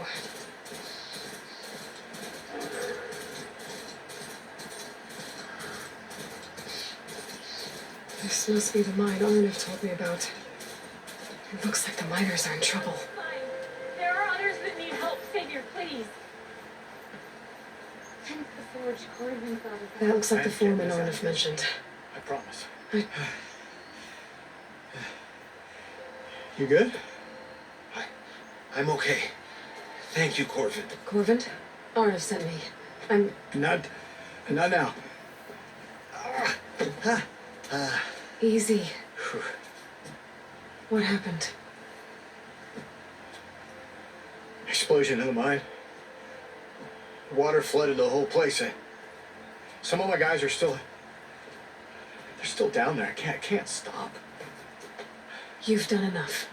This must be the mine Arnav told me about. It looks like the miners are in trouble. Fine. There are others that need help. Savior, please. Hence the forge Corbin thought of. That looks like the foreman Arnav mentioned. I promise. I- You good? I'm okay. Thank you, Corvin. Corvin? Arnav sent me. I'm... Not now. Easy. What happened? Explosion in the mine. Water flooded the whole place. Some of my guys are still... They're still down there. I can't stop. You've done enough.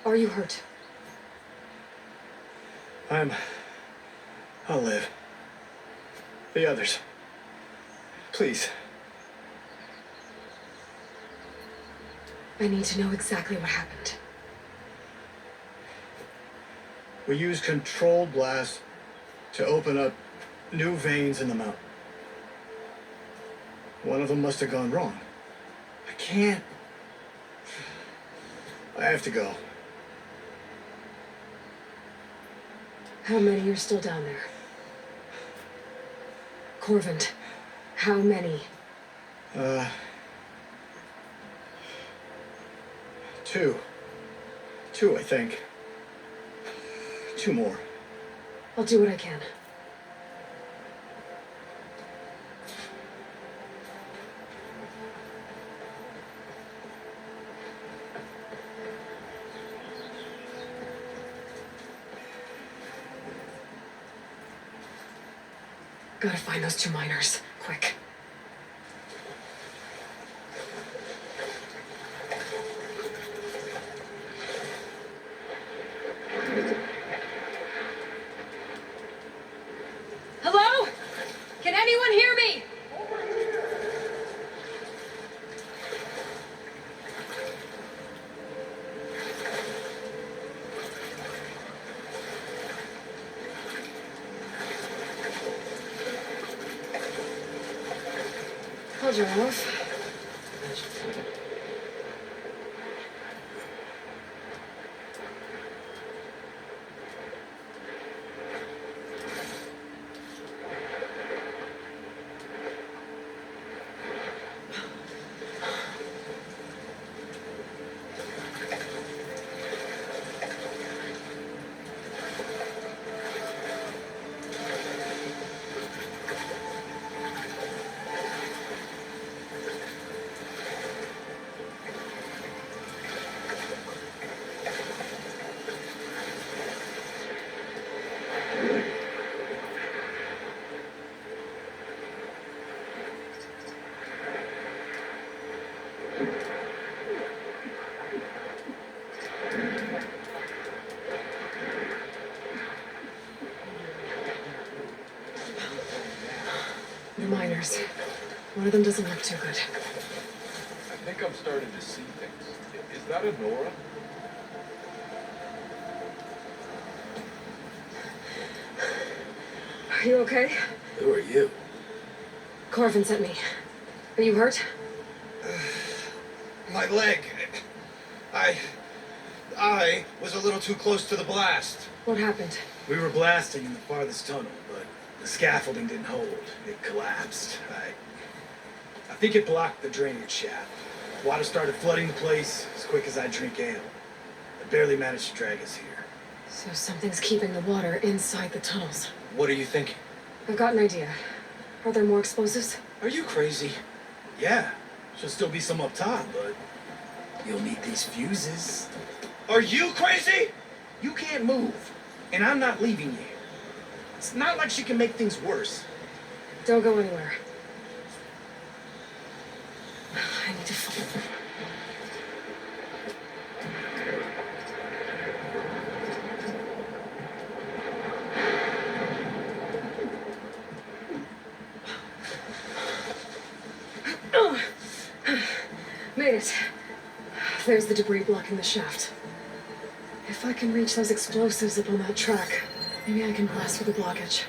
Are you hurt? I'll live. The others. Please. I need to know exactly what happened. We used controlled blast to open up new veins in the mountain. One of them must have gone wrong. I can't. I have to go. How many are still down there? Corvin, how many? Two, I think. 2 more. I'll do what I can. Gotta find those 2 miners. Quick. Hello? Can anyone hear me? I'll drive off. The miners. One of them doesn't look too good. I think I'm starting to see things. Is that a Nora? Are you okay? Who are you? Corvin sent me. Are you hurt? My leg. I was a little too close to the blast. What happened? We were blasting in the farthest tunnel, but the scaffolding didn't hold. It collapsed. I think it blocked the drainage shaft. Water started flooding the place as quick as I drink ale. I barely managed to drag us here. So something's keeping the water inside the tunnels. What are you thinking? I've got an idea. Are there more explosives? Are you crazy? Yeah. Should still be some up top, but you'll need these fuses. Are you crazy? You can't move, and I'm not leaving you here. It's not like she can make things worse. Don't go anywhere. I need to find... Made it. There's the debris blocking the shaft. If I can reach those explosives up on that track, maybe I can blast through the blockage.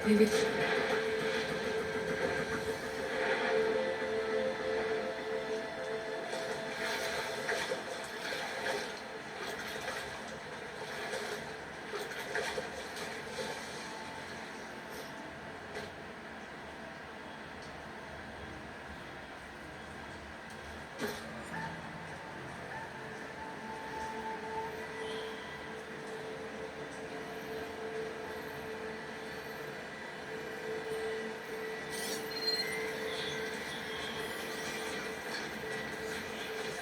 Maybe...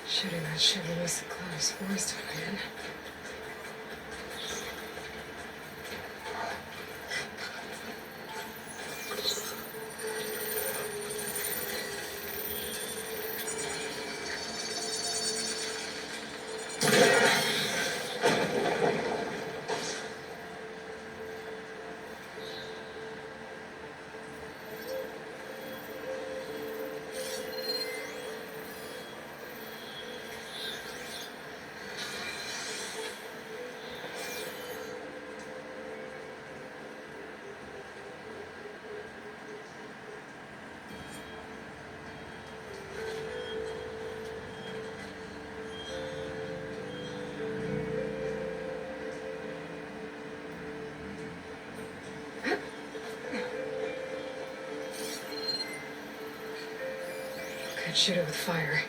Shooting that shit in this close forest we're in. Could shoot it with fire.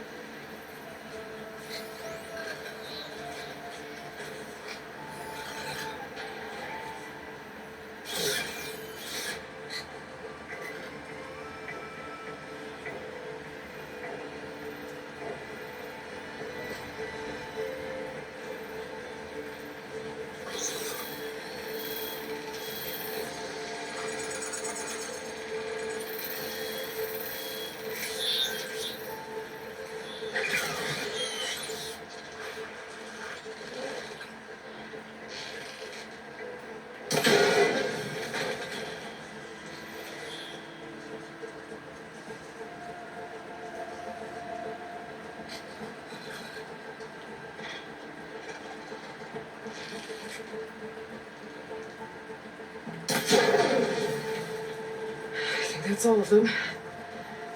I think that's all of them.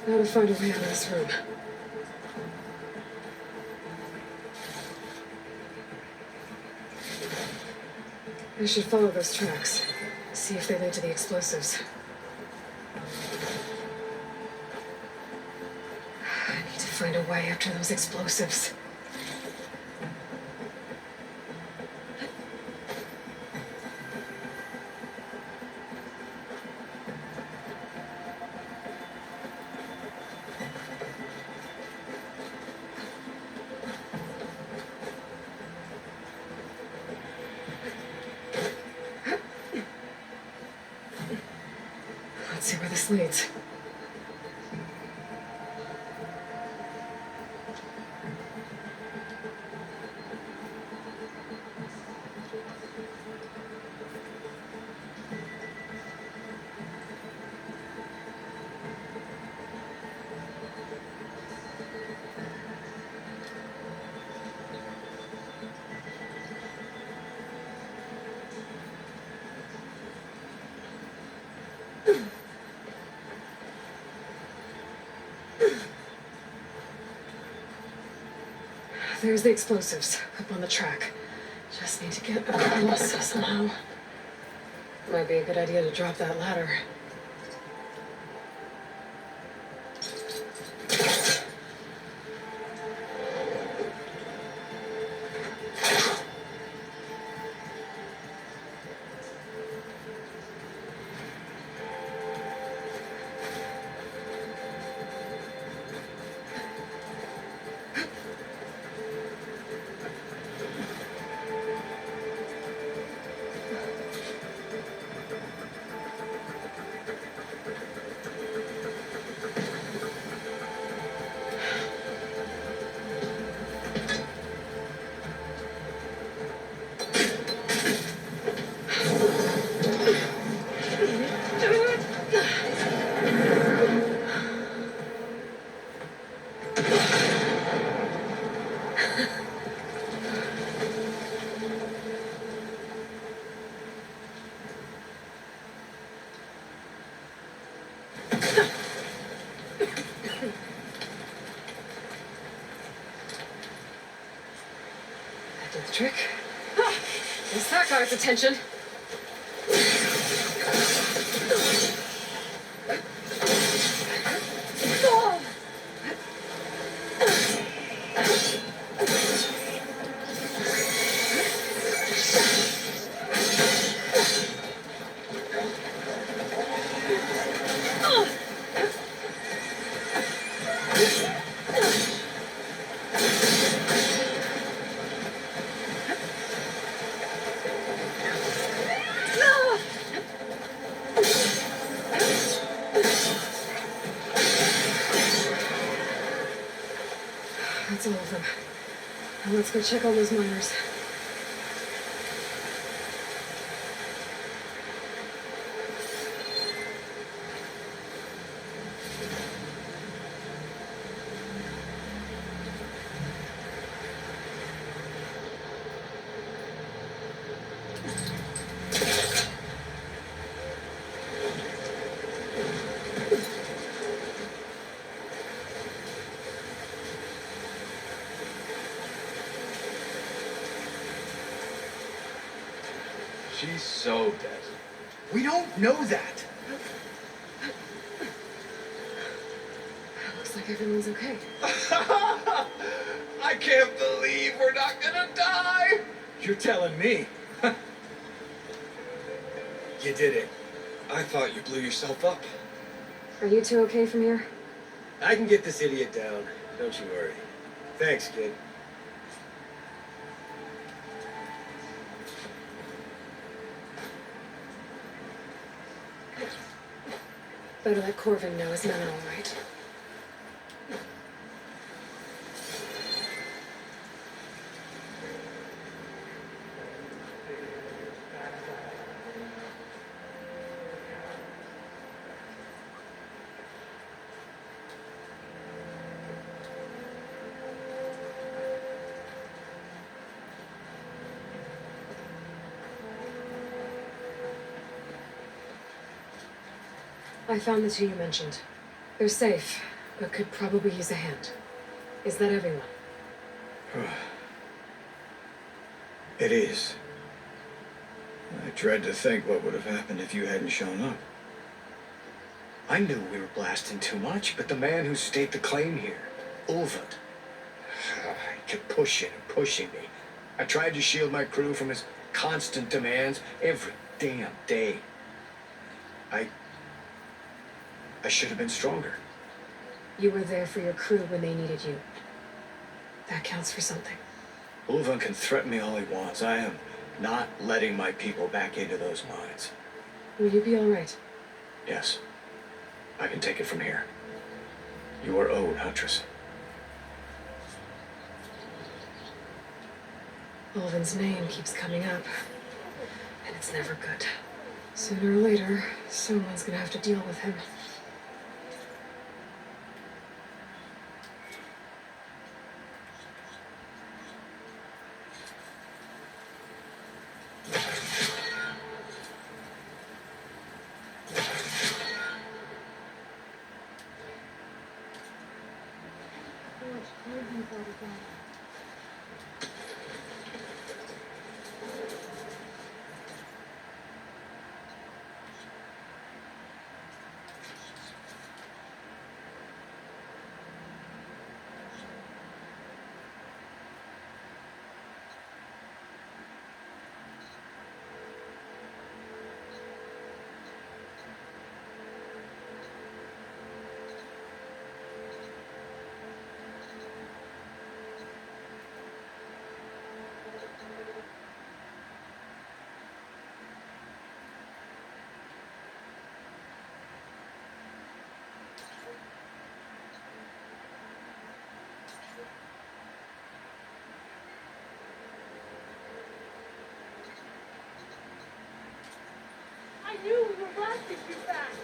Now to find a way out of this room. I should follow those tracks. See if they lead to the explosives. I need to find a way after those explosives. Let's see where this leads. There's the explosives up on the track. Just need to get across somehow. Might be a good idea to drop that ladder. Did the trick. Guess that got its attention. That's all of them. Now let's go check all those miners. She's so dead. We don't know that. Looks like everyone's okay. I can't believe we're not gonna die! You're telling me. You did it. I thought you blew yourself up. Are you two okay from here? I can get this idiot down. Don't you worry. Thanks, kid. Better let Corvin know his men are all right. I found the two you mentioned. They're safe, but could probably use a hand. Is that everyone? It is. I dread to think what would have happened if you hadn't shown up. I knew we were blasting too much, but the man who staked the claim here, Ulvund, he kept pushing and pushing me. I tried to shield my crew from his constant demands every damn day. I should have been stronger. You were there for your crew when they needed you. That counts for something. Ulvund can threaten me all he wants. I am not letting my people back into those mines. Will you be all right? Yes. I can take it from here. You are owed, Huntress. Ulvund's name keeps coming up, and it's never good. Sooner or later, someone's gonna have to deal with him. knew we were blasting too fast.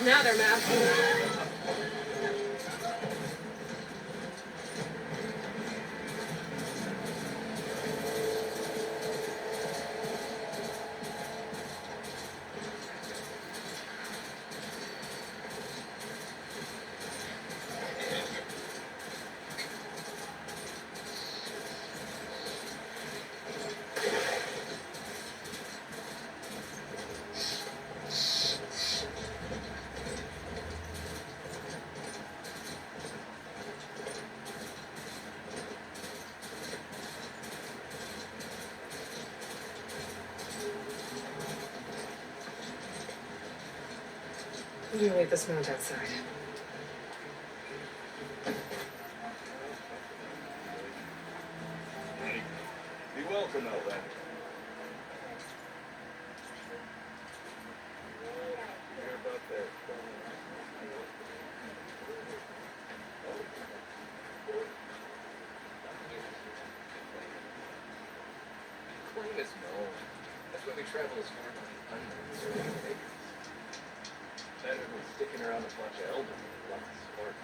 Now they're mad. I'm gonna leave this mount outside. Be welcome, Outlander. Hear about that? Claim is known. That's why we travel as far as the unknown. Better than sticking around a bunch of elders with lots of spark.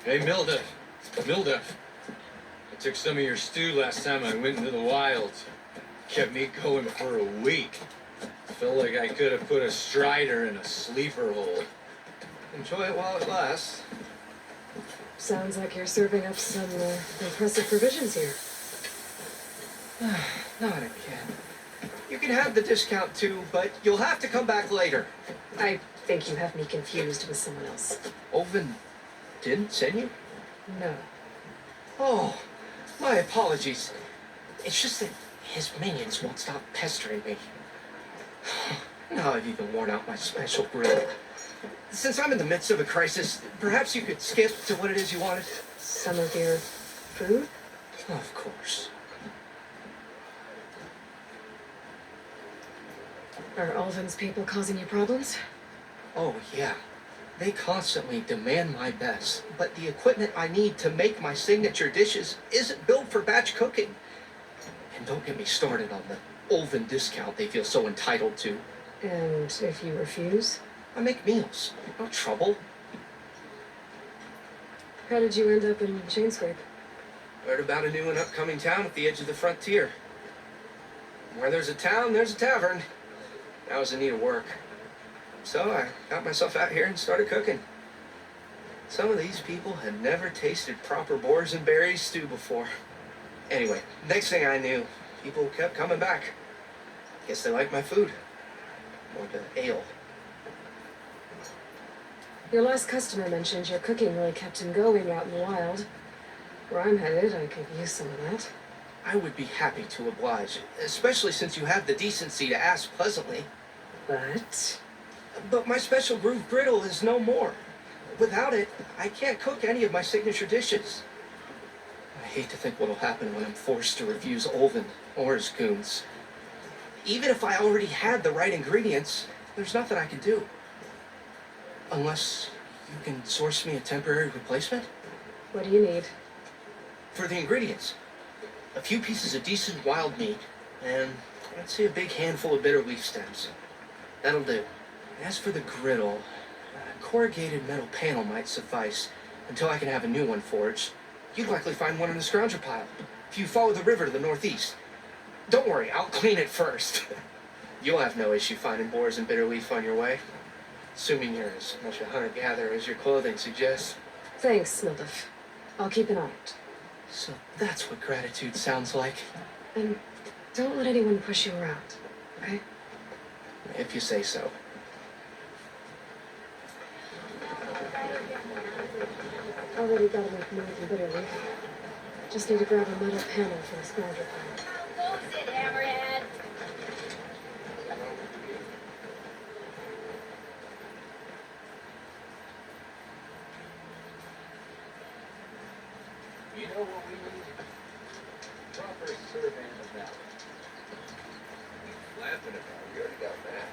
Hey, Milda. Milda. I took some of your stew last time I went into the wilds. Kept me going for a week. Felt like I could have put a strider in a sleeper hole. Enjoy it while it lasts. Sounds like you're serving up some impressive provisions here. Not again. You can have the discount too, but you'll have to come back later. I think you have me confused with someone else. Oven didn't send you? No. Oh, my apologies. It's just that his minions won't stop pestering me. Now I've even worn out my special grill. Since I'm in the midst of a crisis, perhaps you could skip to what it is you wanted? Some of your food? Of course. Are Alvin's people causing you problems? Oh, yeah. They constantly demand my best, but the equipment I need to make my signature dishes isn't built for batch cooking. And don't get me started on the Olven discount they feel so entitled to. And if you refuse? I make meals. No trouble. How did you end up in Chainscrape? Heard about a new and upcoming town at the edge of the frontier. Where there's a town, there's a tavern. I was in need of work. So I got myself out here and started cooking. Some of these people had never tasted proper boars and berries stew before. Anyway, next thing I knew, people kept coming back. Guess they liked my food. Or the ale. Your last customer mentioned your cooking really kept him going out in the wild. Where I'm headed, I could use some of that. I would be happy to oblige, especially since you have the decency to ask pleasantly. But my special groove griddle is no more. Without it, I can't cook any of my signature dishes. I hate to think what'll happen when I'm forced to refuse Olven or his goons. Even if I already had the right ingredients, there's nothing I can do. Unless you can source me a temporary replacement? What do you need? For the ingredients, a few pieces of decent wild meat, and let's say a big handful of bitter leaf stems. That'll do. As for the griddle, a corrugated metal panel might suffice until I can have a new one forged. You'd likely find one in the scrounger pile if you follow the river to the northeast. Don't worry, I'll clean it first. You'll have no issue finding boars and bitter leaf on your way. Assuming you're as much a hunter-gatherer as your clothing suggests. Thanks, Mildif. I'll keep an eye out. So that's what gratitude sounds like. And don't let anyone push you around, okay? If you say so. Already got enough more than bitter leaf. Just need to grab a metal panel for the scavenger pile. Close it, Hammerhead. You know what we need? Proper survey of the valley. Laughing about, we already got that.